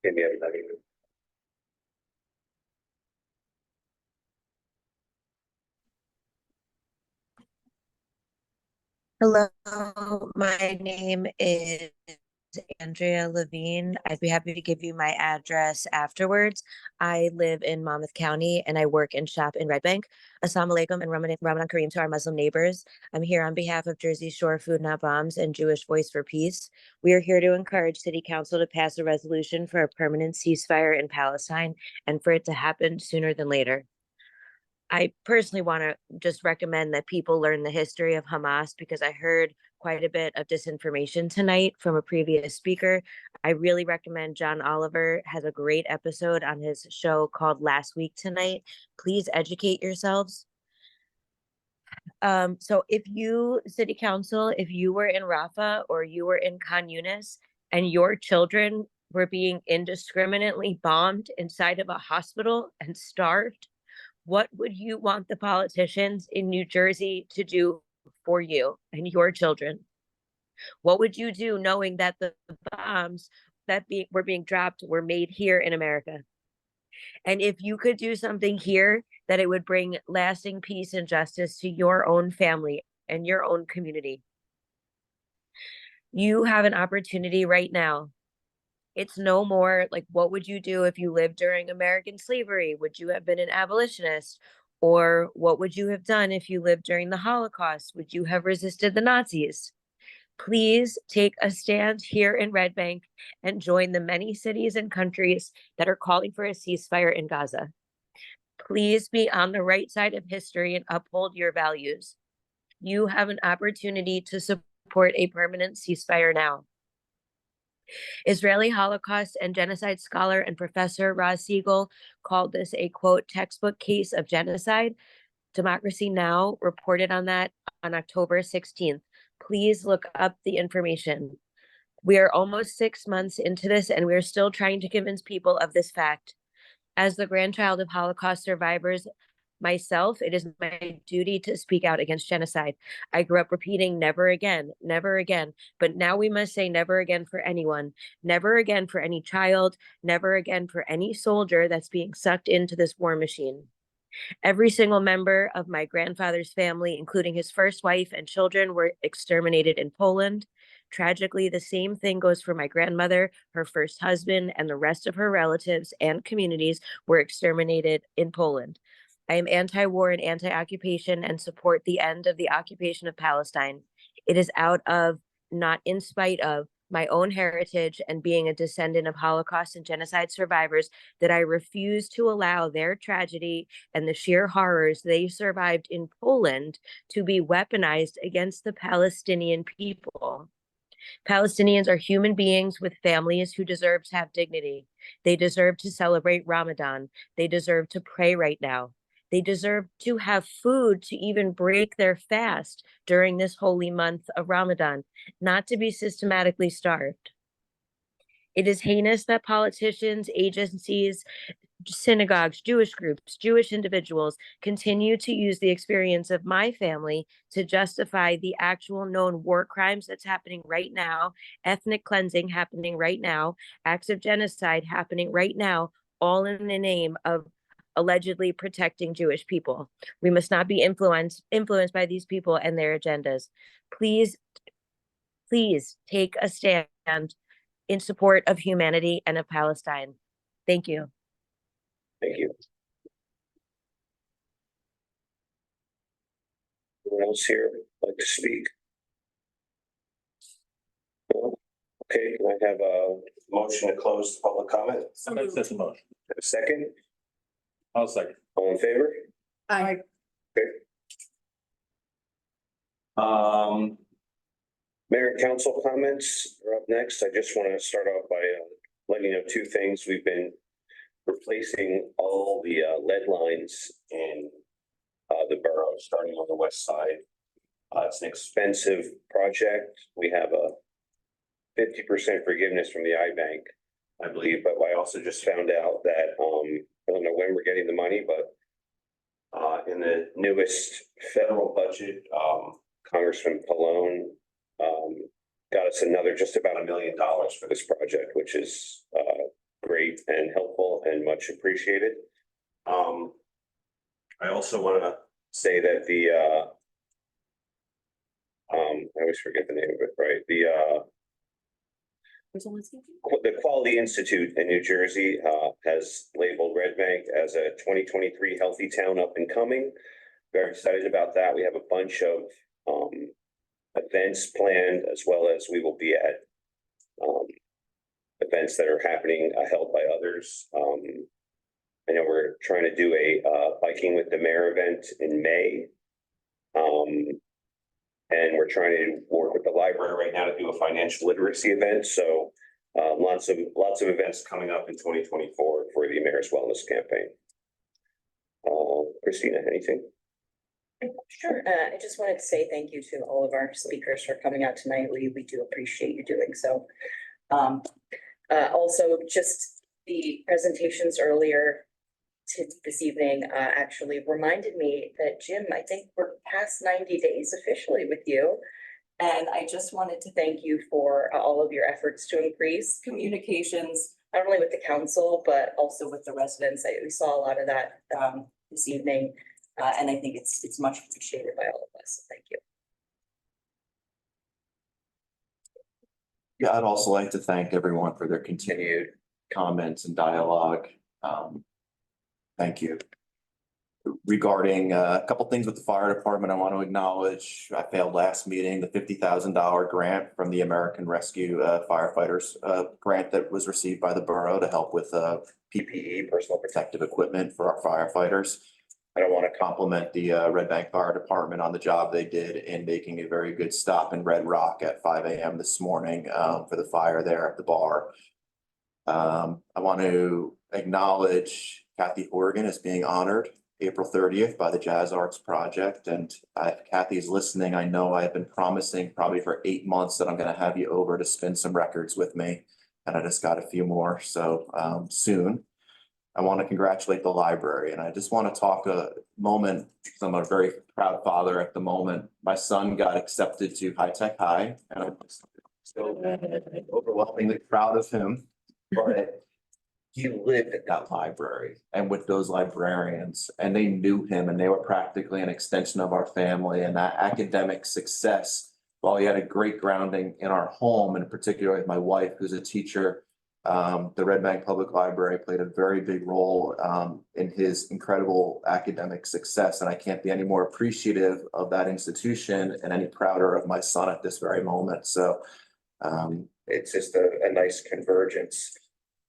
Give me everybody. Hello, my name is Andrea Levine. I'd be happy to give you my address afterwards. I live in Monmouth County and I work and shop in Red Bank. Assalamu alaikum and Ramadan Kareem to our Muslim neighbors. I'm here on behalf of Jersey Shore Food Not Bombs and Jewish Voice for Peace. We are here to encourage City Council to pass a resolution for a permanent ceasefire in Palestine and for it to happen sooner than later. I personally want to just recommend that people learn the history of Hamas, because I heard quite a bit of disinformation tonight from a previous speaker. I really recommend John Oliver has a great episode on his show called Last Week Tonight. Please educate yourselves. So if you, City Council, if you were in Rafah or you were in Khan Yunis and your children were being indiscriminately bombed inside of a hospital and starved, what would you want the politicians in New Jersey to do for you and your children? What would you do knowing that the bombs that were being dropped were made here in America? And if you could do something here, that it would bring lasting peace and justice to your own family and your own community. You have an opportunity right now. It's no more like, what would you do if you lived during American slavery? Would you have been an abolitionist? Or what would you have done if you lived during the Holocaust? Would you have resisted the Nazis? Please take a stand here in Red Bank and join the many cities and countries that are calling for a ceasefire in Gaza. Please be on the right side of history and uphold your values. You have an opportunity to support a permanent ceasefire now. Israeli Holocaust and genocide scholar and professor Roz Siegel called this a quote textbook case of genocide. Democracy Now! Reported on that on October 16th. Please look up the information. We are almost 6 months into this, and we are still trying to convince people of this fact. As the grandchild of Holocaust survivors myself, it is my duty to speak out against genocide. I grew up repeating never again, but now we must say never again for anyone, never again for any child, never again for any soldier that's being sucked into this war machine. Every single member of my grandfather's family, including his first wife and children, were exterminated in Poland. Tragically, the same thing goes for my grandmother, her first husband, and the rest of her relatives and communities were exterminated in Poland. I am anti-war and anti-occupation and support the end of the occupation of Palestine. It is out of, not in spite of, my own heritage and being a descendant of Holocaust and genocide survivors that I refuse to allow their tragedy and the sheer horrors they survived in Poland to be weaponized against the Palestinian people. Palestinians are human beings with families who deserve to have dignity. They deserve to celebrate Ramadan. They deserve to pray right now. They deserve to have food to even break their fast during this holy month of Ramadan, not to be systematically starved. It is heinous that politicians, agencies, synagogues, Jewish groups, Jewish individuals continue to use the experience of my family to justify the actual known war crimes that's happening right now, ethnic cleansing happening right now, acts of genocide happening right now, all in the name of allegedly protecting Jewish people. We must not be influenced by these people and their agendas. Please take a stand in support of humanity and of Palestine. Thank you. Thank you. Anyone else here like to speak? No? Okay, can I have a motion to close the public comment? That's a motion. A second? I'll second. All in favor? Aye. Okay. Mayor and council comments are up next. I just want to start off by letting you know two things. We've been replacing all the lead lines in the borough, starting on the west side. It's an expensive project. We have a 50% forgiveness from the iBank, I believe, but I also just found out that I don't know when we're getting the money, but in the newest federal budget, Congressman Pallone got us another just about $1 million for this project, which is great and helpful and much appreciated. I also want to say that the I always forget the name of it, right? The Quality Institute in New Jersey has labeled Red Bank as a 2023 Healthy Town Up and Coming. Very excited about that. We have a bunch of events planned, as well as we will be at events that are happening held by others. I know we're trying to do a biking with the mayor event in May. And we're trying to work with the library right now to do a financial literacy event. So lots of events coming up in 2024 for the Mayor's Wellness Campaign. Christina, anything? Sure. I just wanted to say thank you to all of our speakers for coming out tonight. We do appreciate you doing so. Also, just the presentations earlier this evening actually reminded me that, Jim, I think we're past 90 days officially with you. And I just wanted to thank you for all of your efforts to increase communications, not only with the council, but also with the residents. We saw a lot of that this evening. And I think it's much appreciated by all of us. So thank you. Yeah, I'd also like to thank everyone for their continued comments and dialogue. Thank you. regarding a couple things with the fire department. I want to acknowledge, I failed last meeting, the $50,000 grant from the American Rescue Firefighters grant that was received by the borough to help with PPE, personal protective equipment for our firefighters. And I want to compliment the Red Bank Fire Department on the job they did in making a very good stop in Red Rock at 5 a.m. this morning for the fire there at the bar. I want to acknowledge Kathy Horgan as being honored April 30th by the Jazz Arts Project. And if Kathy's listening, I know I've been promising probably for 8 months that I'm going to have you over to spin some records with me. And I just got a few more. So soon. I want to congratulate the library, and I just want to talk a moment, because I'm a very proud father at the moment. My son got accepted to High Tech High, and I'm still overwhelmingly proud of him. But he lived at that library and with those librarians, and they knew him, and they were practically an extension of our family. And that academic success, while he had a great grounding in our home, and particularly with my wife, who's a teacher, the Red Bank Public Library played a very big role in his incredible academic success. And I can't be any more appreciative of that institution and any prouder of my son at this very moment. So it's just a nice convergence.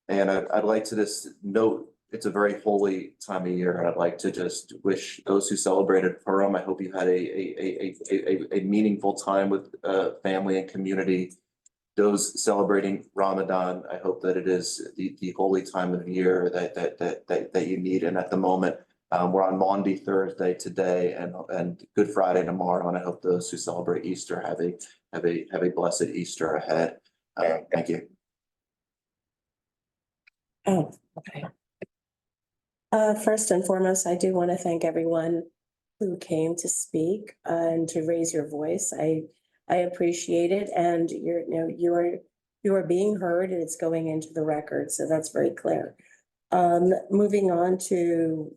And I'd like to just note, it's a very holy time of year. And I'd like to just wish those who celebrated Purim, I hope you had a meaningful time with family and community. Those celebrating Ramadan, I hope that it is the holy time of year that you need. And at the moment, we're on Maundy Thursday today and Good Friday tomorrow. And I hope those who celebrate Easter have a blessed Easter ahead. Thank you. Oh, okay. First and foremost, I do want to thank everyone who came to speak and to raise your voice. I appreciate it, and you are being heard, and it's going into the record, so that's very clear. Moving on to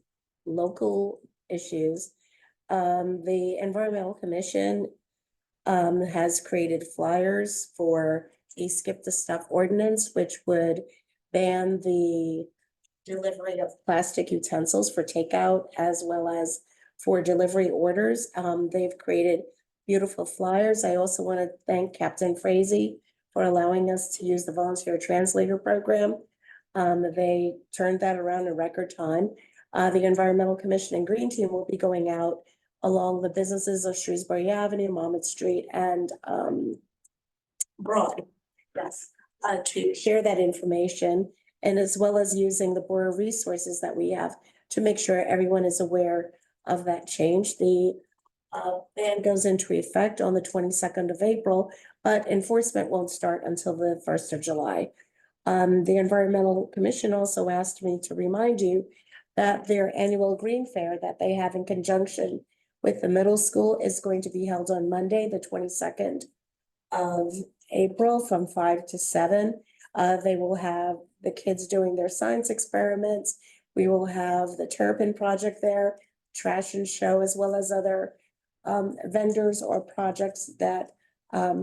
local issues, the Environmental Commission has created flyers for a Skip the Stuff ordinance, which would ban the delivery of plastic utensils for takeout as well as for delivery orders. They've created beautiful flyers. I also want to thank Captain Frazee for allowing us to use the volunteer translator program. They turned that around in record time. The Environmental Commission and Green Team will be going out along the businesses of Shrewsbury Avenue, Monmouth Street, and Broad. Yes, to share that information, and as well as using the borough resources that we have to make sure everyone is aware of that change. The ban goes into effect on the 22nd of April, but enforcement won't start until the 1st of July. The Environmental Commission also asked me to remind you that their annual Green Fair that they have in conjunction with the middle school is going to be held on Monday, the 22nd of April from 5 to 7. They will have the kids doing their science experiments. We will have the Terrapin Project there, trash and show, as well as other vendors or projects that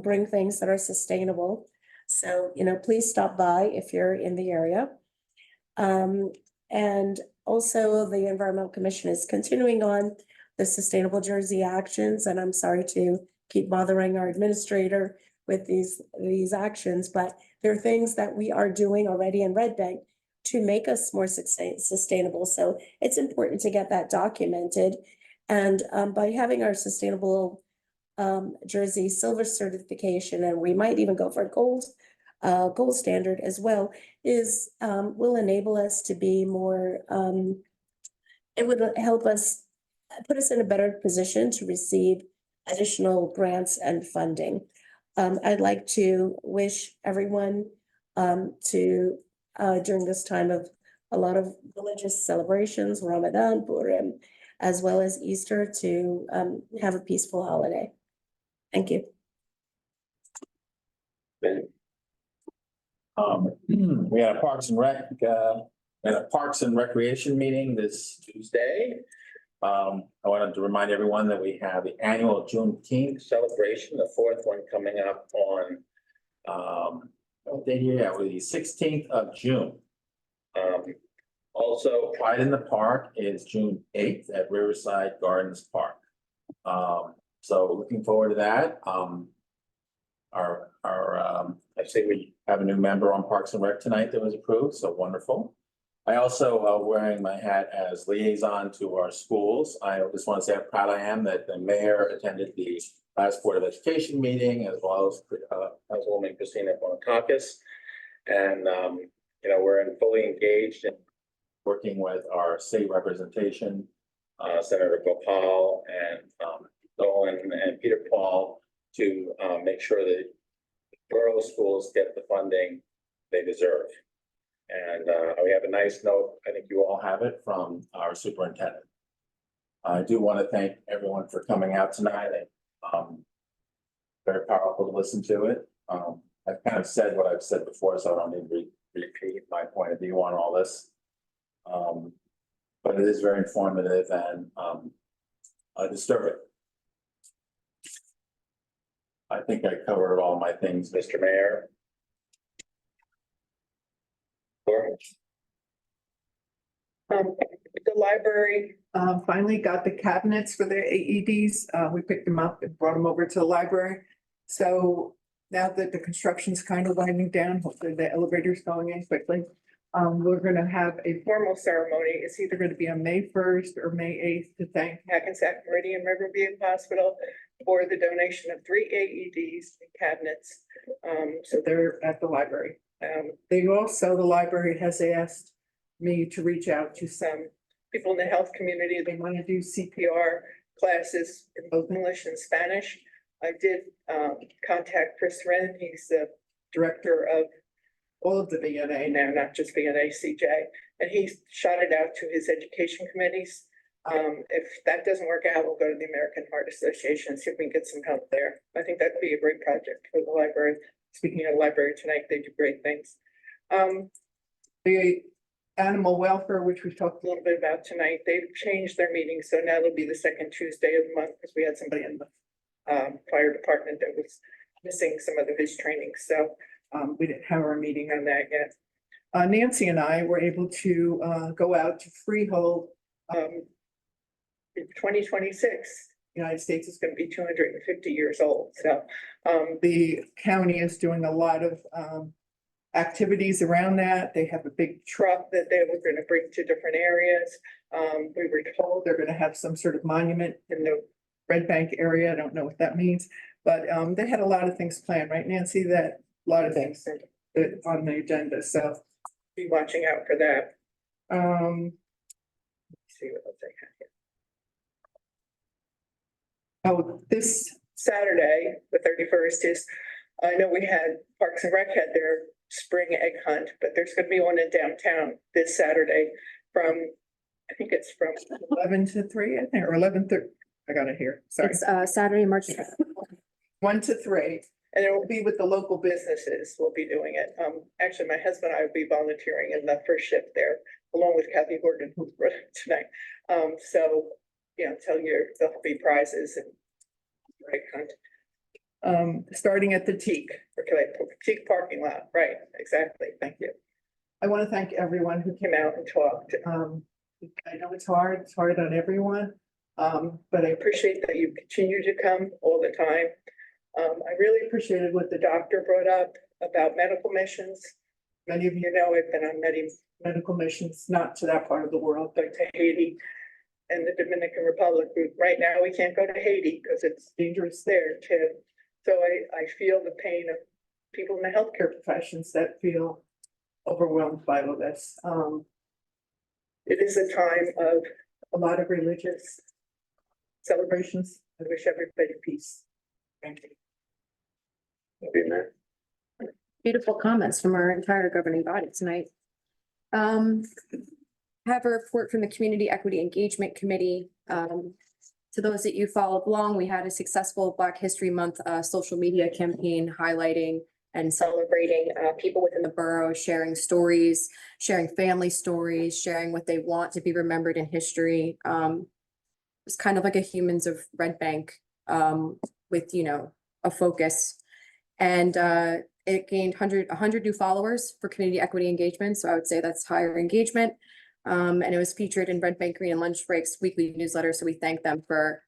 bring things that are sustainable. So, please stop by if you're in the area. And also the Environmental Commission is continuing on the Sustainable Jersey actions. And I'm sorry to keep bothering our administrator with these actions, but there are things that we are doing already in Red Bank to make us more sustainable. So it's important to get that documented. And by having our Sustainable Jersey Silver certification, and we might even go for a gold standard as well, will enable us to be more, it would help us, put us in a better position to receive additional grants and funding. I'd like to wish everyone during this time of a lot of religious celebrations, Ramadan, Purim, as well as Easter, to have a peaceful holiday. Thank you. We had a Parks and Recreation meeting this Tuesday. I wanted to remind everyone that we have the annual Juneteenth celebration, the fourth one coming up on the 16th of June. Also, Pride in the Park is June 8th at Riverside Gardens Park. So looking forward to that. I say we have a new member on Parks and Rec tonight that was approved, so wonderful. I also, wearing my hat as liaison to our schools, I just want to say how proud I am that the mayor attended the last Board of Education meeting, as well as Councilwoman Christina Bonakakis. And, we're fully engaged in working with our state representation, Senator Gopal and Dolan and Peter Paul, to make sure that borough schools get the funding they deserve. And we have a nice note, I think you all have it, from our superintendent. I do want to thank everyone for coming out tonight. Very powerful to listen to it. I've kind of said what I've said before, so I don't need to repeat my point of view on all this. But it is very informative and disturbing. I think I covered all my things, Mr. Mayor. The library finally got the cabinets for their AEDs. We picked them up and brought them over to the library. So now that the construction's kind of winding down, hopefully the elevator's going in quickly. We're gonna have a formal ceremony. It's either gonna be on May 1st or May 8th to thank Hackensack Meridian Riverview Hospital for the donation of 3 AEDs and cabinets. So they're at the library. The library has asked me to reach out to some people in the health community. They want to do CPR classes in both English and Spanish. I did contact Chris Wren. He's the director of all of the VNA now, not just VNA CJ, and he shot it out to his education committees. If that doesn't work out, we'll go to the American Heart Association and see if we can get some help there. I think that'd be a great project for the library. Speaking of the library tonight, they do great things. The animal welfare, which we've talked a little bit about tonight, they've changed their meeting, so now it'll be the second Tuesday of the month, because we had somebody in the fire department that was missing some of his training, so we didn't have our meeting on that yet. Nancy and I were able to go out to Freehold in 2026. United States is going to be 250 years old, so the county is doing a lot of activities around that. They have a big truck that they were going to bring to different areas. We were told they're going to have some sort of monument in the Red Bank area. I don't know what that means, but they had a lot of things planned, right, Nancy? That a lot of things on the agenda, so be watching out for that. Let's see what else I have here. Oh, this Saturday, the 31st is, I know we had Parks and Rec had their spring egg hunt, but there's gonna be one in downtown this Saturday from, I think it's from 11 to 3, I think, or 11:30. I got it here, sorry. It's Saturday, March 5th. 1 to 3, and it will be with the local businesses. We'll be doing it. Actually, my husband and I will be volunteering in the first shift there, along with Kathy Gordon, who's tonight. So, there'll be prizes and right hunt. Starting at the Teak parking lot, right, exactly, thank you. I want to thank everyone who came out and talked. I know it's hard on everyone, but I appreciate that you continue to come all the time. I really appreciated what the doctor brought up about medical missions. Many of you know I've been on many medical missions, not to that part of the world, but to Haiti and the Dominican Republic. Right now, we can't go to Haiti because it's dangerous there too. So I feel the pain of people in the healthcare professions that feel overwhelmed by all this. It is a time of a lot of religious celebrations. I wish everybody peace. Thank you. Beautiful comments from our entire governing body tonight. Have a report from the Community Equity Engagement Committee. To those that you followed along, we had a successful Black History Month social media campaign highlighting and celebrating people within the borough, sharing stories, sharing family stories, sharing what they want to be remembered in history. It's kind of like a Humans of Red Bank with, a focus. And it gained 100 new followers for community equity engagement. So I would say that's higher engagement. And it was featured in Red Bank Green and Lunch Breaks weekly newsletter, so we thank them for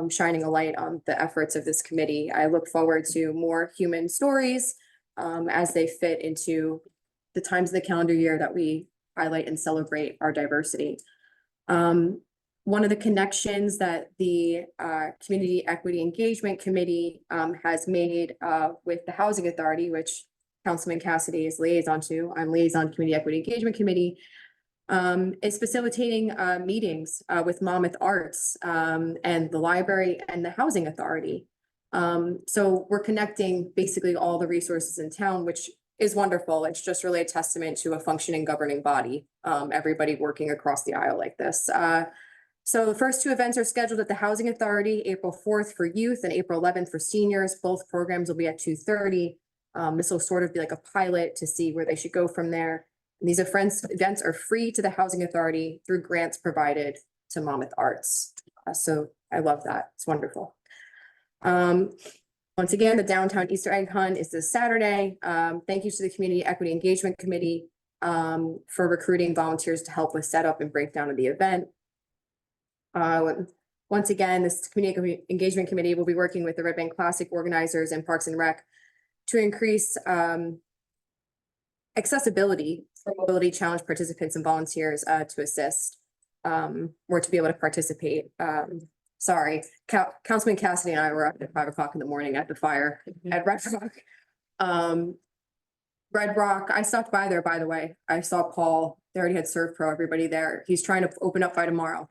shining a light on the efforts of this committee. I look forward to more human stories as they fit into the times of the calendar year that we highlight and celebrate our diversity. One of the connections that the Community Equity Engagement Committee has made with the Housing Authority, which Councilman Cassidy is liaison to, I'm liaison to Community Equity Engagement Committee, is facilitating meetings with Monmouth Arts and the library and the Housing Authority. So we're connecting basically all the resources in town, which is wonderful. It's just really a testament to a functioning governing body, everybody working across the aisle like this. So the first two events are scheduled at the Housing Authority, April 4th for youth and April 11th for seniors. Both programs will be at 2:30. This will sort of be like a pilot to see where they should go from there. And these events are free to the Housing Authority through grants provided to Monmouth Arts. So I love that. It's wonderful. Once again, the Downtown Easter Egg Hunt is this Saturday. Thank you to the Community Equity Engagement Committee for recruiting volunteers to help with setup and breakdown of the event. Once again, this Community Engagement Committee will be working with the Red Bank Classic organizers and Parks and Rec to increase accessibility for mobility challenge participants and volunteers to assist or to be able to participate. Sorry, Councilman Cassidy and I were up at 5 o'clock in the morning at the fire at Red Rock. Red Rock, I stopped by there, by the way. I saw Paul. They already had Serve Pro, everybody there. He's trying to open up by tomorrow.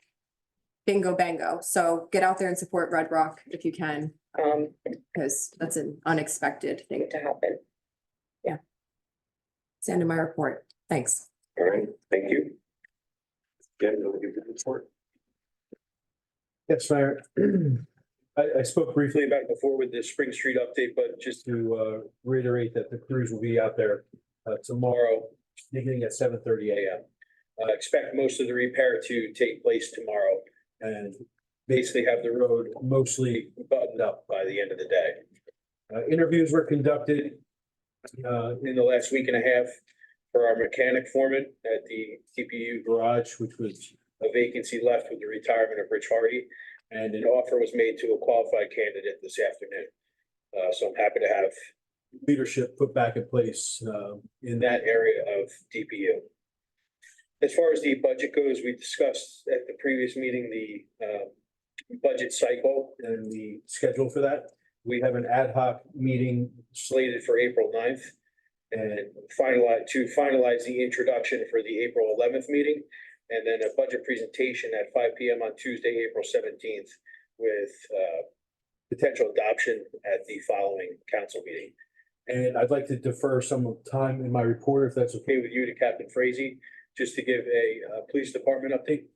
Bingo bango. So get out there and support Red Rock if you can, because that's an unexpected thing to happen. Yeah. It's the end of my report. Thanks. All right, thank you. Jen, you'll give the report. Yes, Mayor. I spoke briefly about it before with the Spring Street update, but just to reiterate that the crews will be out there tomorrow, beginning at 7:30 a.m. Expect most of the repair to take place tomorrow and basically have the road mostly buttoned up by the end of the day. Interviews were conducted in the last week and a half for our mechanic foreman at the TPU garage, which was a vacancy left with the retirement of Rich Hardy. And an offer was made to a qualified candidate this afternoon. So I'm happy to have leadership put back in place in that area of DPU. As far as the budget goes, we discussed at the previous meeting the budget cycle and the schedule for that. We have an ad hoc meeting slated for April 9th and finalize the introduction for the April 11th meeting. And then a budget presentation at 5 p.m. on Tuesday, April 17th with potential adoption at the following council meeting. And I'd like to defer some time in my report, if that's okay with you, to Captain Frazee, just to give a police department update.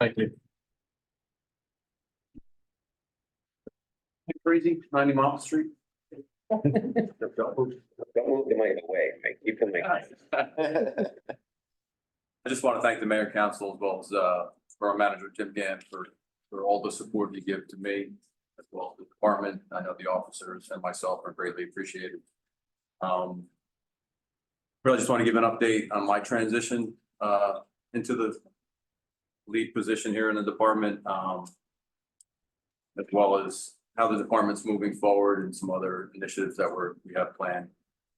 Thank you. Crazy, 90 Mile Street. Don't move the mic away, Mike. Keep the mic. I just want to thank the mayor council as well as for our manager, Tim Gann, for all the support you give to me as well as the department. I know the officers and myself are greatly appreciated. Really just want to give an update on my transition into the lead position here in the department, as well as how the department's moving forward and some other initiatives that we have planned.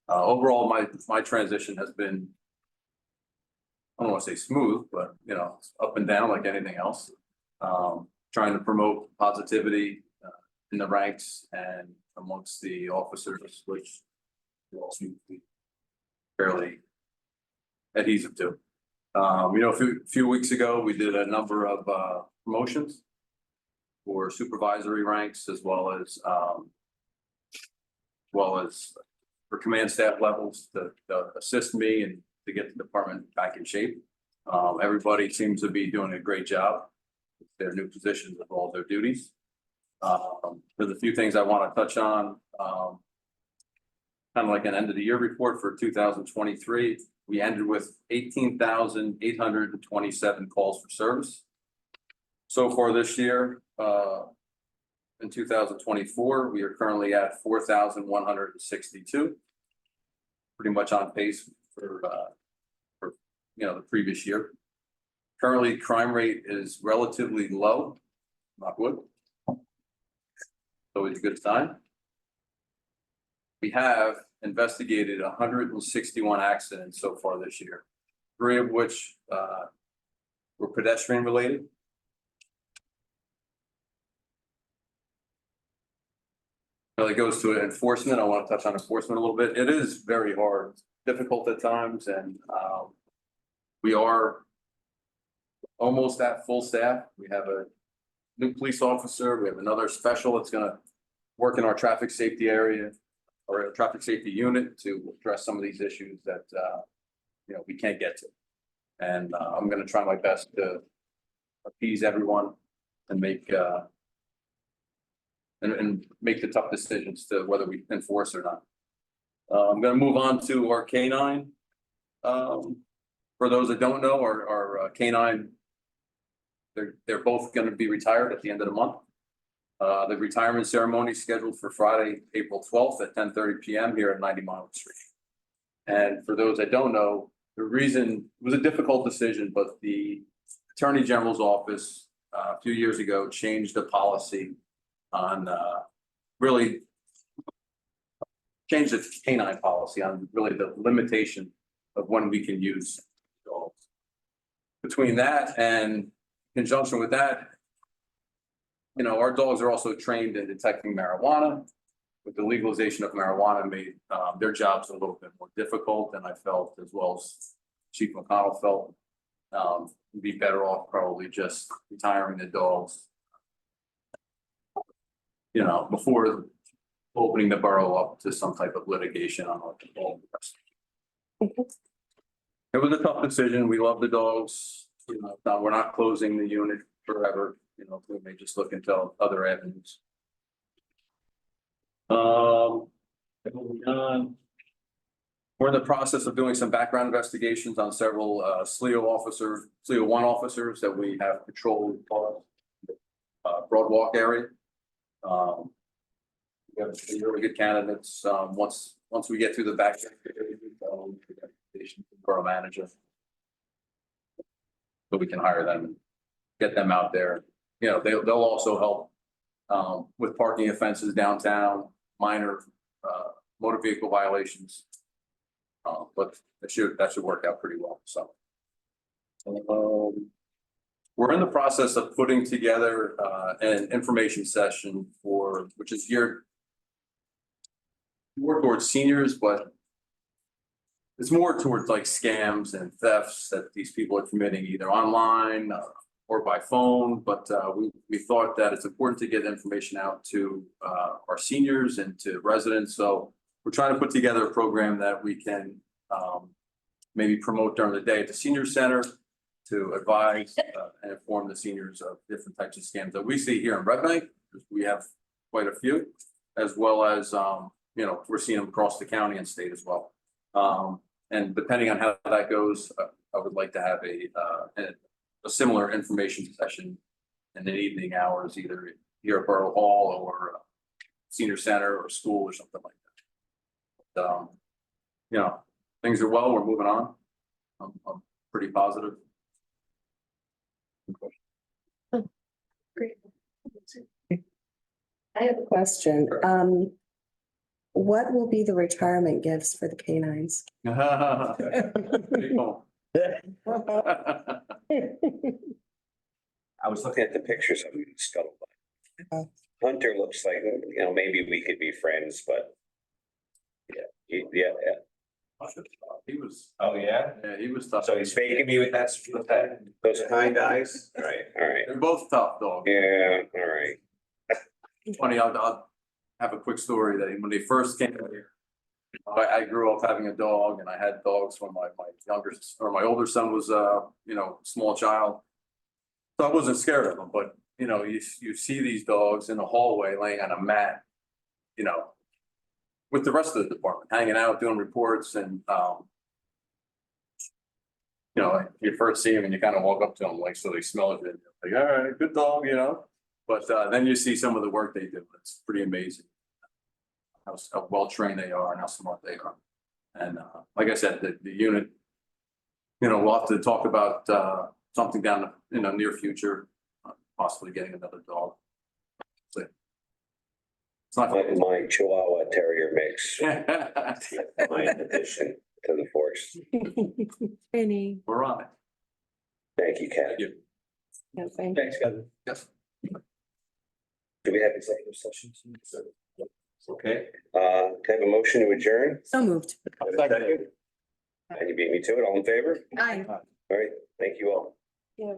Overall, my transition has been, I don't want to say smooth, but it's up and down like anything else. Trying to promote positivity in the ranks and amongst the officers, which we all seem to be fairly adhesive to. A few weeks ago, we did a number of promotions for supervisory ranks as well as for command staff levels to assist me and to get the department back in shape. Everybody seems to be doing a great job with their new positions with all their duties. There's a few things I want to touch on. Kind of like an end of the year report for 2023. We ended with 18,827 calls for service. So far this year, in 2024. We are currently at 4,162. Pretty much on pace for the previous year. Currently, crime rate is relatively low, knock wood. Always a good sign. We have investigated 161 accidents so far this year, 3 of which were pedestrian related. Really goes to enforcement. I want to touch on enforcement a little bit. It is very hard, difficult at times, and we are almost at full staff. We have a new police officer. We have another special that's gonna work in our traffic safety area or a traffic safety unit to address some of these issues that we can't get to. And I'm gonna try my best to appease everyone and make make the tough decisions to whether we enforce or not. I'm gonna move on to our canine. For those that don't know, our canine, they're both gonna be retired at the end of the month. The retirement ceremony is scheduled for Friday, April 12th at 10:30 p.m. here at 90 Mile Street. And for those that don't know, the reason, it was a difficult decision, but the Attorney General's office a few years ago changed the policy on really changed the canine policy on really the limitation of when we can use dogs. Between that and in conjunction with that, our dogs are also trained in detecting marijuana. With the legalization of marijuana made their jobs a little bit more difficult, and I felt, as well as Chief McConnell felt, we'd be better off probably just retiring the dogs, before opening the borough up to some type of litigation on our dog. It was a tough decision. We love the dogs. We're not closing the unit forever. We may just look into other avenues. Moving on. We're in the process of doing some background investigations on several SLEO 1 officers that we have patrolled Broadwalk area. We have some really good candidates. Once we get through the back, borough manager, so we can hire them and get them out there. They'll also help with parking offenses downtown, minor motor vehicle violations. But that should work out pretty well. So we're in the process of putting together an information session which is geared more towards seniors, but it's more towards like scams and thefts that these people are committing either online or by phone. But we thought that it's important to get information out to our seniors and to residents. So we're trying to put together a program that we can maybe promote during the day at the senior center to advise and inform the seniors of different types of scams that we see here in Red Bank. We have quite a few, as well as, we're seeing them across the county and state as well. And depending on how that goes, I would like to have a similar information session in the evening hours, either here at Borough Hall or senior center or school or something like that. But, things are well, we're moving on. I'm pretty positive. Great. I have a question. What will be the retirement gifts for the canines? I was looking at the pictures of Scuttlebutt. Hunter looks like, maybe we could be friends, but yeah. He was. Oh, yeah? Yeah, he was tough. So he's faking me with those kind eyes? All right. They're both tough dogs. Yeah, all right. Funny, I'll have a quick story that when they first came here, I grew up having a dog, and I had dogs when my my older son was small child. So I wasn't scared of them, but you see these dogs in the hallway laying on a mat, with the rest of the department, hanging out, doing reports, and you first see them and you kind of walk up to them, like, so they smell it, like, all right, good dog, But then you see some of the work they do. It's pretty amazing. How well trained they are and how smart they are. And like I said, the unit, you know, we'll have to talk about something down in the near future, possibly getting another dog. So, it's not. My Chihuahua Terrier mix, my addition to the force. Penny. We're on it. Thank you, Kat. No, thank Thanks, Kevin. Yes. Do we have executive sessions? Okay. Can I have a motion to adjourn? So moved. Second. And you beat me to it. All in favor? Aye. All right, thank you all. Yeah.